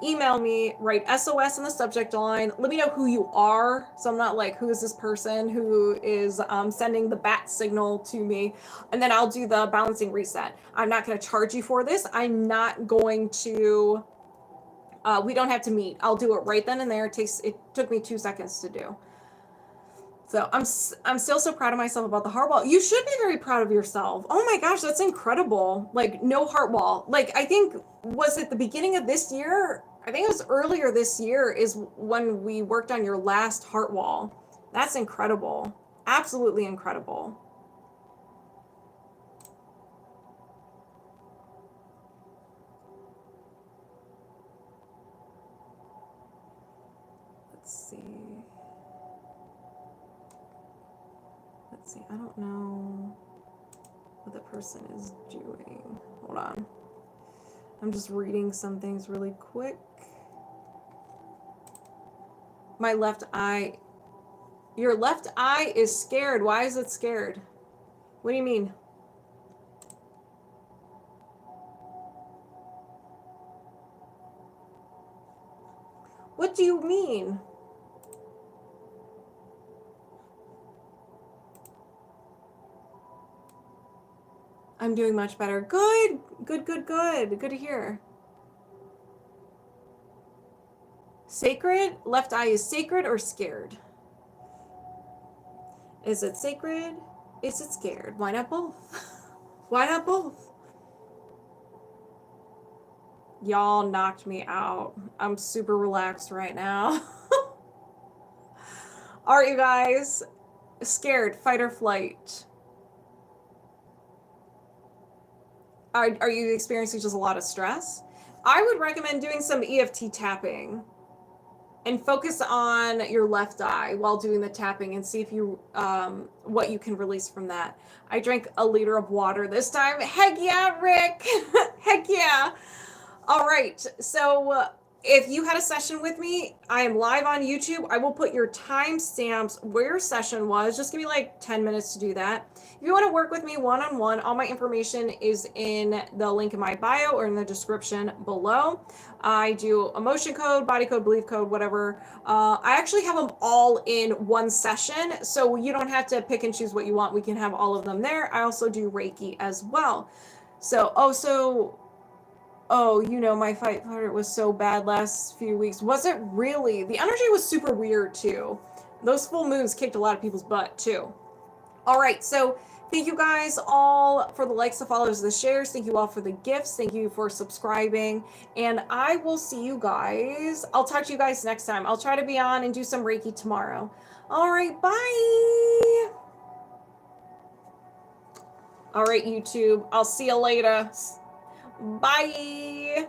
Email me, write SOS in the subject line. Let me know who you are. So I'm not like, who is this person who is sending the bat signal to me? And then I'll do the balancing reset. I'm not going to charge you for this. I'm not going to, we don't have to meet. I'll do it right then and there. It took me 2 seconds to do. So I'm still so proud of myself about the heart wall. You should be very proud of yourself. Oh my gosh, that's incredible. Like, no heart wall. Like, I think, was it the beginning of this year? I think it was earlier this year is when we worked on your last heart wall. That's incredible. Absolutely incredible. Let's see. I don't know what the person is doing. Hold on. I'm just reading some things really quick. My left eye. Your left eye is scared. Why is it scared? What do you mean? What do you mean? I'm doing much better. Good. Good to hear. Sacred? Left eye is sacred or scared? Is it sacred? Is it scared? Why not both? Why not both? Y'all knocked me out. I'm super relaxed right now. All right, you guys. Scared, fight or flight. Are you experiencing just a lot of stress? I would recommend doing some EFT tapping and focus on your left eye while doing the tapping and see if you what you can release from that. I drank a liter of water this time. Heck yeah, Rick. Heck yeah. All right. So if you had a session with me, I am live on YouTube. I will put your timestamps where your session was. Just give me like 10 minutes to do that. If you want to work with me one-on-one, all my information is in the link in my bio or in the description below. I do emotion code, body code, belief code, whatever. I actually have them all in one session, so you don't have to pick and choose what you want. We can have all of them there. I also do Reiki as well. So, my fight partner was so bad last few weeks. Was it really? The energy was super weird too. Those full moons kicked a lot of people's butt too. All right, so thank you guys all for the likes, the follows, the shares. Thank you all for the gifts. Thank you for subscribing. And I will see you guys. I'll talk to you guys next time. I'll try to be on and do some Reiki tomorrow. All right, bye. All right, YouTube. I'll see you later. Bye.